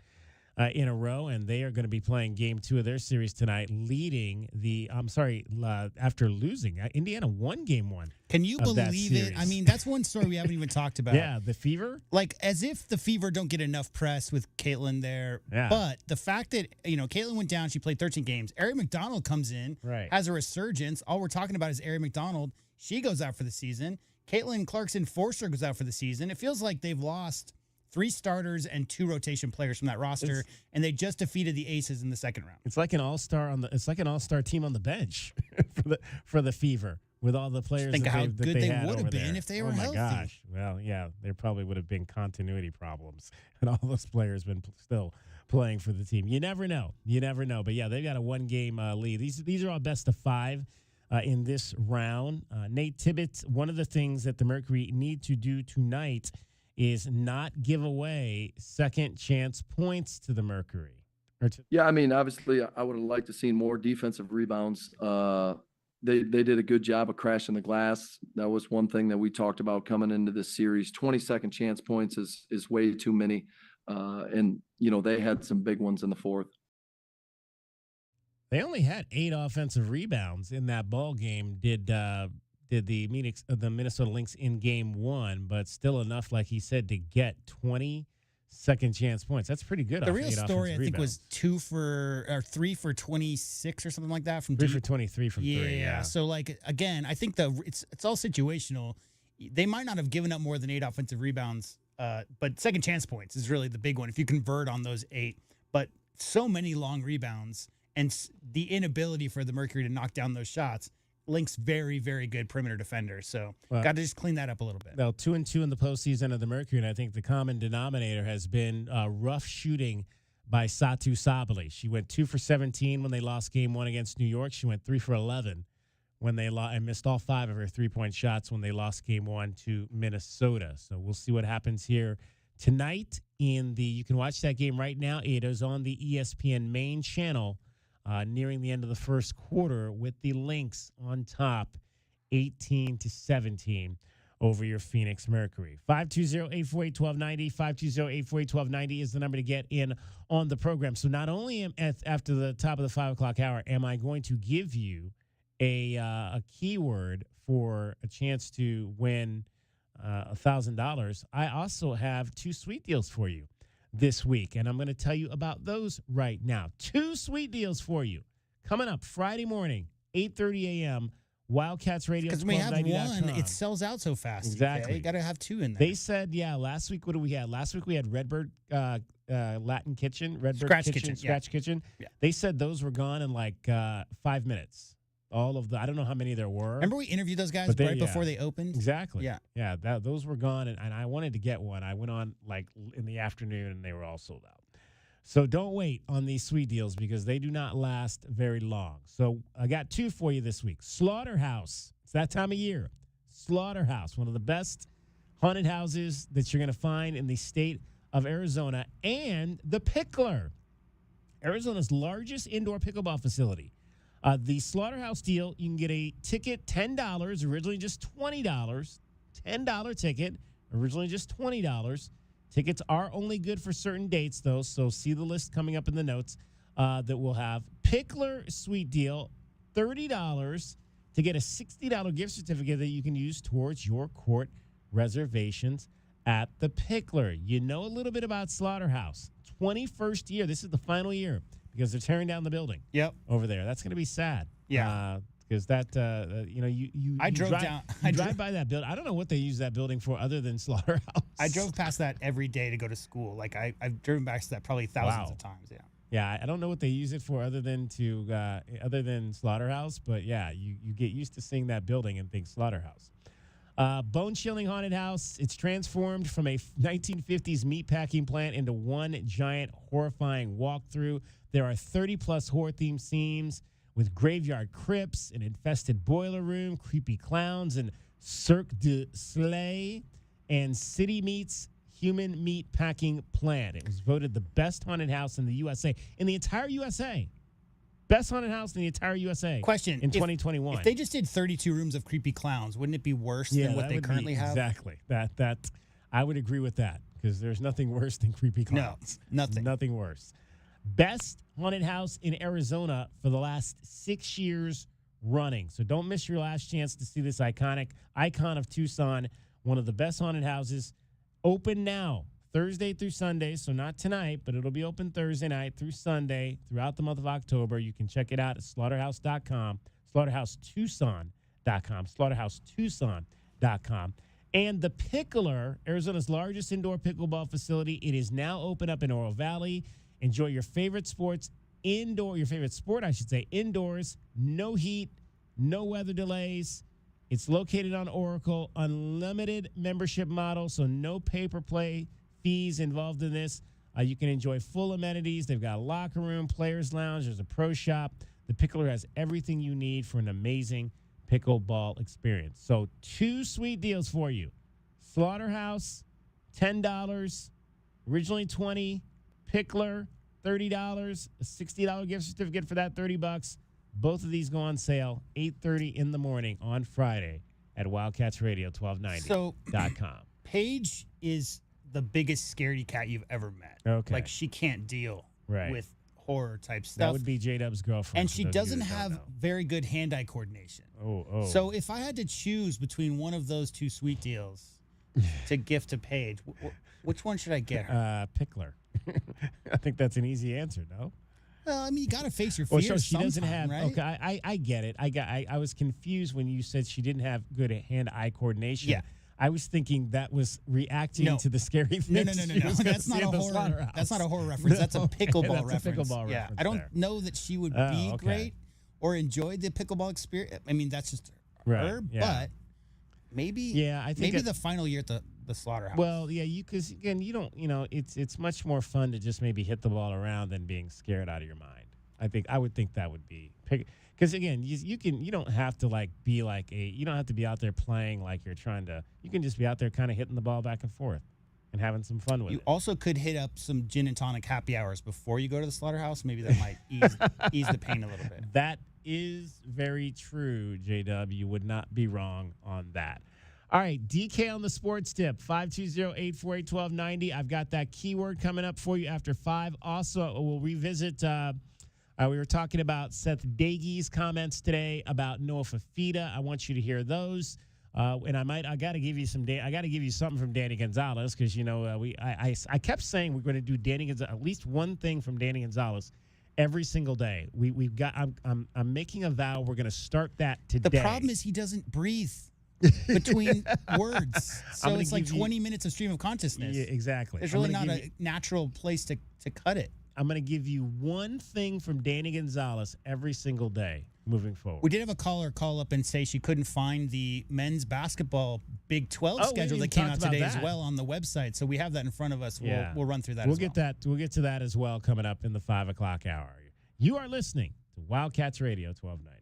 in a row, and they are going to be playing Game 2 of their series tonight, after losing. Indiana won Game 1. Can you believe it? I mean, that's one story we haven't even talked about. Yeah, the Fever. Like, as if the Fever don't get enough press with Caitlin there. Yeah. But the fact that, Caitlin went down, she played 13 games. Ari McDonald comes in, has a resurgence. All we're talking about is Ari McDonald. She goes out for the season. Caitlin Clarkson-Forster goes out for the season. It feels like they've lost 3 starters and 2 rotation players from that roster, and they just defeated the Aces in the second round. It's like an all-star team on the bench for the Fever with all the players. Think of how good they would have been there. if they were healthy. Oh my gosh! Well, yeah, there probably would have been continuity problems, and all those players been still playing for the team. You never know. But yeah, they've got a 1-game lead. These are all best of 5 in this round. Nate Tibbetts. One of the things that the Mercury need to do tonight is not give away second chance points to the Mercury. Yeah, I mean, obviously, I would have liked to see more defensive rebounds. They did a good job of crashing the glass. That was one thing that we talked about coming into this series. 20 second chance points is way too many. And, they had some big ones in the fourth. They only had 8 offensive rebounds in that ball game. Did the Minnesota Lynx in Game 1, but still enough, like he said, to get 20 second chance points. That's pretty good. The real story, I think, was 3 for 26 or something like that from 3 for 23 from 3. Yeah. So, again, I think it's all situational. They might not have given up more than 8 offensive rebounds, but second chance points is really the big one if you convert on those 8. But so many long rebounds and the inability for the Mercury to knock down those shots. Lynx very, very good perimeter defender. So got to just clean that up a little bit. Well, 2-2 in the postseason of the Mercury, and I think the common denominator has been rough shooting by Satu Sabali. She went 2 for 17 when they lost Game 1 against New York. She went 3 for 11 when they and missed all 5 of her 3-point shots when they lost Game 1 to Minnesota. So we'll see what happens here tonight. You can watch that game right now. It is on the ESPN main channel. Nearing the end of the first quarter with the Lynx on top, 18-17 over your Phoenix Mercury. 520-848-1290, 520-848-1290 is the number to get in on the program. So not only after the top of the 5 o'clock hour am I going to give you a keyword for a chance to win $1,000, I also have 2 sweet deals for you this week, and I'm going to tell you about those right now. 2 sweet deals for you coming up Friday morning, 8:30 a.m. Wildcats Radio. Because we have one, it sells out so fast. Exactly, you got to have 2 in there. They said, last week. What do we have? Last week we had Redbird Latin Kitchen, Redbird Scratch Kitchen. Yeah. They said those were gone in 5 minutes. All of I don't know how many there were. Remember we interviewed those guys before they opened? Exactly. Yeah. Those were gone, and I wanted to get one. I went on in the afternoon, and they were all sold out. So don't wait on these sweet deals because they do not last very long. So I got 2 for you this week. Slaughterhouse. It's that time of year. Slaughterhouse, one of the best haunted houses that you're going to find in the state of Arizona, and the Pickler, Arizona's largest indoor pickleball facility. The Slaughterhouse deal, you can get a ticket, $10, originally just $20. $10 ticket, originally just $20. Tickets are only good for certain dates, though, so see the list coming up in the notes that we'll have. Pickler sweet deal, $30 to get a $60 gift certificate that you can use towards your court reservations at the Pickler. You know a little bit about Slaughterhouse. 21st year. This is the final year. Because they're tearing down the building. Yep. Over there. That's going to be sad. Yeah. Because I drive by that building. I don't know what they use that building for other than Slaughterhouse. I drove past that every day to go to school. I've driven back to that probably thousands of times. Yeah. Yeah, I don't know what they use it for other than Slaughterhouse. But yeah, you get used to seeing that building and think Slaughterhouse. Bone-chilling haunted house. It's transformed from a 1950s meatpacking plant into one giant horrifying walkthrough. There are 30-plus horror-themed scenes with graveyard crypts, an infested boiler room, creepy clowns, and Cirque du Soleil, and City Meats human meat packing plant. It was voted the best haunted house in the USA. In the entire USA. Best haunted house in the entire USA. Question. In 2021. If they just did 32 rooms of creepy clowns, wouldn't it be worse than what they currently have? Exactly. That I would agree with that because there's nothing worse than creepy clowns. No, nothing. Nothing worse. Best haunted house in Arizona for the last 6 years running. So don't miss your last chance to see this iconic icon of Tucson, one of the best haunted houses. Open now, Thursday through Sunday. So not tonight, but it'll be open Thursday night through Sunday throughout the month of October. You can check it out at slaughterhouse.com, slaughterhousetucson.com, slaughterhousetucson.com. And the Pickler, Arizona's largest indoor pickleball facility, it is now open up in Oro Valley. Enjoy your favorite sport, I should say, indoors, no heat, no weather delays. It's located on Oracle, unlimited membership model, so no pay-per-play fees involved in this. You can enjoy full amenities. They've got a locker room, players' lounge, there's a pro shop. The Pickler has everything you need for an amazing pickleball experience. So 2 sweet deals for you. Slaughterhouse, $10, originally $20. Pickler, $30, a $60 gift certificate for that, $30. Both of these go on sale 8:30 in the morning on Friday at WildcatsRadio1290.com. Paige is the biggest scaredy cat you've ever met. Okay. Like, she can't deal with horror type stuff. That would be J-Dub's girlfriend. And she doesn't have very good hand-eye coordination. Oh. So if I had to choose between one of those 2 sweet deals to gift to Paige, which one should I get her? Pickler. I think that's an easy answer, no? Well, I mean, you got to face your fears so she doesn't have, right? Okay, I get it. I was confused when you said she didn't have good hand-eye coordination. Yeah. I was thinking that was reacting to the scary things. No. That's not a horror. That's not a horror reference. That's a pickleball reference. That's a pickleball reference. Yeah, I don't know that she would be great or enjoy the pickleball experience. I mean, that's just her. But maybe, I think the final year at the slaughterhouse. Well, yeah, because again, you don't, it's much more fun to just maybe hit the ball around than being scared out of your mind. I would think that would be because again, you don't have to you don't have to be out there playing like you're trying to. You can just be out there kind of hitting the ball back and forth and having some fun with it. You also could hit up some gin and tonic happy hours before you go to the slaughterhouse. Maybe that might ease the pain a little bit. That is very true, J-Dub. You would not be wrong on that. All right, DK on the sports tip, 520-848-1290. I've got that keyword coming up for you after 5. Also, we'll revisit, we were talking about Seth Daigie's comments today about Noah Fafita. I want you to hear those. And I got to give you something from Danny Gonzalez because, I kept saying we're going to do Danny Gonzalez, at least one thing from Danny Gonzalez every single day. I'm making a vow we're going to start that today. The problem is he doesn't breathe between words. So it's like 20 minutes of stream of consciousness. Yeah, exactly. There's really not a natural place to cut it. I'm going to give you one thing from Danny Gonzalez every single day moving forward. We did have a caller call up and say she couldn't find the men's basketball Big 12 schedule that came out today as well on the website. So we have that in front of us. We'll run through that We'll get to that as well coming up in the 5 o'clock hour. You are listening to Wildcats Radio 1290.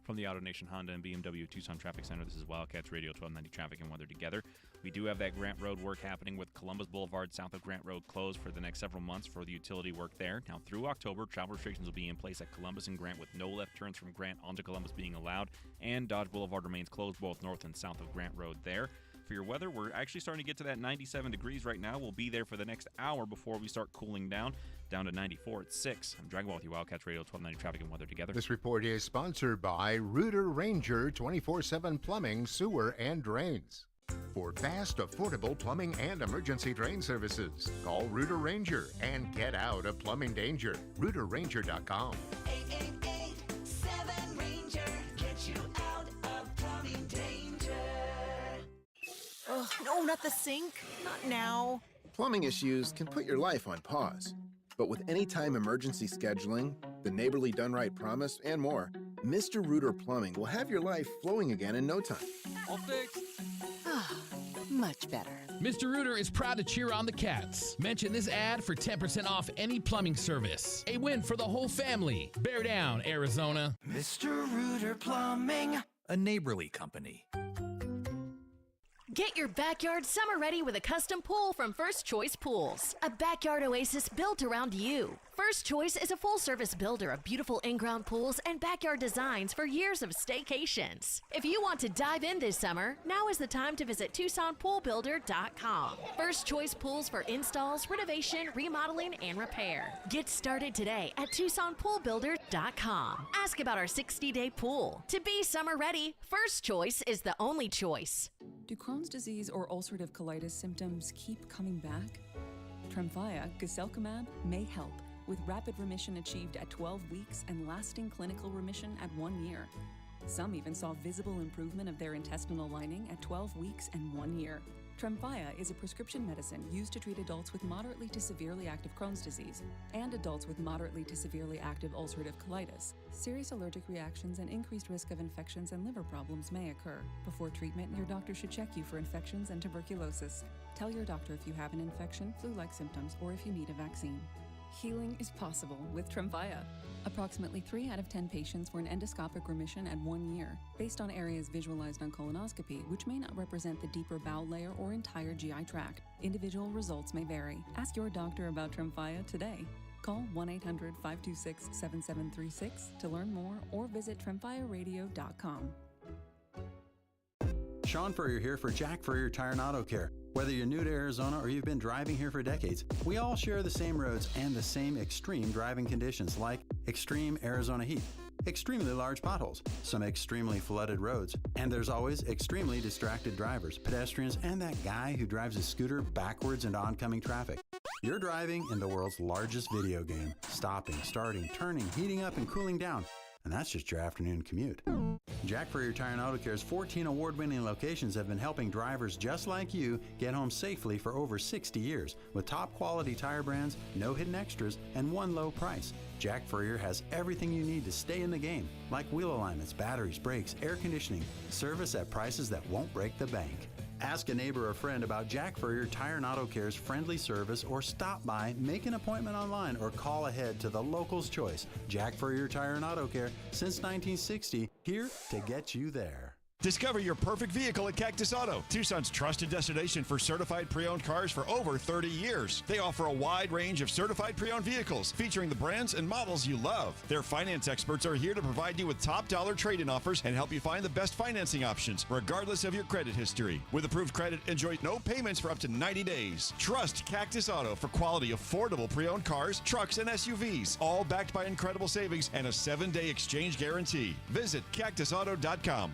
From the Auto Nation Honda and BMW Tucson Traffic Center, this is Wildcats Radio 1290 Traffic and Weather Together. We do have that Grant Road work happening with Columbus Boulevard south of Grant Road closed for the next several months for the utility work there. Now, through October, travel restrictions will be in place at Columbus and Grant with no left turns from Grant onto Columbus being allowed, and Dodge Boulevard remains closed both north and south of Grant Road there. For your weather, we're actually starting to get to that 97 degrees right now. We'll be there for the next hour before we start cooling down to 94 at 6. I'm Dragon Ball with you, Wildcats Radio 1290 Traffic and Weather Together. This report is sponsored by Rooter Ranger 24/7 Plumbing, Sewer, and Drains. For fast, affordable plumbing and emergency drain services, call Rooter Ranger and get out of plumbing danger. RooterRanger.com. 888-7-RANGER. Get you out of plumbing danger. Oh, no, not the sink. Not now. Plumbing issues can put your life on pause. But with anytime emergency scheduling, the neighborly done right promise, and more, Mr. Rooter Plumbing will have your life flowing again in no time. All fixed. Much better. Mr. Rooter is proud to cheer on the Cats. Mention this ad for 10% off any plumbing service. A win for the whole family. Bear down, Arizona. Mr. Rooter Plumbing. A neighborly company. Get your backyard summer ready with a custom pool from First Choice Pools. A backyard oasis built around you. First Choice is a full-service builder of beautiful in-ground pools and backyard designs for years of staycations. If you want to dive in this summer, now is the time to visit TucsonPoolBuilder.com. First Choice Pools for installs, renovation, remodeling, and repair. Get started today at TucsonPoolBuilder.com. Ask about our 60-day pool. To be summer ready, First Choice is the only choice. Do Crohn's disease or ulcerative colitis symptoms keep coming back? Tremfya guselkumab may help, with rapid remission achieved at 12 weeks and lasting clinical remission at 1 year. Some even saw visible improvement of their intestinal lining at 12 weeks and 1 year. Tremfya is a prescription medicine used to treat adults with moderately to severely active Crohn's disease and adults with moderately to severely active ulcerative colitis. Serious allergic reactions and increased risk of infections and liver problems may occur. Before treatment, your doctor should check you for infections and tuberculosis. Tell your doctor if you have an infection, flu-like symptoms, or if you need a vaccine. Healing is possible with Tremfya. Approximately 3 out of 10 patients were in endoscopic remission at 1 year, based on areas visualized on colonoscopy, which may not represent the deeper bowel layer or entire GI tract. Individual results may vary. Ask your doctor about Tremfya today. Call 1-800-526-7736 to learn more or visit TremfyaRadio.com. Sean Furrier here for Jack Furrier Tire and Auto Care. Whether you're new to Arizona or you've been driving here for decades, we all share the same roads and the same extreme driving conditions like extreme Arizona heat, extremely large potholes, some extremely flooded roads, and there's always extremely distracted drivers, pedestrians, and that guy who drives his scooter backwards into oncoming traffic. You're driving in the world's largest video game, stopping, starting, turning, heating up, and cooling down. And that's just your afternoon commute. Jack Furrier Tire and Auto Care's 14 award-winning locations have been helping drivers just like you get home safely for over 60 years. With top-quality tire brands, no hidden extras, and one low price. Jack Furrier has everything you need to stay in the game, like wheel alignments, batteries, brakes, air conditioning, service at prices that won't break the bank. Ask a neighbor or friend about Jack Furrier Tire and Auto Care's friendly service, or stop by, make an appointment online, or call ahead to the local's choice. Jack Furrier Tire and Auto Care, since 1960, here to get you there. Discover your perfect vehicle at Cactus Auto, Tucson's trusted destination for certified pre-owned cars for over 30 years. They offer a wide range of certified pre-owned vehicles featuring the brands and models you love. Their finance experts are here to provide you with top dollar trade-in offers and help you find the best financing options, regardless of your credit history. With approved credit, enjoy no payments for up to 90 days. Trust Cactus Auto for quality, affordable pre-owned cars, trucks, and SUVs, all backed by incredible savings and a 7-day exchange guarantee. Visit cactusauto.com.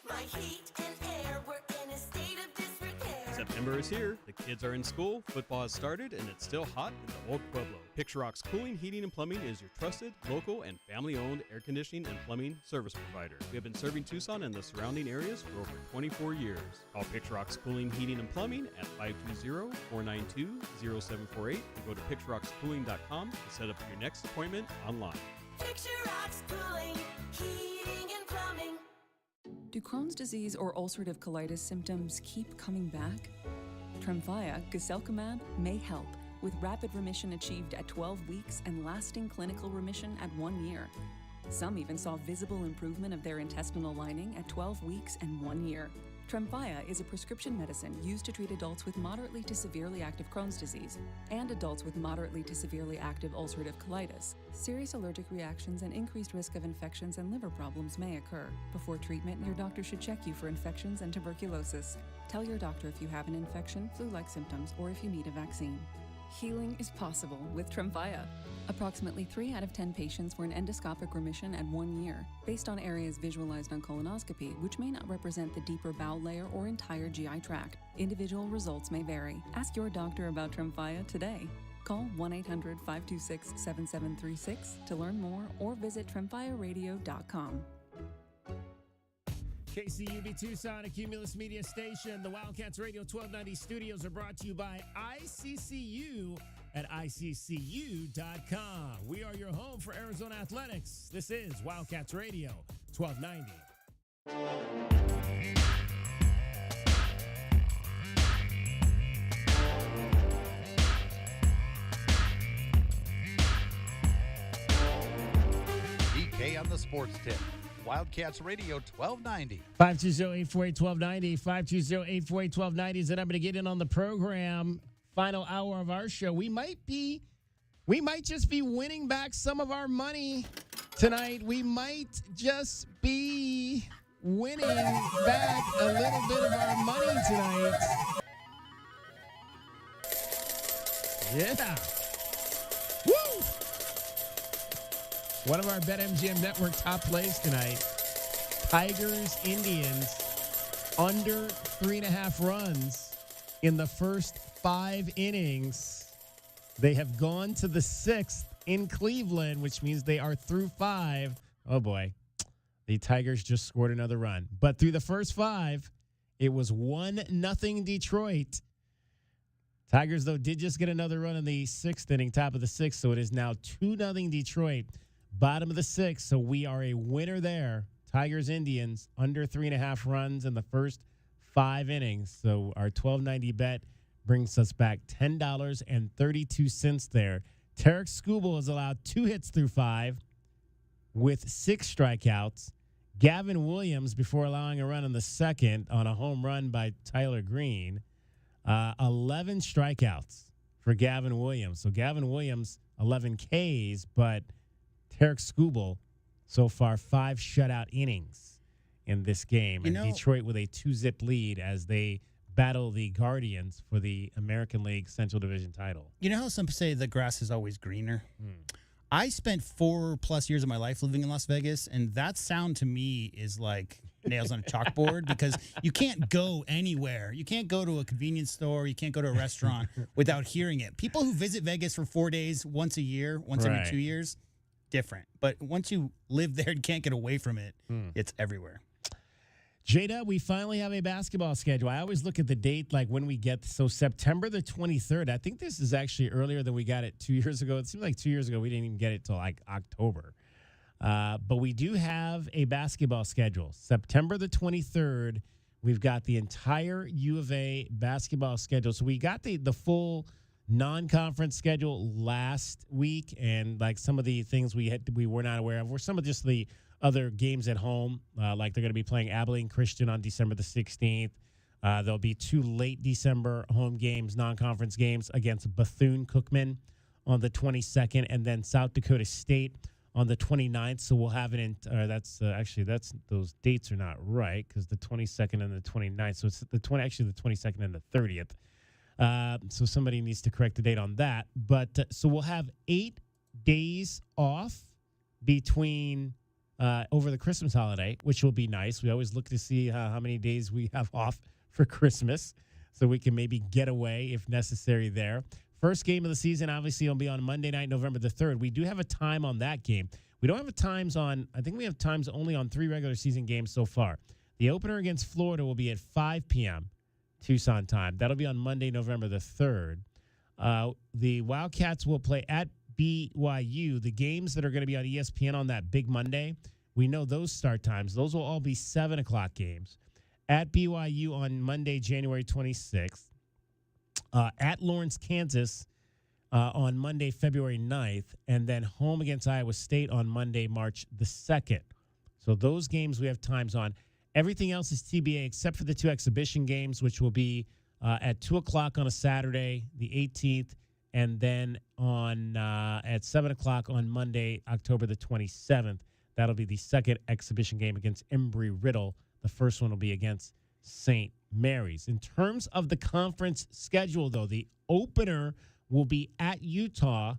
My heat and air were in a state of disrepair. September is here. The kids are in school, football has started, and it's still hot in the Old Pueblo. Picture Rock's Cooling, Heating, and Plumbing is your trusted, local, and family-owned air conditioning and plumbing service provider. We have been serving Tucson and the surrounding areas for over 24 years. Call Picture Rock's Cooling, Heating, and Plumbing at 520-492-0748 and go to picturerockscooling.com to set up your next appointment online. Picture Rock's Cooling, Heating, and Plumbing. Do Crohn's disease or ulcerative colitis symptoms keep coming back? Tremfya guselkumab may help, with rapid remission achieved at 12 weeks and lasting clinical remission at 1 year. Some even saw visible improvement of their intestinal lining at 12 weeks and 1 year. Tremfya is a prescription medicine used to treat adults with moderately to severely active Crohn's disease and adults with moderately to severely active ulcerative colitis. Serious allergic reactions and increased risk of infections and liver problems may occur. Before treatment, your doctor should check you for infections and tuberculosis. Tell your doctor if you have an infection, flu-like symptoms, or if you need a vaccine. Healing is possible with Tremfya. Approximately 3 out of 10 patients were in endoscopic remission at 1 year, based on areas visualized on colonoscopy, which may not represent the deeper bowel layer or entire GI tract. Individual results may vary. Ask your doctor about Tremfya today. Call 1-800-526-7736 to learn more or visit TremfyaRadio.com. KCUB Tucson, a Cumulus Media Station. The Wildcats Radio 1290 studios are brought to you by ICCU at ICCU.com. We are your home for Arizona athletics. This is Wildcats Radio 1290. DK on the sports tip. Wildcats Radio 1290. 520-848-1290. 520-848-1290 is the number to get in on the program. Final hour of our show. We might just be winning back some of our money tonight. We might just be winning back a little bit of our money tonight. Yeah. Woo! One of our BetMGM Network top plays tonight. Tigers, Indians, under 3.5 runs in the first 5 innings. They have gone to the 6th in Cleveland, which means they are through 5. Oh, boy. The Tigers just scored another run. But through the first 5, it was 1-0 Detroit. Tigers, though, did just get another run in the 6th inning, top of the 6th, so it is now 2-0 Detroit, bottom of the 6th. So we are a winner there. Tigers, Indians, under 3.5 runs in the first 5 innings. So our $12.90 bet brings us back $10.32 there. Tarek Skubal has allowed 2 hits through 5 with 6 strikeouts. Gavin Williams, before allowing a run in the 2nd on a home run by Tyler Green, 11 strikeouts for Gavin Williams. So Gavin Williams, 11 Ks, but Tarek Skubal, so far 5 shutout innings in this game. And Detroit with a 2-zip lead as they battle the Guardians for the American League Central Division title. You know how some say the grass is always greener? I spent 4+ years of my life living in Las Vegas, and that sound to me is like nails on a chalkboard because you can't go anywhere. You can't go to a convenience store. You can't go to a restaurant without hearing it. People who visit Vegas for 4 days once a year, once every 2 years, different. But once you live there and can't get away from it, it's everywhere. Jada, we finally have a basketball schedule. I always look at the date like when we get, so September the 23rd. I think this is actually earlier than we got it 2 years ago. It seems like 2 years ago we didn't even get it till like October. But we do have a basketball schedule. September the 23rd, we've got the entire U of A basketball schedule. So we got the full non-conference schedule last week, and like some of the things we were not aware of were some of just the other games at home, like they're going to be playing Abilene Christian on December the 16th. There'll be 2 late December home games, non-conference games against Bethune-Cookman on the 22nd, and then South Dakota State on the 29th. So we'll have it in. That's those dates are not right because the 22nd and the 29th. So it's the 22nd and the 30th. So somebody needs to correct the date on that. But so we'll have 8 days off between. Over the Christmas holiday, which will be nice. We always look to see how many days we have off for Christmas so we can maybe get away if necessary there. First game of the season, obviously, will be on Monday night, November the 3rd. We do have a time on that game. We don't have times on, I think we have times only on 3 regular season games so far. The opener against Florida will be at 5 p.m. Tucson time. That'll be on Monday, November the 3rd. The Wildcats will play at BYU. The games that are going to be on ESPN on that big Monday, we know those start times. Those will all be 7 o'clock games. At BYU on Monday, January 26th. At Lawrence, Kansas on Monday, February 9th. And then home against Iowa State on Monday, March the 2nd. So those games we have times on. Everything else is TBA except for the 2 exhibition games, which will be at 2 o'clock on a Saturday, the 18th. And then on at 7 o'clock on Monday, October the 27th, that'll be the 2nd exhibition game against Embry-Riddle. The first one will be against St. Mary's. In terms of the conference schedule, though, the opener will be at Utah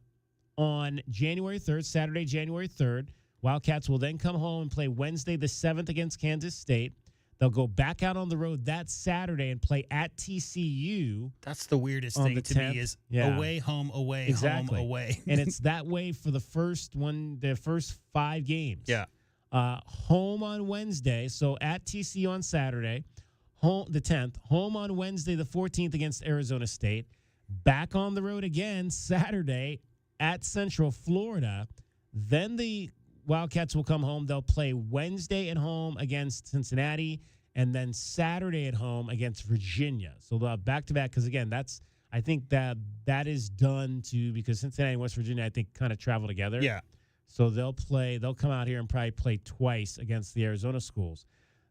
on January 3rd, Saturday, January 3rd. Wildcats will then come home and play Wednesday the 7th against Kansas State. They'll go back out on the road that Saturday and play at TCU. That's the weirdest thing to me is away, home, away, home, away. And it's that way for the first 5 games. Yeah. Home on Wednesday, so at TCU on Saturday, home the 10th, home on Wednesday the 14th against Arizona State, back on the road again Saturday at Central Florida. Then the Wildcats will come home. They'll play Wednesday at home against Cincinnati and then Saturday at home against Virginia. So they'll have back-to-back because, again, I think that is done because Cincinnati and West Virginia, I think, kind of travel together. Yeah. So they'll come out here and probably play twice against the Arizona schools.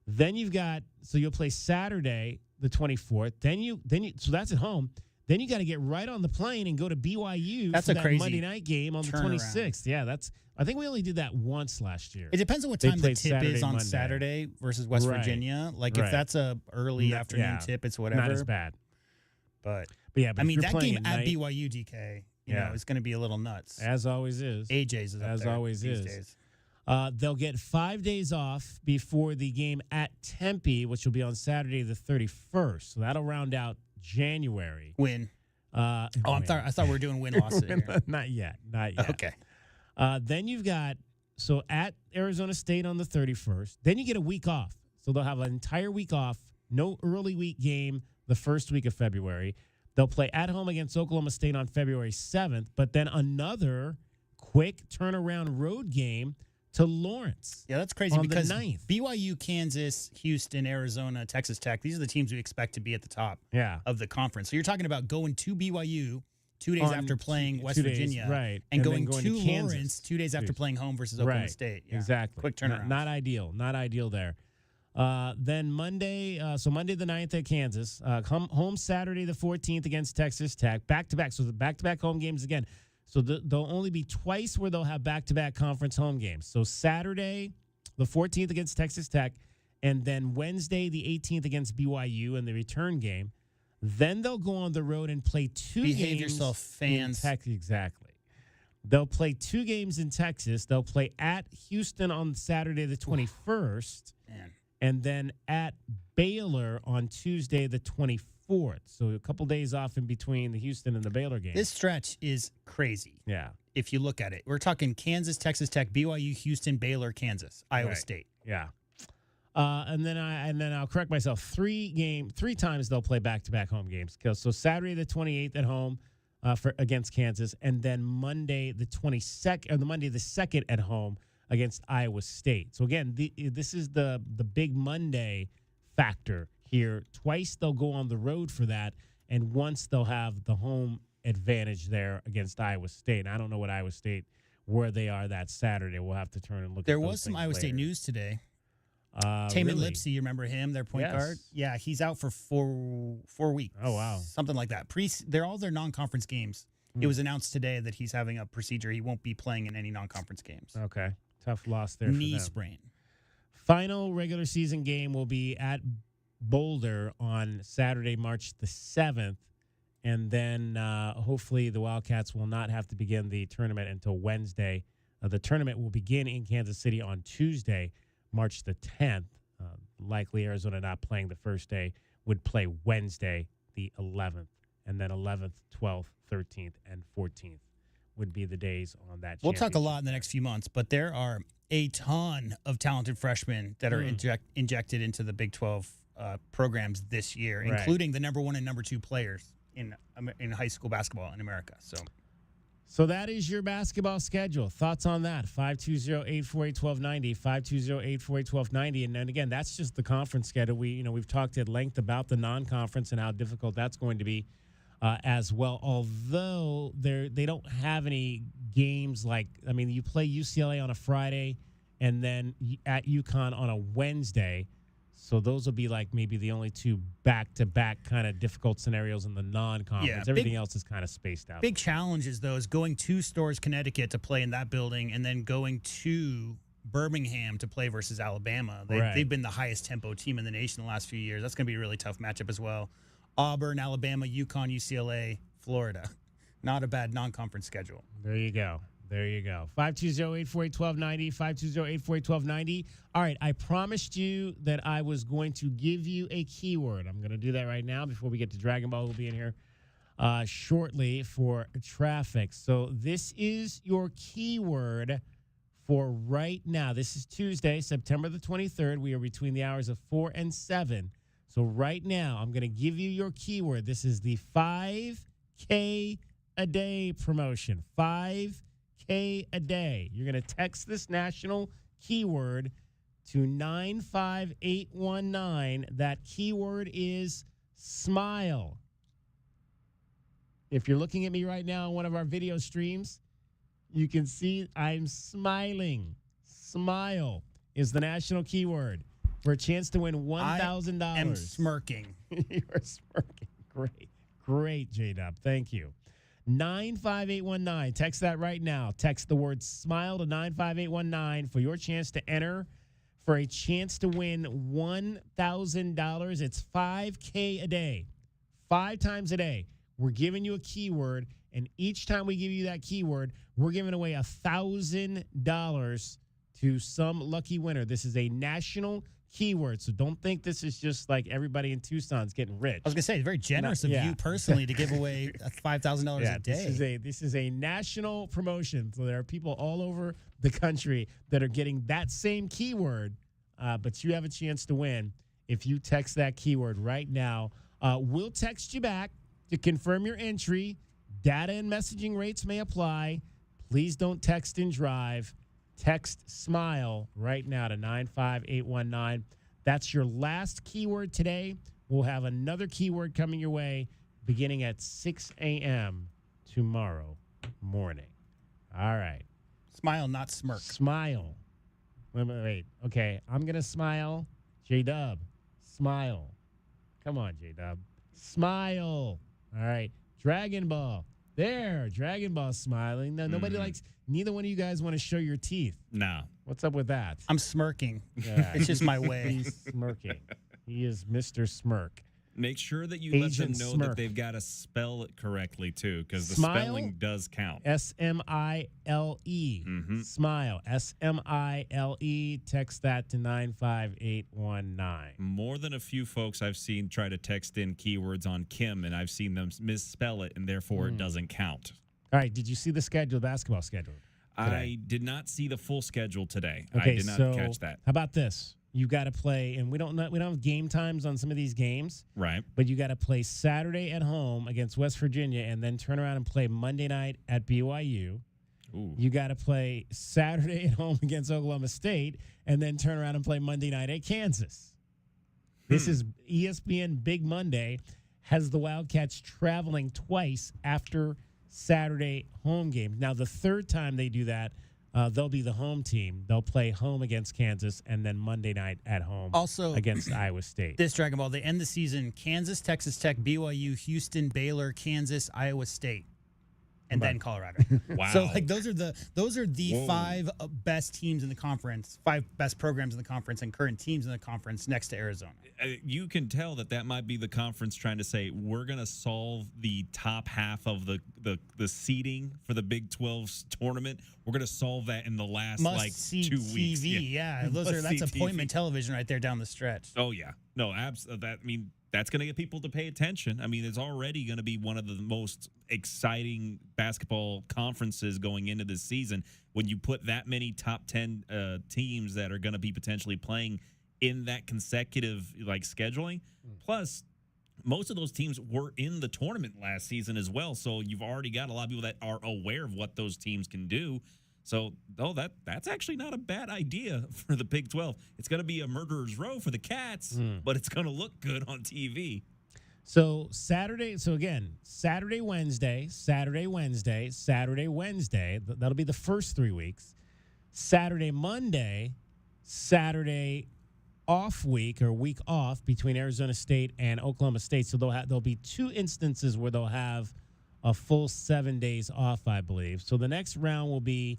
Then you'll play Saturday the 24th. So that's at home. Then you got to get right on the plane and go to BYU That's for a that crazy Monday night game on the turnaround. 26th. Yeah, I think we only did that once last year. It depends on what They time the played tip is on Monday. Saturday versus West Right. Virginia. Like Right. if that's a early afternoon tip, it's whatever. Not as bad. But yeah, I if mean, you're that playing game at at night- BYU, DK, you know, is going to be a little nuts. As always is. AJ's is up As there always these is. days. They'll get 5 days off before the game at Tempe, which will be on Saturday the 31st. So that'll round out January. Win. I thought we were doing win-loss. Not yet. Okay. Then you've got, at Arizona State on the 31st, then you get a week off. So they'll have an entire week off, no early week game the first week of February. They'll play at home against Oklahoma State on February 7th, but then another quick turnaround road game to Lawrence. Yeah, that's crazy on because the 9th. BYU, Kansas, Houston, Arizona, Texas Tech, these are the teams we expect to be at the top of the conference. So you're talking about going to BYU 2 days after playing West 2 days, Virginia, right. and And going then to Kansas. Lawrence 2 days after playing home versus Oklahoma State. Yeah. Exactly. Quick turnaround. Not ideal. Not ideal there. Then Monday, Monday the 9th at Kansas. Home Saturday the 14th against Texas Tech. Back-to-back. So the back-to-back home games again. So there'll only be twice where they'll have back-to-back conference home games. So Saturday the 14th against Texas Tech, and then Wednesday the 18th against BYU in the return game. Then they'll go on the road and play two games. Behave yourself, fans. Exactly. They'll play 2 games in Texas. They'll play at Houston on Saturday the 21st. Man. And then at Baylor on Tuesday the 24th. So a couple days off in between the Houston and the Baylor game. This stretch is crazy. Yeah. If you look at it, we're talking Kansas, Texas Tech, BYU, Houston, Baylor, Kansas, Iowa Right. State. Yeah. And then I'll correct myself. 3 times they'll play back-to-back home games. So Saturday the 28th at home against Kansas, and then Monday the 22nd, or the Monday the 2nd at home against Iowa State. So again, this is the big Monday factor here. Twice they'll go on the road for that, and once they'll have the home advantage there against Iowa State. And I don't know what Iowa State, where they are that Saturday. We'll have to turn and look. There at those was some things Iowa State later. news today. Taman Really? Lipsey, you remember him, their point Yes. guard? Yeah, he's out for 4 weeks. Oh, wow. Something like that. They're all their non-conference games. It was announced today that he's having a procedure. He won't be playing in any non-conference games. Okay. Tough loss there Knee for them. sprain. Final regular season game will be at Boulder on Saturday, March the 7th. And then hopefully the Wildcats will not have to begin the tournament until Wednesday. The tournament will begin in Kansas City on Tuesday, March the 10th. Likely Arizona not playing the first day, would play Wednesday the 11th. And then 11th, 12th, 13th, and 14th would be the days on that. We'll talk a lot in the next few months, but there are a ton of talented freshmen that are injected into the Big 12 programs this year, Right. including the number 1 and number 2 players in high school basketball in America. So that is your basketball schedule. Thoughts on that? 520-848-1290, 520-848-1290. And then again, that's just the conference schedule. We've talked at length about the non-conference and how difficult that's going to be as well. Although they don't have any games you play UCLA on a Friday and then at UConn on a Wednesday. So those will be maybe the only 2 back-to-back kind of difficult scenarios in the non-conference. Yeah, Everything else is kind of spaced out. Big challenges, though, is going to Storrs, Connecticut to play in that building and then going to Birmingham to play versus Alabama. They've been the highest tempo team in the nation the last few years. That's going to be a really tough matchup as well. Auburn, Alabama, UConn, UCLA, Florida. Not a bad non-conference schedule. There you go. 520-848-1290, 520-848-1290. All right, I promised you that I was going to give you a keyword. I'm going to do that right now before we get to Dragon Ball, who'll be in here shortly for traffic. So this is your keyword for right now. This is Tuesday, September the 23rd. We are between the hours of 4 and 7. So right now, I'm going to give you your keyword. This is the 5K a day promotion. 5K a day. You're going to text this national keyword to 95819. That keyword is smile. If you're looking at me right now on one of our video streams, You can see I'm smiling. Smile is the national keyword for a chance to win $1,000. I am smirking. You're smirking. Great, J-Dub. Thank you. 95819. Text that right now. Text the word smile to 95819 for your chance to enter for a chance to win $1,000. It's $5K a day. 5 times a day. We're giving you a keyword, and each time we give you that keyword, we're giving away $1,000 to some lucky winner. This is a national keyword, so don't think this is just like everybody in Tucson's getting rich. I was gonna say, it's very generous of you personally to give away $5,000 a day. This is a national promotion, so there are people all over the country that are getting that same keyword, but you have a chance to win if you text that keyword right now. We'll text you back to confirm your entry. Data and messaging rates may apply. Please don't text and drive. Text SMILE right now to 95819. That's your last keyword today. We'll have another keyword coming your way beginning at 6 a.m. tomorrow morning. All right. Smile, not smirk. Smile. Wait. Okay, I'm going to smile. J-Dub, smile. Come on, J-Dub. Smile. All right. Dragon Ball. There. Dragon Ball smiling. Now, nobody likes, neither one of you guys want to show your teeth. No. What's up with that? I'm smirking. Yeah. It's just my way. He's smirking. He is Mr. Smirk. Make sure that you Agent let them know Smirk. that they've got to spell it correctly, too, because the Smile? spelling does count. SMILE. Smile. SMILE. Text that to 95819. More than a few folks I've seen try to text in keywords on Kim, and I've seen them misspell it, and therefore it doesn't count. All right. Did you see the schedule, basketball schedule? Today? I did not see the full schedule today. Okay, I did not so catch that. How about this? You got to play, and we don't have game times on some of these games, Right. but you got to play Saturday at home against West Virginia, and then turn around and play Monday night at BYU. Ooh. You got to play Saturday at home against Oklahoma State, and then turn around and play Monday night at Kansas. This is ESPN Big Monday. Has the Wildcats traveling twice after Saturday home game. Now, the third time they do that, they'll be the home team. They'll play home against Kansas and then Monday night at home Also, against Iowa State. This Dragon Ball, they end the season Kansas, Texas Tech, BYU, Houston, Baylor, Kansas, Iowa State, and then Colorado. Wow. So like those are the Whoa. 5 best teams in the conference, 5 best programs in the conference, and current teams in the conference next to Arizona. You can tell that might be the conference trying to say, we're going to solve the top half of the seeding for the Big 12's tournament. We're going to solve that in the last Must-see 2 weeks. TV, yeah. That's appointment television right there down the stretch. Oh, yeah. No, that's going to get people to pay attention. I mean, it's already going to be one of the most exciting basketball conferences going into this season when you put that many top 10 teams that are going to be potentially playing in that consecutive scheduling. Plus, most of those teams were in the tournament last season as well, so you've already got a lot of people that are aware of what those teams can do. So, that's actually not a bad idea for the Big 12. It's going to be a murderer's row for the Cats, but it's going to look good on TV. So Saturday, Wednesday. That'll be the first 3 weeks. Saturday, Monday, Saturday off week or week off between Arizona State and Oklahoma State. So there'll be 2 instances where they'll have a full 7 days off, I believe. So the next round will be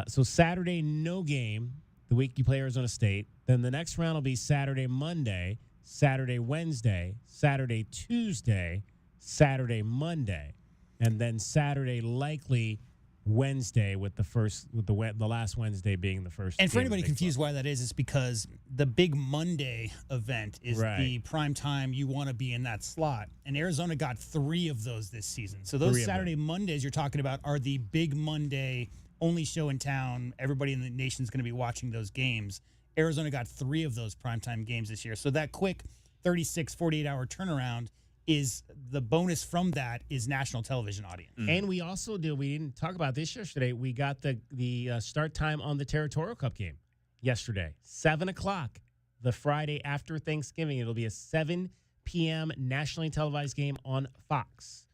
so Saturday, no game, the week you play Arizona State. Then the next round will be Saturday, Monday, Saturday, Wednesday, Saturday, Tuesday, Saturday, Monday, and then Saturday, likely Wednesday, with the last Wednesday being the first. And for anybody confused why that is, it's because the big Monday event is the prime time you want to be in that slot. And Arizona got 3 of those this season. So those Saturday Mondays you're talking about are the big Monday, only show in town. Everybody in the nation is going to be watching those games. Arizona got 3 of those primetime games this year. So that quick 36, 48-hour turnaround is the bonus from that is national television audience. And we also we didn't talk about this yesterday. We got the start time on the Territorial Cup game yesterday, 7 o'clock, the Friday after Thanksgiving. It'll be a 7 p.m. nationally televised game on Fox.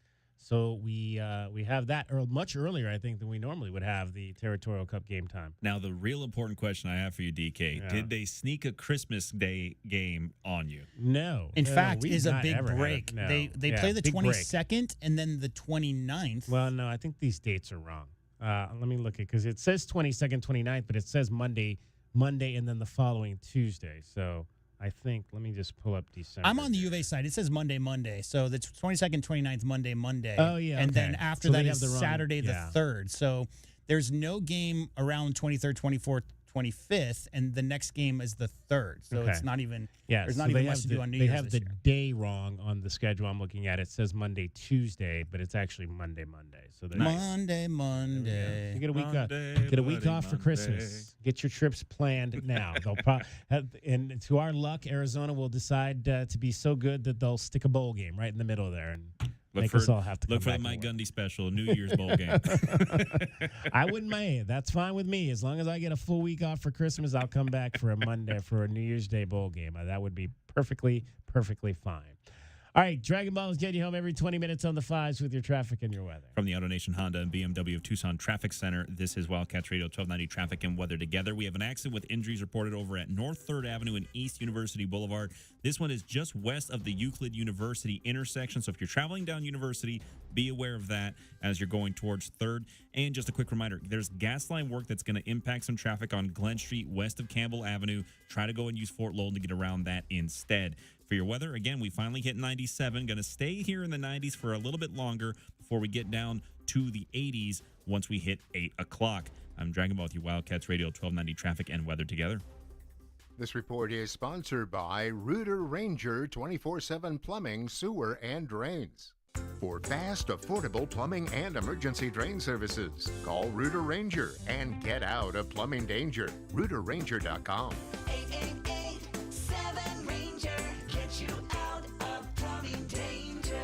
So we have that much earlier, I think, than we normally would have the Territorial Cup game time. Now, the real important question I have for you, DK, did they sneak a Christmas Day game on you? No. In fact, we've is a not big ever had break. it. No. They play the 22nd and then the 29th. Well, no, I think these dates are wrong. Let me look at because it says 22nd, 29th, but it says Monday, and then the following Tuesday. So I think, let me just pull up December. I'm on the U of A side. It says Monday. So the 22nd, 29th, Monday. Oh, yeah. And okay. then after So that they is have the wrong- Saturday yeah. the 3rd. So there's no game around 23rd, 24th, 25th, and the next game is the 3rd. So Okay. it's not even, Yeah, there's so not they even have much to the- do on New They Year's have this the year. day wrong on the schedule I'm looking at. It says Monday, Tuesday, but it's actually Monday. So they're Monday. You get a week Monday, off. Get a week Bloody off for Monday. Christmas. Get your trips planned now. They'll and to our luck, Arizona will decide to be so good that they'll stick a bowl game right in the middle there and make us all have to look come for the back Mike and work. Gundy special, New Year's Bowl game. I wouldn't mind. That's fine with me. As long as I get a full week off for Christmas, I'll come back for a Monday for a New Year's Day bowl game. That would be perfectly fine. All right, Dragon Ball is getting you home every 20 minutes on the fives with your traffic and your weather. From the Auto Nation Honda and BMW of Tucson Traffic Center, this is Wildcats Radio 1290 Traffic and Weather Together. We have an accident with injuries reported over at North 3rd Avenue and East University Boulevard. This one is just west of the Euclid University intersection. So if you're traveling down University, be aware of that as you're going towards 3rd. And just a quick reminder, there's gas line work that's going to impact some traffic on Glen Street west of Campbell Avenue. Try to go and use Fort Lowell to get around that instead. For your weather, again, we finally hit 97. Going to stay here in the 90s for a little bit longer before we get down to the 80s once we hit 8 o'clock. I'm Dragon Ball with you, Wildcats Radio 1290 Traffic and Weather Together. This report is sponsored by Rooter Ranger 24/7 Plumbing, Sewer, and Drains. For fast, affordable plumbing and emergency drain services, call Rooter Ranger and get out of plumbing danger. RooterRanger.com. 888-7 Ranger. Get you out of plumbing danger.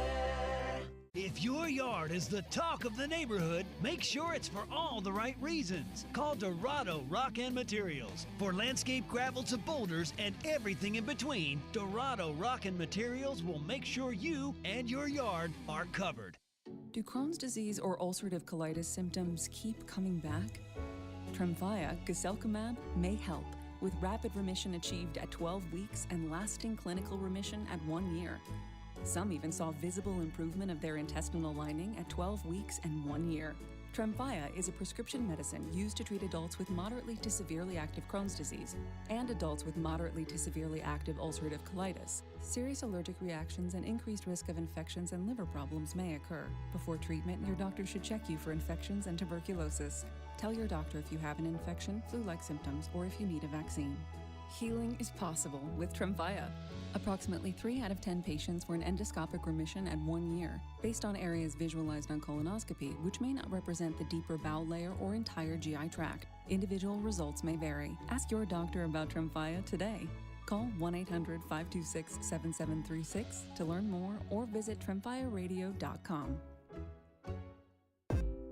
If your yard is the talk of the neighborhood, make sure it's for all the right reasons. Call Dorado Rock and Materials. For landscape gravel to boulders and everything in between, Dorado Rock and Materials will make sure you and your yard are covered. Do Crohn's disease or ulcerative colitis symptoms keep coming back? Tremfya, guselkumab, may help, with rapid remission achieved at 12 weeks and lasting clinical remission at 1 year. Some even saw visible improvement of their intestinal lining at 12 weeks and 1 year. Tremfya is a prescription medicine used to treat adults with moderately to severely active Crohn's disease and adults with moderately to severely active ulcerative colitis. Serious allergic reactions and increased risk of infections and liver problems may occur. Before treatment, your doctor should check you for infections and tuberculosis. Tell your doctor if you have an infection, flu-like symptoms, or if you need a vaccine. Healing is possible with Tremfya. Approximately 3 out of 10 patients were in endoscopic remission at 1 year, based on areas visualized on colonoscopy, which may not represent the deeper bowel layer or entire GI tract. Individual results may vary. Ask your doctor about Tremfya today. Call 1-800-526-7736 to learn more or visit tremfyaradio.com.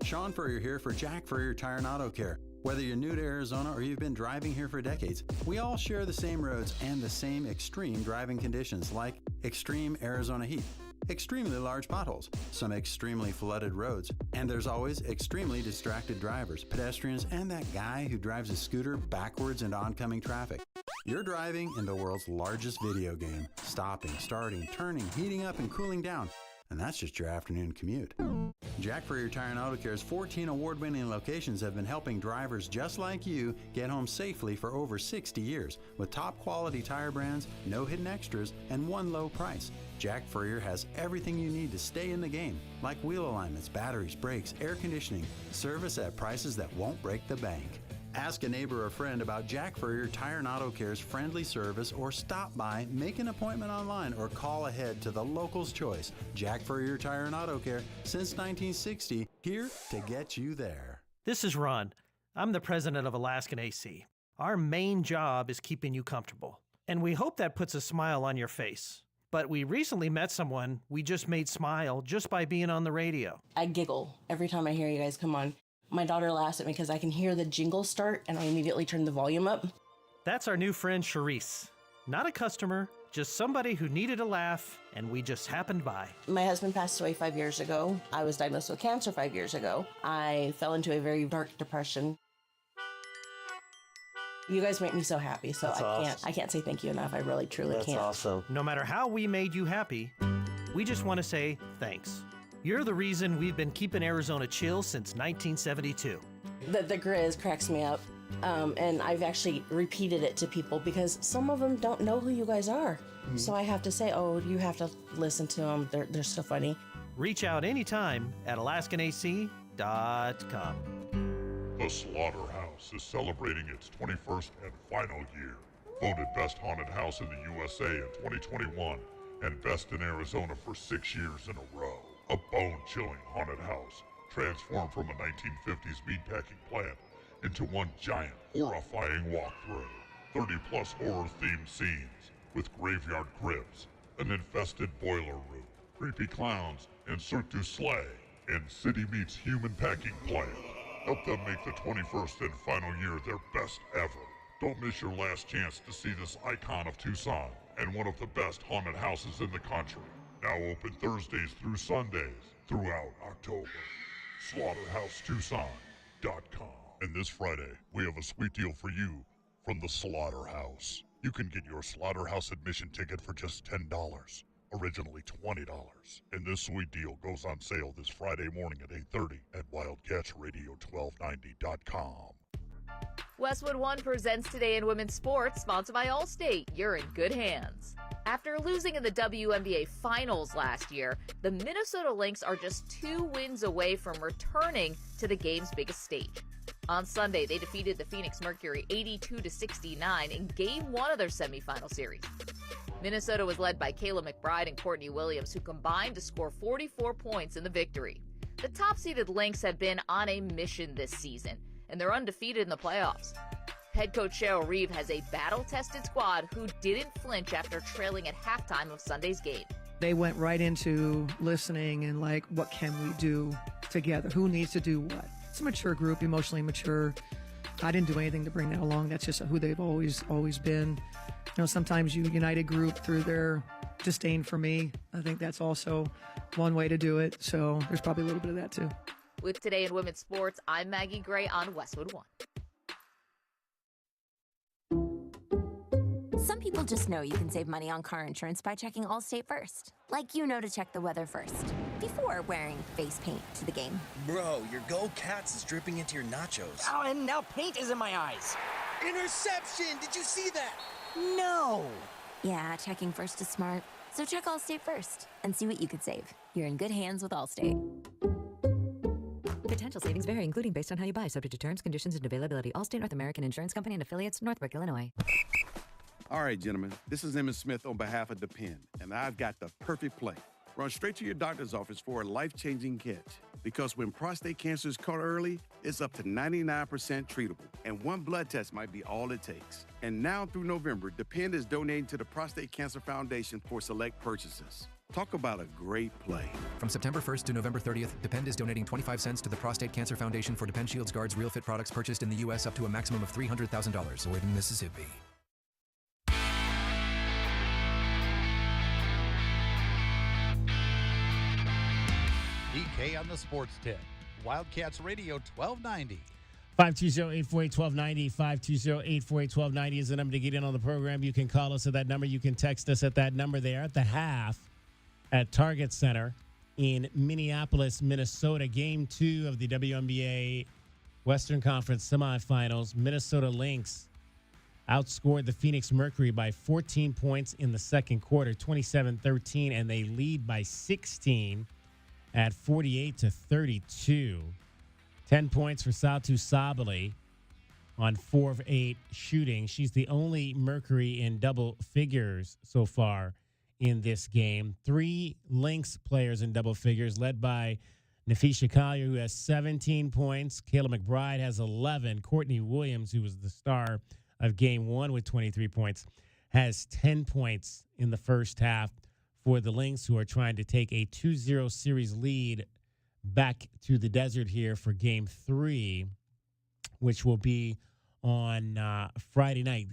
Sean Furrier here for Jack Furrier Tire and Auto Care. Whether you're new to Arizona or you've been driving here for decades, we all share the same roads and the same extreme driving conditions like extreme Arizona heat, extremely large potholes, some extremely flooded roads, and there's always extremely distracted drivers, pedestrians, and that guy who drives a scooter backwards into oncoming traffic. You're driving in the world's largest video game, stopping, starting, turning, heating up, and cooling down. And that's just your afternoon commute. Jack Furrier Tire and Auto Care's 14 award-winning locations have been helping drivers just like you get home safely for over 60 years. With top-quality tire brands, no hidden extras, and one low price. Jack Furrier has everything you need to stay in the game, like wheel alignments, batteries, brakes, air conditioning, service at prices that won't break the bank. Ask a neighbor or friend about Jack Furrier Tire and Auto Care's friendly service, or stop by, make an appointment online, or call ahead to the local's choice. Jack Furrier Tire and Auto Care, since 1960, here to get you there. This is Ron. I'm the president of Alaskan AC. Our main job is keeping you comfortable, and we hope that puts a smile on your face. But we recently met someone we just made smile just by being on the radio. I giggle every time I hear you guys come on. My daughter laughs at me because I can hear the jingle start and I immediately turn the volume up. That's our new friend Charisse. Not a customer, Just somebody who needed a laugh, and we just happened by. My husband passed away 5 years ago. I was diagnosed with cancer 5 years ago. I fell into a very dark depression. You guys make me so happy, so I can't say thank you enough. I really, truly can't. That's awesome. No matter how we made you happy, we just want to say thanks. You're the reason we've been keeping Arizona chill since 1972. The Grizz cracks me up, and I've actually repeated it to people because some of them don't know who you guys are. So I have to say, oh, you have to listen to them. They're so funny. Reach out anytime at AlaskanAC.com. The Slaughterhouse is celebrating its 21st and final year. Voted Best Haunted House in the USA in 2021 and Best in Arizona for 6 years in a row. A bone-chilling haunted house transformed from a 1950s meatpacking plant into one giant, horrifying walkthrough. 30-plus horror-themed scenes with graveyard crypts, an infested boiler room, creepy clowns, and Cirque du Soleil, and City Meets Human Packing Plant. Help them make the 21st and final year their best ever. Don't miss your last chance to see this icon of Tucson and one of the best haunted houses in the country. Now open Thursdays through Sundays throughout October. SlaughterhouseTucson.com. And this Friday, we have a sweet deal for you from the Slaughterhouse. You can get your Slaughterhouse admission ticket for just $10. Originally $20. And this sweet deal goes on sale this Friday morning at 8:30 at WildcatsRadio1290.com. Westwood One presents Today in Women's Sports, sponsored by Allstate. You're in good hands. After losing in the WNBA Finals last year, the Minnesota Lynx are just 2 wins away from returning to the game's biggest stage. On Sunday, they defeated the Phoenix Mercury 82-69 in Game 1 of their semifinal series. Minnesota was led by Kayla McBride and Courtney Williams, who combined to score 44 points in the victory. The top-seeded Lynx have been on a mission this season, and they're undefeated in the playoffs. Head coach Cheryl Reeve has a battle-tested squad who didn't flinch after trailing at halftime of Sunday's game. They went right into listening and what can we do together? Who needs to do what? It's a mature group, emotionally mature. I didn't do anything to bring that along. That's just who they've always been. Sometimes you unite a group through their disdain for me. I think that's also one way to do it. So there's probably a little bit of that too. With Today in Women's Sports, I'm Maggie Gray on Westwood One. Some people just know you can save money on car insurance by checking Allstate first. Like to check the weather first, before wearing face paint to the game. Bro, your Go Cats is dripping into your nachos. Oh, and now paint is in my eyes. Interception! Did you see that? No! Yeah, checking first is smart. So check Allstate first and see what you could save. You're in good hands with Allstate. Potential savings vary, including based on how you buy, subject to terms, conditions, and availability. Allstate North American Insurance Company and affiliates, Northbrook, Illinois. All right, gentlemen, this is Emmett Smith on behalf of Depend, and I've got the perfect play. Run straight to your doctor's office for a life-changing catch. Because when prostate cancer is caught early, it's up to 99% treatable, and one blood test might be all it takes. And now through November, Depend is donating to the Prostate Cancer Foundation for select purchases. Talk about a great play. From September 1st to November 30th, Depend is donating 25 cents to the Prostate Cancer Foundation for Depend Shields Guards Real Fit products purchased in the U.S. up to a maximum of $300,000, or in Mississippi. DK on the Sports Tip. Wildcats Radio 1290. 520-848-1290, 520-848-1290 is the number to get in on the program. You can call us at that number. You can text us at that number there at the half at Target Center in Minneapolis, Minnesota. Game 2 of the WNBA Western Conference semifinals. Minnesota Lynx outscored the Phoenix Mercury by 14 points in the second quarter, 27-13, and they lead by 16 at 48-32. 10 points for Satu Sabali on 4 of 8 shooting. She's the only Mercury in double figures so far in this game. 3 Lynx players in double figures, led by Nafisha Collier, who has 17 points. Kayla McBride has 11. Courtney Williams, who was the star of Game 1 with 23 points, has 10 points in the first half for the Lynx, who are trying to take a 2-0 series lead back to the desert here for Game 3, which will be on Friday night.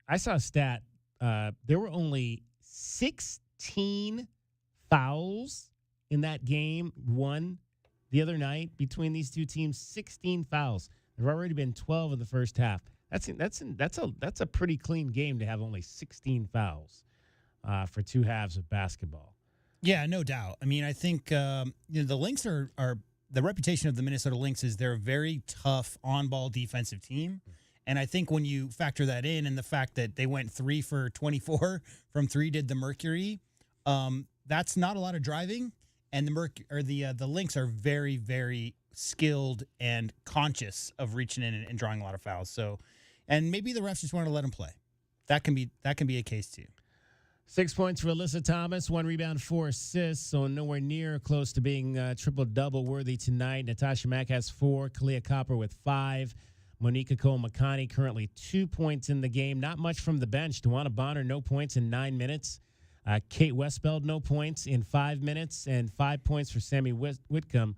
I saw a stat. There were only 16 fouls in that game one the other night between these two teams. 16 fouls. There have already been 12 in the first half. That's a pretty clean game to have only 16 fouls for two halves of basketball. Yeah, no doubt. I mean, I think the Lynx are the reputation of the Minnesota Lynx is they're a very tough on-ball defensive team. And I think when you factor that in and the fact that they went 3 for 24 from 3 did the Mercury, that's not a lot of driving. And the Lynx are very, very skilled and conscious of reaching in and drawing a lot of fouls. So, and maybe the refs just want to let them play. That can be a case too. 6 points for Alyssa Thomas, 1 rebound, 4 assists, so nowhere near close to being triple-double worthy tonight. Natasha Mack has 4, Kalia Copper with 5. Monika Cole-McConney currently 2 points in the game. Not much from the bench. Dewana Bonner, no points in 9 minutes. Kate Westbeld, no points in 5 minutes. And 5 points for Sammy Whitcomb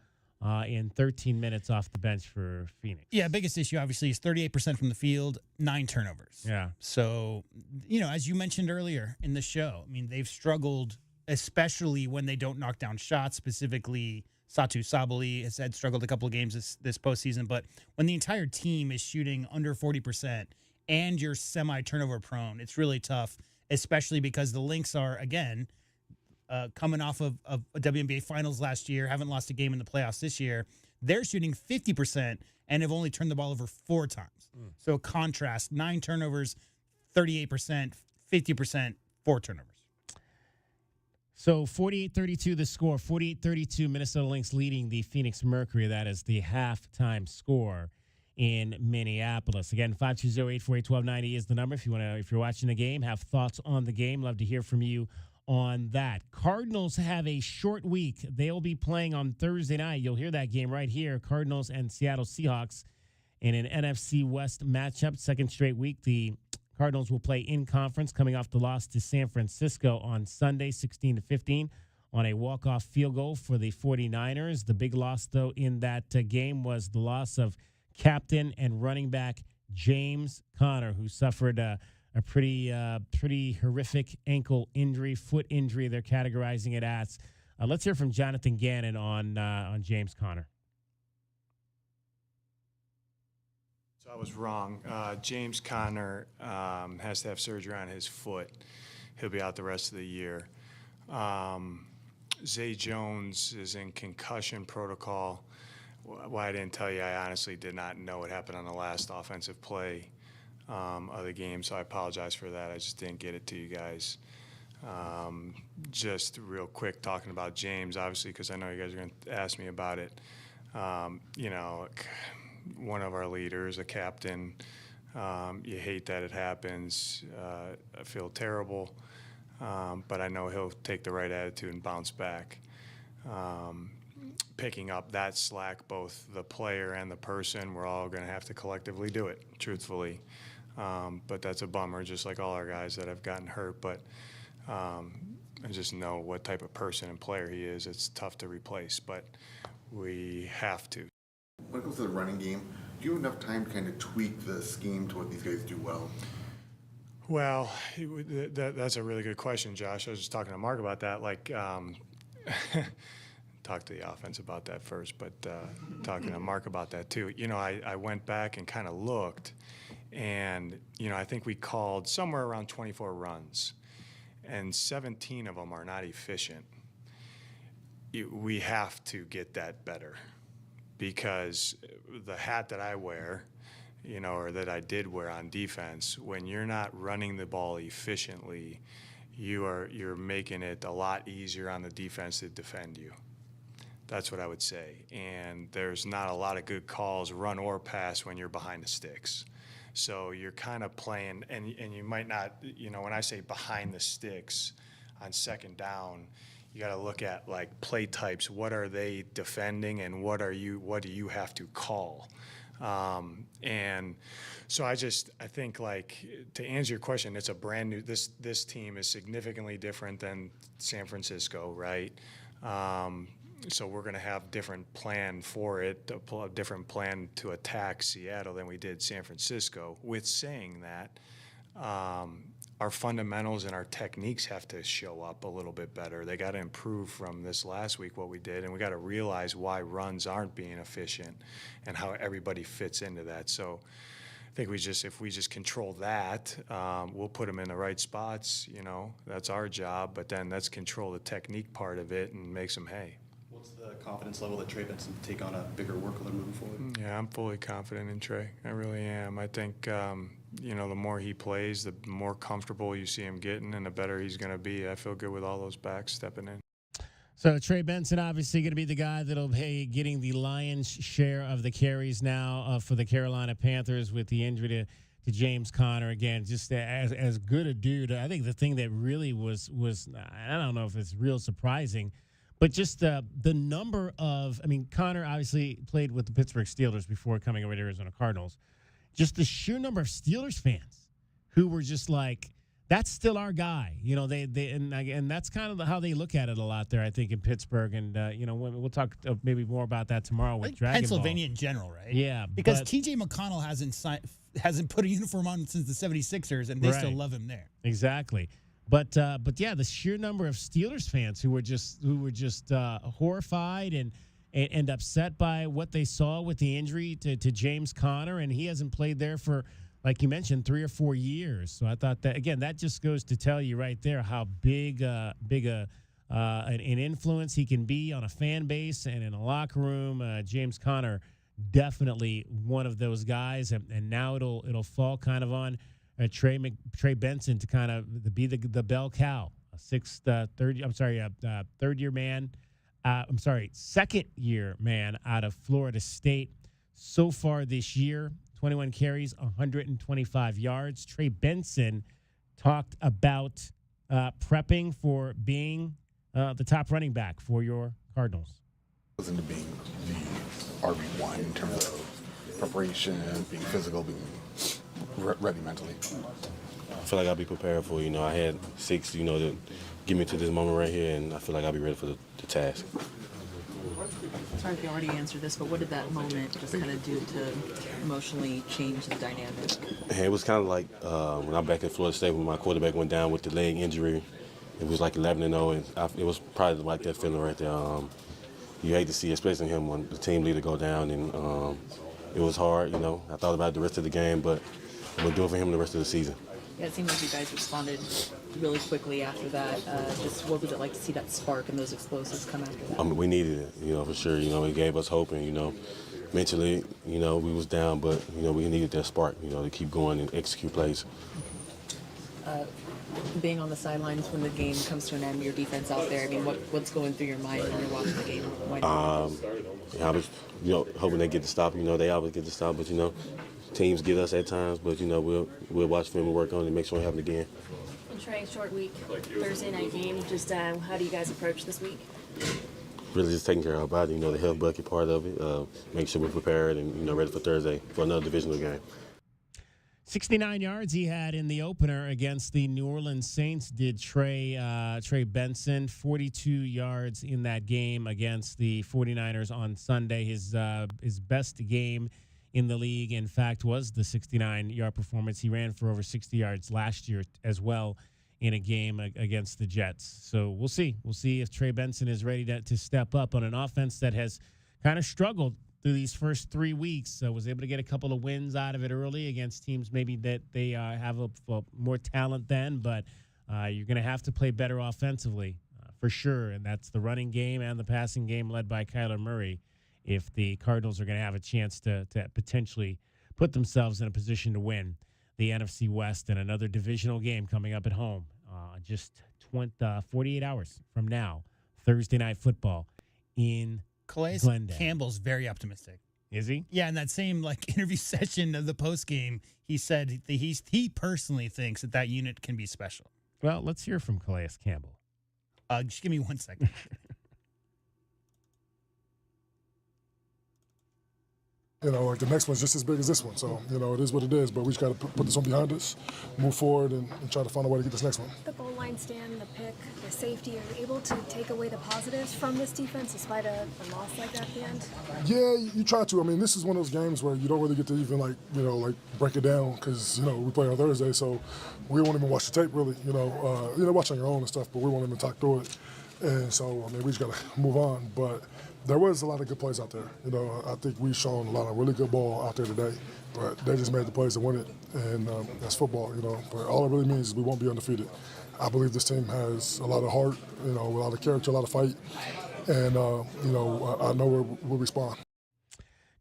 in 13 minutes off the bench for Phoenix. Yeah, biggest issue, obviously, is 38% from the field, 9 turnovers. Yeah. So, as you mentioned earlier in the show, I mean, they've struggled, especially when they don't knock down shots, specifically Satu Sabali has struggled a couple of games this postseason. But when the entire team is shooting under 40% and you're semi-turnover prone, it's really tough, especially because the Lynx are, again, coming off of a WNBA Finals last year, haven't lost a game in the playoffs this year. They're shooting 50% and have only turned the ball over 4 times. So contrast, 9 turnovers, 38%, 50%, 4 turnovers. So 48-32 the score. 48-32 Minnesota Lynx leading the Phoenix Mercury. That is the halftime score in Minneapolis. Again, 520-848-1290 is the number. If you're watching the game, have thoughts on the game, love to hear from you on that. Cardinals have a short week. They'll be playing on Thursday night. You'll hear that game right here. Cardinals and Seattle Seahawks in an NFC West matchup. Second straight week. The Cardinals will play in conference coming off the loss to San Francisco on Sunday, 16-15 on a walk-off field goal for the 49ers. The big loss, though, in that game was the loss of captain and running back James Conner, who suffered a pretty horrific ankle injury, foot injury. They're categorizing it as. Let's hear from Jonathan Gannon on James Conner. So I was wrong. James Conner has to have surgery on his foot. He'll be out the rest of the year. Zay Jones is in concussion protocol. Why I didn't tell you, I honestly did not know what happened on the last offensive play of the game, so I apologize for that. I just didn't get it to you guys. Just real quick, talking about James, obviously, because I know you guys are going to ask me about it. One of our leaders, a captain, you hate that it happens. I feel terrible, but I know he'll take the right attitude and bounce back. Picking up that slack, both the player and the person, we're all going to have to collectively do it, truthfully. But that's a bummer, just like all our guys that have gotten hurt. But I just know what type of person and player he is. It's tough to replace, but we have to. When it comes to the running game, do you have enough time to kind of tweak the scheme to what these guys do well? Well, that's a really good question, Josh. I was just talking to Mark about that. Talk to the offense about that first, but talking to Mark about that too. I went back and kind of looked, and I think we called somewhere around 24 runs, and 17 of them are not efficient. We have to get that better, because the hat that I wear, or that I did wear on defense, when you're not running the ball efficiently, you're making it a lot easier on the defense to defend you. That's what I would say. And there's not a lot of good calls, run or pass, when you're behind the sticks. So you're kind of playing, and you might not, when I say behind the sticks on second down, you got to look at play types. What are they defending, and what do you have to call? And so I think to answer your question, it's a brand new, this team is significantly different than San Francisco, right? So we're going to have a different plan for it, a different plan to attack Seattle than we did San Francisco. With saying that, our fundamentals and our techniques have to show up a little bit better. They got to improve from this last week, what we did, and we got to realize why runs aren't being efficient and how everybody fits into that. So I think if we just control that, we'll put them in the right spots. That's our job. But then let's control the technique part of it and make some hay. What's the confidence level that Trey Benson will take on a bigger workload moving forward? Yeah, I'm fully confident in Trey. I really am. I think, the more he plays, the more comfortable you see him getting and the better he's going to be. I feel good with all those backs stepping in. So Trey Benson obviously going to be the guy that'll be getting the lion's share of the carries now for the Carolina Panthers with the injury to James Conner. Again, just as good a dude. I think the thing that really was I don't know if it's real surprising, but just the number of, Conner obviously played with the Pittsburgh Steelers before coming over to Arizona Cardinals. Just the sheer number of Steelers fans who were just like, that's still our guy. And that's kind of how they look at it a lot there, I think, in Pittsburgh. And, we'll talk maybe more about that tomorrow with Dragon Pennsylvania Ball. in general, right? Yeah. Because T.J. McConnell hasn't put a uniform on since the 76ers, and they still love him there. Exactly. But yeah, the sheer number of Steelers fans who were just horrified and upset by what they saw with the injury to James Conner, and he hasn't played there for, like you mentioned, 3 or 4 years. So I thought that, again, that just goes to tell you right there how big an influence he can be on a fan base and in a locker room. James Conner, definitely one of those guys, and now it'll fall kind of on Trey Benson to kind of be the bell cow, third-year man. Second-year man out of Florida State so far this year. 21 carries, 125 yards. Trey Benson talked about prepping for being the top running back for your Cardinals. Goes into being the RB1 in terms of preparation, being physical, being ready mentally. I feel like I'll be prepared for, I had 6, to get me to this moment right here, and I feel like I'll be ready for the task. Sorry if you already answered this, but what did that moment just kind of do to emotionally change the dynamic? It was kind of like when I'm back at Florida State when my quarterback went down with the leg injury. It was like 11-0, and it was probably like that feeling right there. You hate to see, especially him, when the team leader go down, and it was hard. I thought about the rest of the game, but I'm going to do it for him the rest of the season. Yeah, it seemed like you guys responded really quickly after that. Just what was it like to see that spark and those explosives come after that? We needed it, for sure. It gave us hope, and, mentally, we was down, but, we needed that spark, to keep going and execute plays. Being on the sidelines when the game comes to an end, your defense out there, what's going through your mind when you're watching the game? I was, hoping they get the stop. They always get the stop, but, teams get us at times, but we'll watch film and work on it and make sure it happens again. Trey, short week, Thursday night game. Just how do you guys approach this week? Really just taking care of our body, the health bucket part of it. Make sure we're prepared and ready for Thursday for another divisional game. 69 yards he had in the opener against the New Orleans Saints. Did Trey Benson 42 yards in that game against the 49ers on Sunday. His best game in the league, in fact, was the 69-yard performance. He ran for over 60 yards last year as well in a game against the Jets. So we'll see. We'll see if Trey Benson is ready to step up on an offense that has kind of struggled through these first 3 weeks. So was able to get a couple of wins out of it early against teams maybe that they have more talent than, but you're going to have to play better offensively for sure, and that's the running game and the passing game led by Kyler Murray if the Cardinals are going to have a chance to potentially put themselves in a position to win the NFC West and another divisional game coming up at home just 48 hours from now, Thursday Night Football in Calais Glendale. Campbell's very optimistic. Is he? Yeah, in that same interview session of the post game, he said that he personally thinks that unit can be special. Well, let's hear from Calais Campbell. Just give me 1 second. Like the next one's just as big as this one. So, it is what it is. But we just got to put this one behind us, move forward, and try to find a way to get this next one. The goal line stand, the pick, the safety, are you able to take away the positives from this defense despite a loss like that at the end? Yeah, you try to. I mean, this is one of those games where you don't really get to even, break it down because, we play on Thursday. So we won't even watch the tape, really. Watch on your own and stuff, but we won't even talk through it. And so, I mean, we just got to move on. But there was a lot of good plays out there. I think we've shown a lot of really good ball out there today, but they just made the plays to win it, and that's football, But all it really means is we won't be undefeated. I believe this team has a lot of heart, a lot of character, a lot of fight, and, I know we'll respond.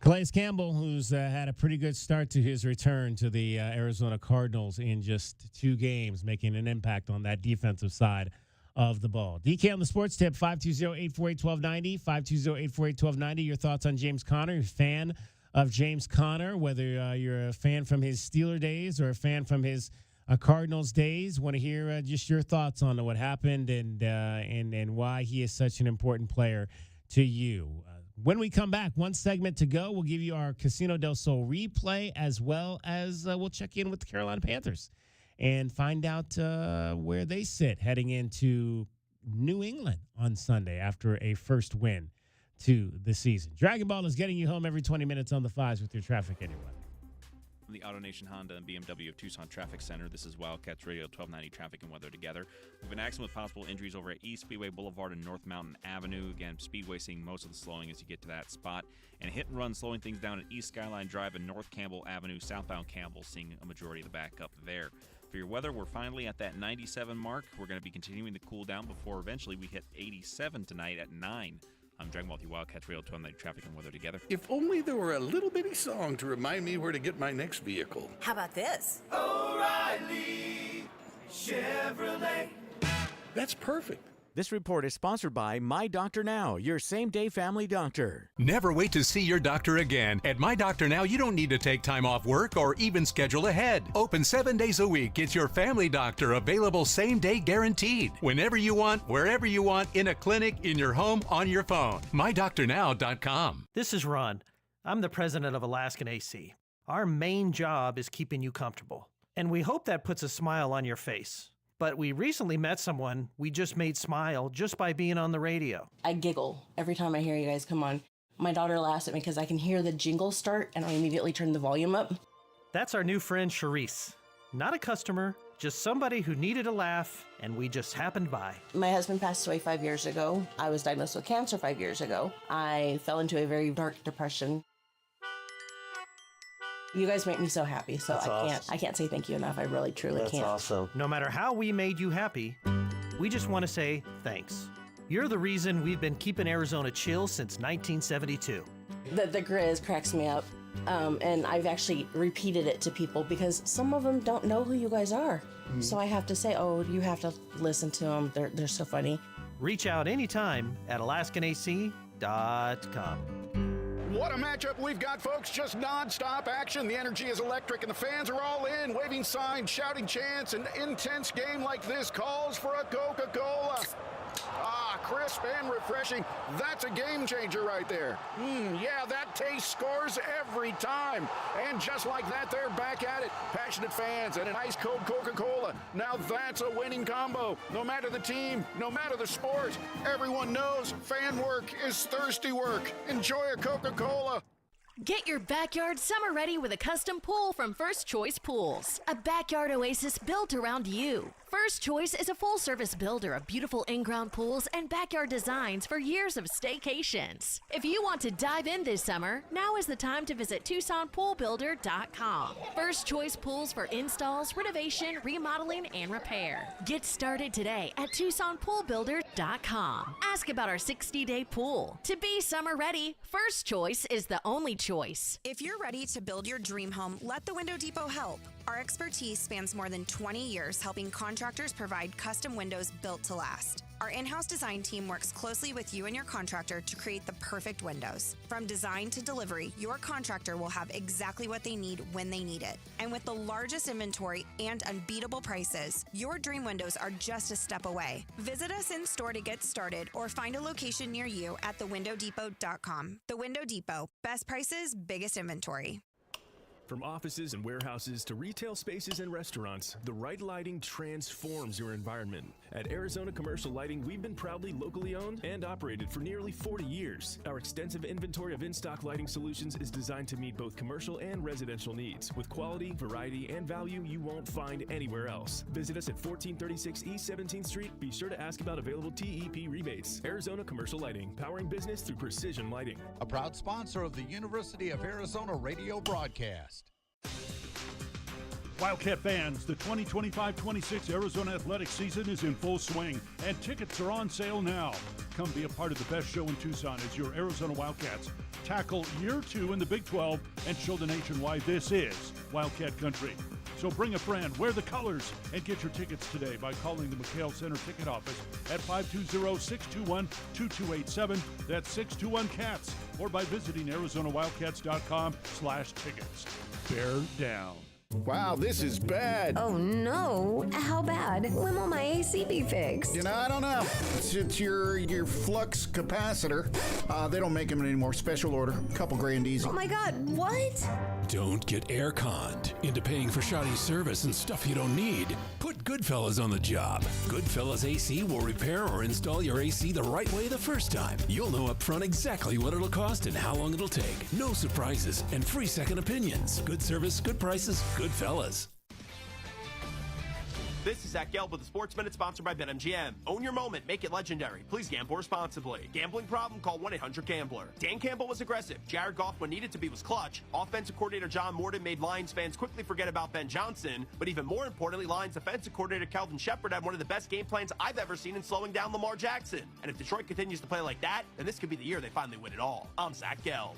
Calais Campbell, who's had a pretty good start to his return to the Arizona Cardinals in just 2 games, making an impact on that defensive side of the ball. DK on the Sports Tip, 520-848-1290, 520-848-1290. Your thoughts on James Conner? You're a fan of James Conner, whether you're a fan from his Steeler days or a fan from his Cardinals days. Want to hear just your thoughts on what happened and why he is such an important player to you. When we come back, one segment to go. We'll give you our Casino del Sol replay, as well as we'll check in with the Carolina Panthers and find out where they sit heading into New England on Sunday after a first win to the season. Dragon Ball is getting you home every 20 minutes on the 5s with your traffic anyway. The AutoNation Honda and BMW of Tucson Traffic Center. This is Wildcats Radio 1290 Traffic and Weather Together. We've been accident with possible injuries over at East Speedway Boulevard and North Mountain Avenue. Again, Speedway seeing most of the slowing as you get to that spot. And hit and run slowing things down at East Skyline Drive and North Campbell Avenue. Southbound Campbell seeing a majority of the backup there. For your weather, we're finally at that 97 mark. We're going to be continuing to cool down before eventually we hit 87 tonight at 9. I'm Dragon Ball, Wildcats Radio 1290 Traffic and Weather Together. If only there were a little bitty song to remind me where to get my next vehicle. How about this? O'Reilly Chevrolet. That's perfect. This report is sponsored by My Doctor Now, your same-day family doctor. Never wait to see your doctor again. At My Doctor Now, you don't need to take time off work or even schedule ahead. Open 7 days a week. It's your family doctor, available same day guaranteed. Whenever you want, wherever you want, in a clinic, in your home, on your phone. MyDoctorNow.com. This is Ron. I'm the president of Alaskan AC. Our main job is keeping you comfortable, and we hope that puts a smile on your face. But we recently met someone we just made smile just by being on the radio. I giggle every time I hear you guys come on. My daughter laughs at me because I can hear the jingle start and I immediately turn the volume up. That's our new friend Charisse. Not a customer, just somebody who needed a laugh, and we just happened by. My husband passed away 5 years ago. I was diagnosed with cancer 5 years ago. I fell into a very dark depression. You guys make me so happy, so I can't say thank you enough. I really, truly can't. That's awesome. No matter how we made you happy, we just want to say thanks. You're the reason we've been keeping Arizona chill since 1972. The Grizz cracks me up, and I've actually repeated it to people because some of them don't know who you guys are. Mm-hmm. So I have to say, oh, you have to listen to them. They're so funny. Reach out anytime at AlaskanAC.com. What a matchup we've got, folks. Just non-stop action. The energy is electric, and the fans are all in, waving signs, shouting chants. An intense game like this calls for a Coca-Cola. Ah, crisp and refreshing. That's a game changer right there. Yeah, that taste scores every time. And just like that, they're back at it. Passionate fans and an ice-cold Coca-Cola. Now that's a winning combo. No matter the team, no matter the sport, everyone knows fan work is thirsty work. Enjoy a Coca-Cola. Get your backyard summer ready with a custom pool from First Choice Pools. A backyard oasis built around you. First Choice is a full-service builder of beautiful in-ground pools and backyard designs for years of staycations. If you want to dive in this summer, now is the time to visit TucsonPoolBuilder.com. First Choice Pools for installs, renovation, remodeling, and repair. Get started today at TucsonPoolBuilder.com. Ask about our 60-day pool. To be summer ready, First Choice is the only choice. If you're ready to build your dream home, let the Window Depot help. Our expertise spans more than 20 years helping contractors provide custom windows built to last. Our in-house design team works closely with you and your contractor to create the perfect windows. From design to delivery, your contractor will have exactly what they need when they need it. And with the largest inventory and unbeatable prices, your dream windows are just a step away. Visit us in store to get started or find a location near you at thewindowdepot.com. The Window Depot. Best prices, biggest inventory. From offices and warehouses to retail spaces and restaurants, the right lighting transforms your environment. At Arizona Commercial Lighting, we've been proudly locally owned and operated for nearly 40 years. Our extensive inventory of in-stock lighting solutions is designed to meet both commercial and residential needs, with quality, variety, and value you won't find anywhere else. Visit us at 1436 East 17th Street. Be sure to ask about available TEP rebates. Arizona Commercial Lighting, powering business through precision lighting. A proud sponsor of the University of Arizona radio broadcast. Wildcat fans, the 2025-26 Arizona Athletics season is in full swing, and tickets are on sale now. Come be a part of the best show in Tucson as your Arizona Wildcats tackle year 2 in the Big 12 and show the nation why this is Wildcat country. So bring a friend, wear the colors, and get your tickets today by calling the McHale Center ticket office at 520-621-2287. That's 621-CATS, or by visiting ArizonaWildcats.com/tickets. Bear down. Wow, this is bad. Oh no, how bad? When will my AC be fixed? You know, I don't know. It's your flux capacitor. They don't make them anymore. Special order. Couple grand easy. Oh my God, what? Don't get air-conned into paying for shoddy service and stuff you don't need. Put Goodfellas on the job. Goodfellas AC will repair or install your AC the right way the first time. You'll know up front exactly what it'll cost and how long it'll take. No surprises and free second opinions. Good service, good prices, Goodfellas. This is Zach Gelb with the Sports Minute, sponsored by BetMGM. Own your moment, make it legendary. Please gamble responsibly. Gambling problem? Call 1-800-GAMBLER. Dan Campbell was aggressive. Jared Goff, when needed to be, was clutch. Offensive coordinator John Morden made Lions fans quickly forget about Ben Johnson. But even more importantly, Lions defensive coordinator Kelvin Shepard had one of the best game plans I've ever seen in slowing down Lamar Jackson. And if Detroit continues to play like that, then this could be the year they finally win it all. I'm Zach Gelb.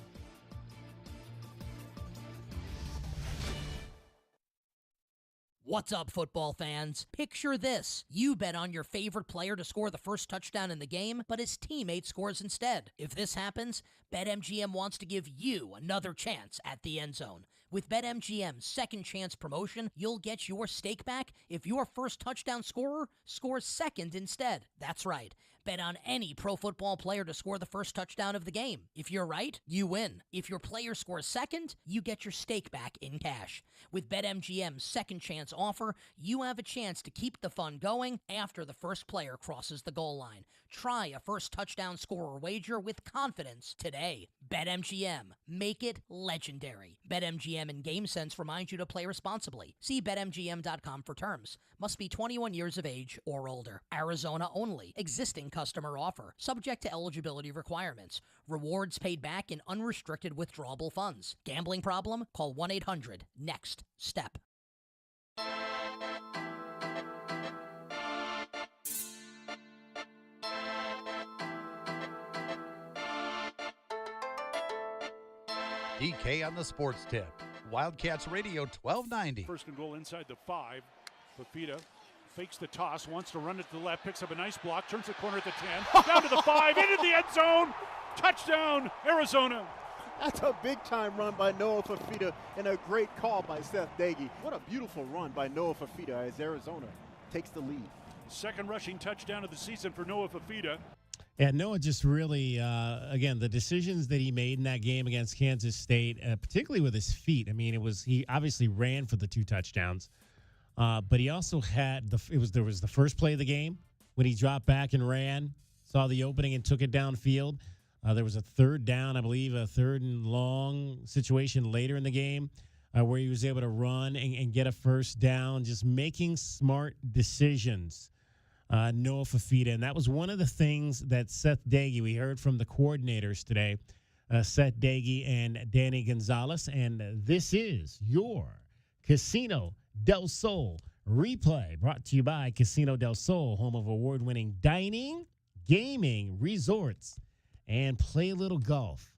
What's up, football fans? Picture this. You bet on your favorite player to score the first touchdown in the game, but his teammate scores instead. If this happens, BetMGM wants to give you another chance at the end zone. With BetMGM's second chance promotion, you'll get your stake back if your first touchdown scorer scores second instead. That's right. Bet on any pro football player to score the first touchdown of the game. If you're right, you win. If your player scores second, you get your stake back in cash. With BetMGM's second chance offer, you have a chance to keep the fun going after the first player crosses the goal line. Try a first touchdown scorer wager with confidence today. BetMGM. Make it legendary. BetMGM and GameSense remind you to play responsibly. See BetMGM.com for terms. Must be 21 years of age or older. Arizona only. Existing customer offer. Subject to eligibility requirements. Rewards paid back in unrestricted withdrawable funds. Gambling problem? Call 1-800-NEXT-STEP. DK on the sports tip. Wildcats Radio 1290. First and goal inside the 5. Fafita fakes the toss, wants to run it to the left, picks up a nice block, turns the corner at the 10, down to the 5, into the end zone. Touchdown, Arizona. That's a big-time run by Noah Fafita and a great call by Seth Dagey. What a beautiful run by Noah Fafita as Arizona takes the lead. Second rushing touchdown of the season for Noah Fafita. And Noah just really, again, the decisions that he made in that game against Kansas State, particularly with his feet. I mean, he obviously ran for the 2 touchdowns, but he also had there was the first play of the game when he dropped back and ran, saw the opening and took it downfield. There was a third down, I believe, a third and long situation later in the game where he was able to run and get a first down, just making smart decisions. Noah Fafita, and that was one of the things that Seth Dagey, we heard from the coordinators today, Seth Dagey and Danny Gonzalez, and this is your Casino del Sol replay, brought to you by Casino del Sol, home of award-winning dining, gaming, resorts, and play a little golf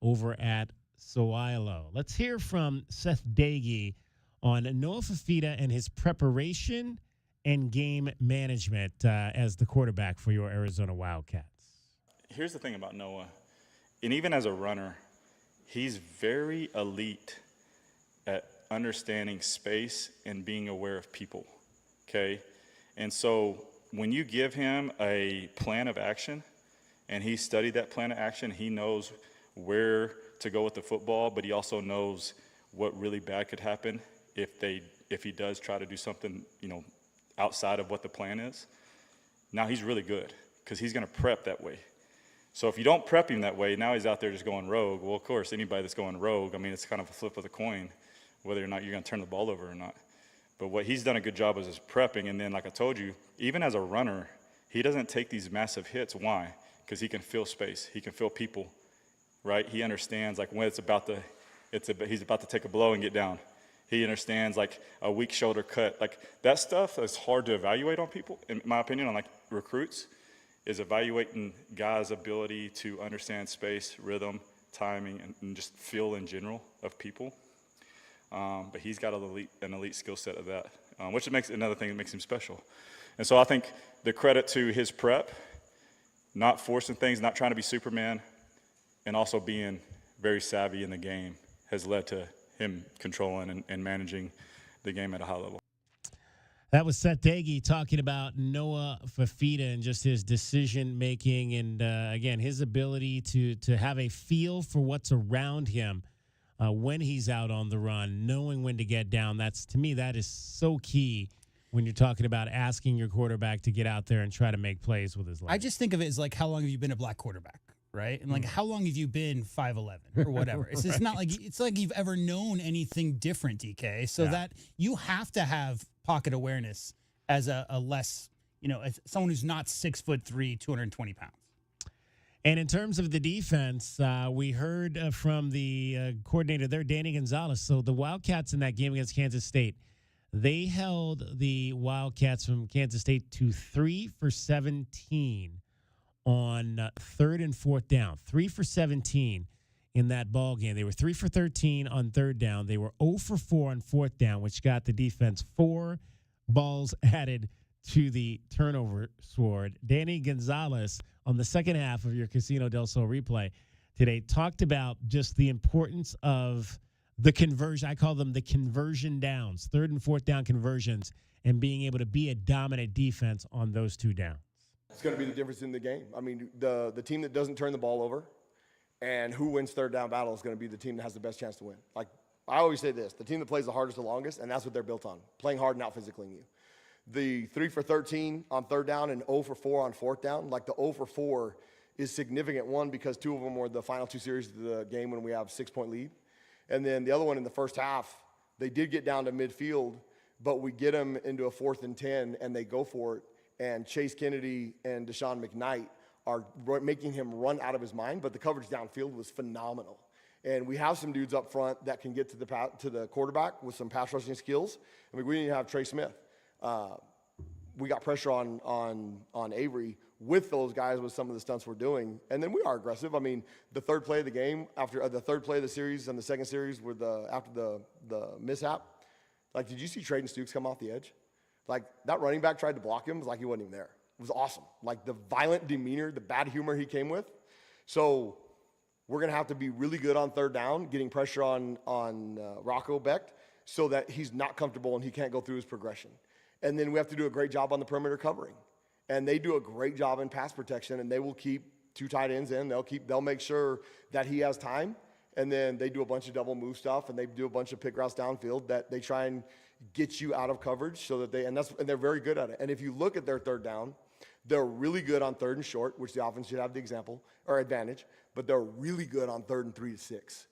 over at Soilo. Let's hear from Seth Dagey on Noah Fafita and his preparation and game management as the quarterback for your Arizona Wildcats. Here's the thing about Noah, and even as a runner, he's very elite at understanding space and being aware of people, okay? And so when you give him a plan of action and he studied that plan of action, he knows where to go with the football, but he also knows what really bad could happen if he does try to do something, outside of what the plan is. Now he's really good because he's going to prep that way. So if you don't prep him that way, now he's out there just going rogue. Well, of course, anybody that's going rogue, it's kind of a flip of the coin, whether or not you're going to turn the ball over or not. But what he's done a good job is prepping. And then, like I told you, even as a runner, he doesn't take these massive hits. Why? Because he can feel space. He can feel people, right? He understands, like, when he's about to take a blow and get down. He understands, like, a weak shoulder cut. Like, that stuff is hard to evaluate on people, in my opinion, on, like, recruits, is evaluating guys' ability to understand space, rhythm, timing, and just feel in general of people. But he's got an elite skill set of that, which makes another thing that makes him special. And so I think the credit to his prep, not forcing things, not trying to be Superman, and also being very savvy in the game has led to him controlling and managing the game at a high level. That was Seth Dagey talking about Noah Fafita and just his decision-making and, again, his ability to have a feel for what's around him when he's out on the run, knowing when to get down. To me, that is so key when you're talking about asking your quarterback to get out there and try to make plays with his legs. I just think of it as like, how long have you been a black quarterback, right? And like, how long have you been 5'11" or whatever? It's just not like you've ever known anything different, DK. So that you have to have pocket awareness as a less, as someone who's not 6'3", 220 pounds. And in terms of the defense, we heard from the coordinator there, Danny Gonzalez. So the Wildcats in that game against Kansas State, they held the Wildcats from Kansas State to 3 for 17 on third and fourth down. 3 for 17 in that ball game. They were 3 for 13 on third down. They were 0 for 4 on fourth down, which got the defense 4 balls added to the turnover sword. Danny Gonzalez, on the second half of your Casino del Sol replay today, talked about just the importance of the conversion. I call them the conversion downs, third and fourth down conversions, and being able to be a dominant defense on those two downs. It's going to be the difference in the game. The team that doesn't turn the ball over and who wins third down battle is going to be the team that has the best chance to win. Like, I always say this, the team that plays the hardest the longest, and that's what they're built on, playing hard and out-physicaling you. The 3 for 13 on third down and 0 for 4 on fourth down, like the 0 for 4 is significant. One, because 2 of them were the final 2 series of the game when we have 6-point lead. And then the other one in the first half, they did get down to midfield, but we get them into a 4th and 10, and they go for it. And Chase Kennedy and Deshaun McKnight are making him run out of his mind, but the coverage downfield was phenomenal. And we have some dudes up front that can get to the quarterback with some pass rushing skills. We didn't even have Trey Smith. We got pressure on Avery with those guys with some of the stunts we're doing. And then we are aggressive. The third play of the game, after the third play of the series and the second series after the mishap, like, did you see Traden Stukes come off the edge? Like, that running back tried to block him. It was like he wasn't even there. It was awesome. Like, the violent demeanor, the bad humor he came with. So we're going to have to be really good on third down, getting pressure on Rocco Becht so that he's not comfortable and he can't go through his progression. And then we have to do a great job on the perimeter covering. And they do a great job in pass protection, and they will keep 2 tight ends in. They'll make sure that he has time. And then they do a bunch of double move stuff, and they do a bunch of pick routes downfield that they try and get you out of coverage so that and they're very good at it. And if you look at their third down, they're really good on third and short, which the offense should have the example or advantage, but they're really good on 3rd and 3 to 6.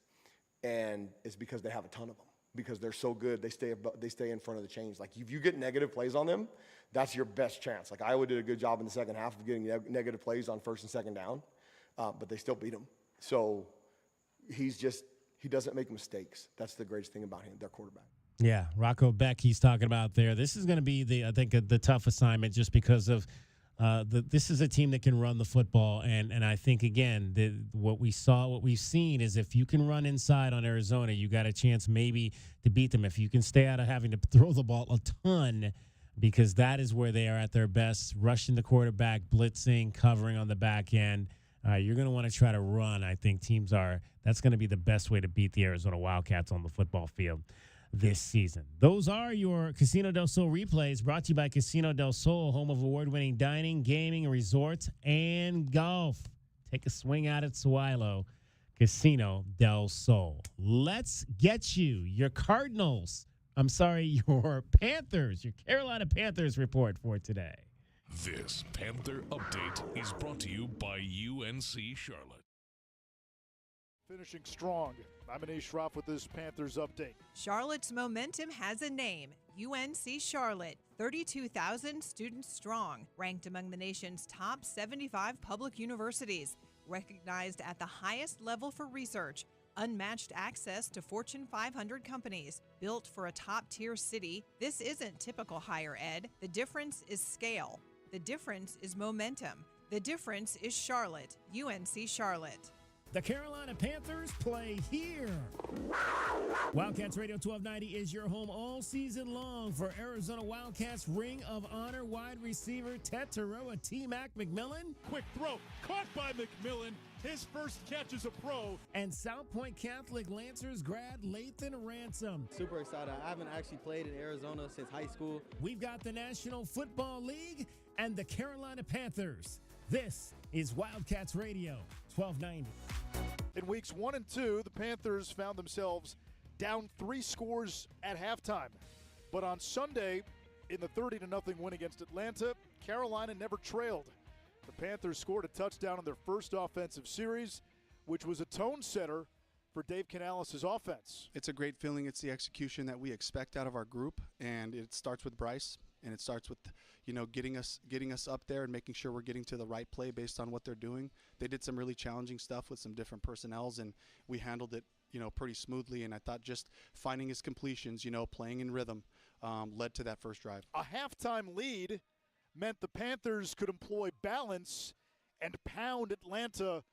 And it's because they have a ton of them. Because they're so good, they stay in front of the chains. Like, if you get negative plays on them, that's your best chance. Like, Iowa did a good job in the second half of getting negative plays on 1st and 2nd down, but they still beat them. So he doesn't make mistakes. That's the greatest thing about him, their quarterback. Yeah, Rocco Becht he's talking about there. This is going to be, I think, the tough assignment just because of This is a team that can run the football, and I think again what we've seen is if you can run inside on Arizona, you got a chance maybe to beat them. If you can stay out of having to throw the ball a ton, because that is where they are at their best, rushing the quarterback, blitzing, covering on the back end. You're going to want to try to run. I think that's going to be the best way to beat the Arizona Wildcats on the football field this season. Those are your Casino del Sol replays, brought to you by Casino del Sol, home of award-winning dining, gaming, resorts, and golf. Take a swing out at Suilo, Casino del Sol. Let's get your Panthers, your Carolina Panthers report for today. This Panther Update is brought to you by UNC Charlotte. Finishing strong. I'm Anish Shroff with this Panthers update. Charlotte's momentum has a name, UNC Charlotte, 32,000 students strong, ranked among the nation's top 75 public universities, recognized at the highest level for research, unmatched access to Fortune 500 companies, built for a top-tier city. This isn't typical higher ed. The difference is scale. The difference is momentum. The difference is Charlotte, UNC Charlotte. The Carolina Panthers play here. Wildcats Radio 1290 is your home all season long for Arizona Wildcats Ring of Honor wide receiver Tetaroa T-Mac McMillan. Quick throw, caught by McMillan. His first catch as a pro. And South Point Catholic Lancers grad Lathan Ransom. Super excited. I haven't actually played in Arizona since high school. We've got the National Football League and the Carolina Panthers. This is Wildcats Radio 1290. In weeks 1 and 2, the Panthers found themselves down 3 scores at halftime. But on Sunday, in the 30-0 win against Atlanta, Carolina never trailed. The Panthers scored a touchdown in their first offensive series, which was a tone setter for Dave Canales' offense. It's a great feeling. It's the execution that we expect out of our group, and it starts with Bryce, and it starts with, getting us up there and making sure we're getting to the right play based on what they're doing. They did some really challenging stuff with some different personnels, and we handled it, pretty smoothly. And I thought just finding his completions, playing in rhythm, led to that first drive. A halftime lead meant the Panthers could employ balance and pound Atlanta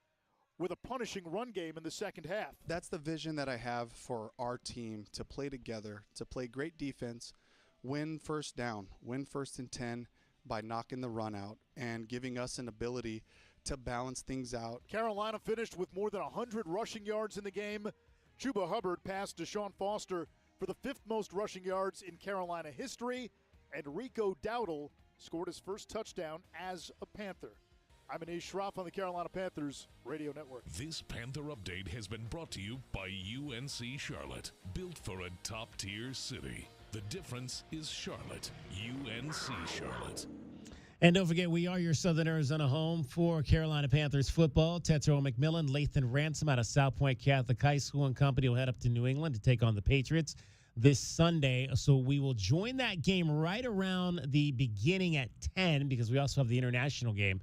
with a punishing run game in the second half. That's the vision that I have for our team, to play together, to play great defense, win first down, win 1st and 10 by knocking the run out and giving us an ability to balance things out. Carolina finished with more than 100 rushing yards in the game. Chuba Hubbard passed Deshaun Foster for the 5th most rushing yards in Carolina history, and Rico Dowdle scored his first touchdown as a Panther. I'm Anish Shroff on the Carolina Panthers Radio Network. This Panther Update has been brought to you by UNC Charlotte, built for a top-tier city. The difference is Charlotte, UNC Charlotte. And don't forget, we are your Southern Arizona home for Carolina Panthers football. Tetaroa McMillan, Lathan Ransom out of South Point Catholic High School and company will head up to New England to take on the Patriots this Sunday. So we will join that game right around the beginning at 10, because we also have the international game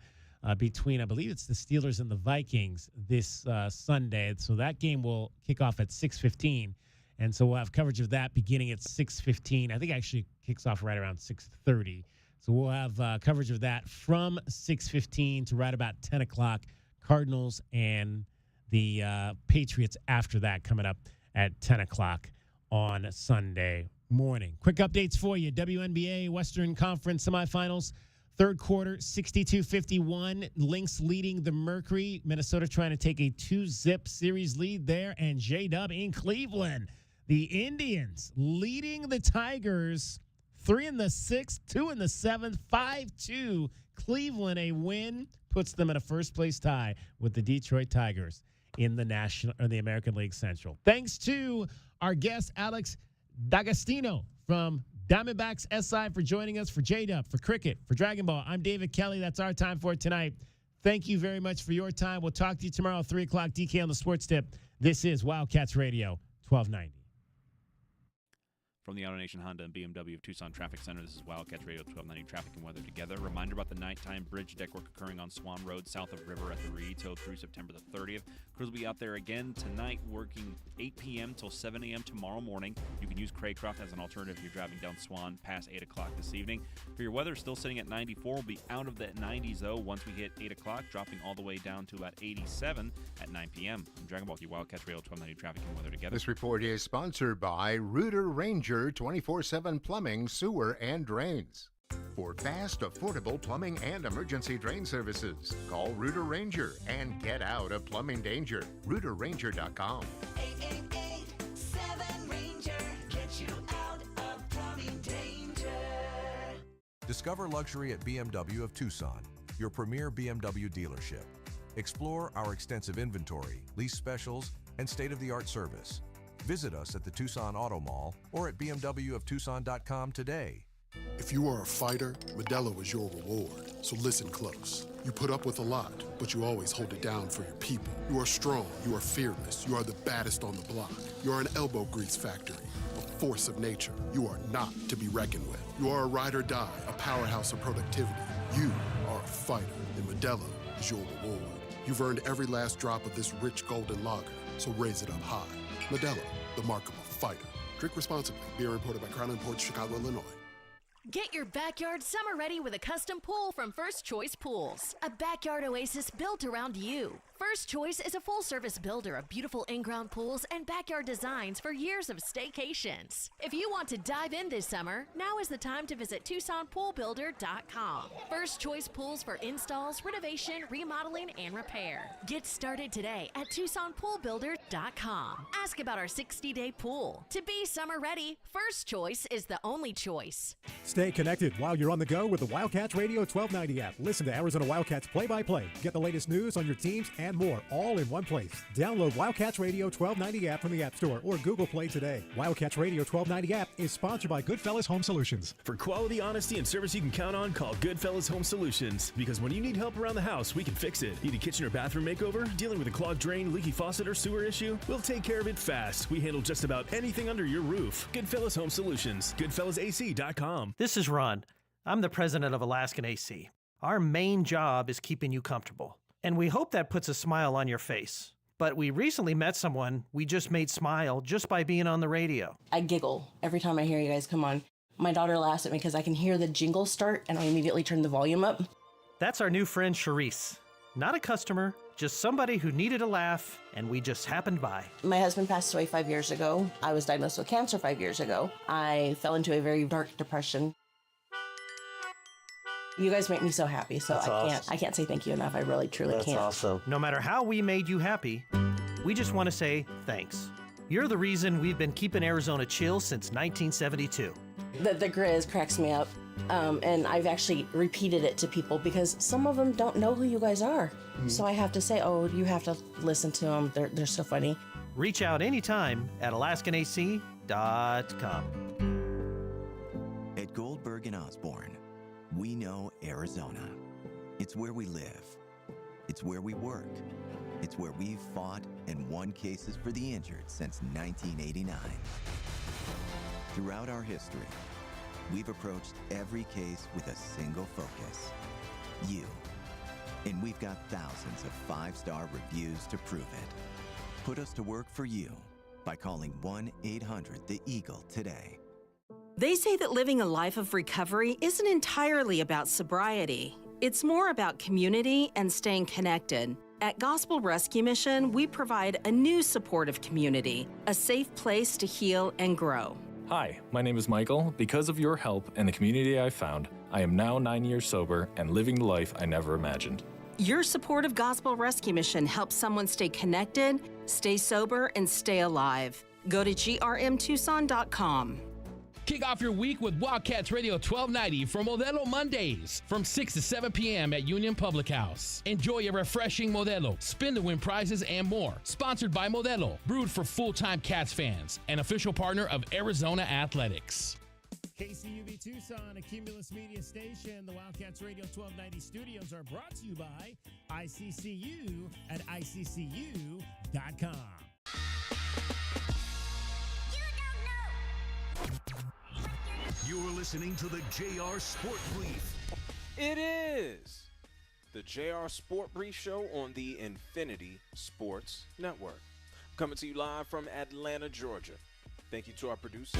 between, I believe it's the Steelers and the Vikings this Sunday. So that game will kick off at 6:15. And so we'll have coverage of that beginning at 6:15. I think it actually kicks off right around 6:30. So we'll have coverage of that from 6:15 to right about 10 o'clock. Cardinals and the Patriots after that coming up at 10 o'clock on Sunday morning. Quick updates for you. WNBA Western Conference semifinals. Third quarter, 62-51. Lynx leading the Mercury. Minnesota trying to take a 2-zip series lead there. And J-Dub in Cleveland. The Indians leading the Tigers 3 in the 6th, 2 in the 7th, 5-2. Cleveland, a win, puts them in a first-place tie with the Detroit Tigers in the American League Central. Thanks to our guest, Alex D'Agostino from Diamondbacks SI, for joining us, for J-Dub, for Cricket, for Dragon Ball. I'm David Kelly. That's our time for tonight. Thank you very much for your time. We'll talk to you tomorrow at 3 o'clock. DK on the Sports Tip. This is Wildcats Radio 1290. From the AutoNation Honda and BMW of Tucson Traffic Center, this is Wildcats Radio 1290 Traffic and Weather Together. Reminder about the nighttime bridge deck work occurring on Swan Road south of River at the Reeds Hill through September the 30th. Crews will be out there again tonight working 8 p.m. till 7 a.m. tomorrow morning. You can use Craycroft as an alternative if you're driving down Swan past 8 o'clock this evening. For your weather, still sitting at 94. We'll be out of the 90s, though, once we hit 8 o'clock, dropping all the way down to about 87 at 9 p.m. I'm Dragon Ball, Wildcats Radio 1290 Traffic and Weather Together. This report is sponsored by Rooter Ranger 24/7 Plumbing, Sewer, and Drains. For fast, affordable plumbing and emergency drain services, call Rooter Ranger and get out of plumbing danger. RooterRanger.com. 888-7-RANGER. Get you out of plumbing danger. Discover luxury at BMW of Tucson, your premier BMW dealership. Explore our extensive inventory, lease specials, and state-of-the-art service. Visit us at the Tucson Auto Mall or at bmwoftucson.com today. If you are a fighter, Modelo is your reward. So listen close. You put up with a lot, but you always hold it down for your people. You are strong, you are fearless, you are the baddest on the block. You are an elbow grease factory, a force of nature. You are not to be reckoned with. You are a ride or die, a powerhouse of productivity. You are a fighter, and Modelo is your reward. You've earned every last drop of this rich golden lager, so raise it up high. Modelo, the mark of a fighter. Drink responsibly. Beer imported by Crown Imports, Chicago, Illinois. Get your backyard summer ready with a custom pool from First Choice Pools. A backyard oasis built around you. First Choice is a full-service builder of beautiful in-ground pools and backyard designs for years of staycations. If you want to dive in this summer, now is the time to visit TucsonPoolBuilder.com. First Choice Pools for installs, renovation, remodeling, and repair. Get started today at TucsonPoolBuilder.com. Ask about our 60-day pool. To be summer ready, First Choice is the only choice. Stay connected while you're on the go with the Wildcats Radio 1290 app. Listen to Arizona Wildcats play-by-play. Get the latest news on your teams and more, all in one place. Download Wildcats Radio 1290 app from the App Store or Google Play today. Wildcats Radio 1290 app is sponsored by Goodfellas Home Solutions. For quality, honesty, and service you can count on, call Goodfellas Home Solutions. Because when you need help around the house, we can fix it. Need a kitchen or bathroom makeover? Dealing with a clogged drain, leaky faucet, or sewer issue? We'll take care of it fast. We handle just about anything under your roof. Goodfellas Home Solutions. GoodfellasAC.com. This is Ron. I'm the president of Alaskan AC. Our main job is keeping you comfortable, and we hope that puts a smile on your face. But we recently met someone we just made smile just by being on the radio. I giggle every time I hear you guys come on. My daughter laughs at me because I can hear the jingle start and I immediately turn the volume up. That's our new friend Charisse. Not a customer, just somebody who needed a laugh, and we just happened by. My husband passed away 5 years ago. I was diagnosed with cancer 5 years ago. I fell into a very dark depression. You guys make me so happy, so I can't say thank you enough. I really, truly can't. That's awesome. No matter how we made you happy, we just want to say thanks. You're the reason we've been keeping Arizona chill since 1972. The Grizz cracks me up, and I've actually repeated it to people because some of them don't know who you guys are. Mm-hmm. So I have to say, oh, you have to listen to them. They're so funny. Reach out anytime at AlaskanAC.com. At Goldberg and Osborne, we know Arizona. It's where we live. It's where we work. It's where we've fought and won cases for the injured since 1989. Throughout our history, we've approached every case with a single focus: you. And we've got thousands of five-star reviews to prove it. Put us to work for you by calling 1-800-THE-EAGLE today. They say that living a life of recovery isn't entirely about sobriety. It's more about community and staying connected. At Gospel Rescue Mission, we provide a new supportive community, a safe place to heal and grow. Hi, my name is Michael. Because of your help and the community I found, I am now 9 years sober and living the life I never imagined. Your support of Gospel Rescue Mission helps someone stay connected, stay sober, and stay alive. Go to grmtucson.com. Kick off your week with Wildcats Radio 1290 for Modelo Mondays from 6 to 7 p.m. at Union Public House. Enjoy a refreshing Modelo, spin to win prizes, and more. Sponsored by Modelo, brewed for full-time Cats fans, an official partner of Arizona Athletics. KCUB Tucson, a Cumulus Media station. The Wildcats Radio 1290 studios are brought to you by ICCU at ICCU.com. You're listening to the JR Sport Brief. It is the JR Sport Brief Show on the Infinity Sports Network. Coming to you live from Atlanta, Georgia. Thank you to our producer.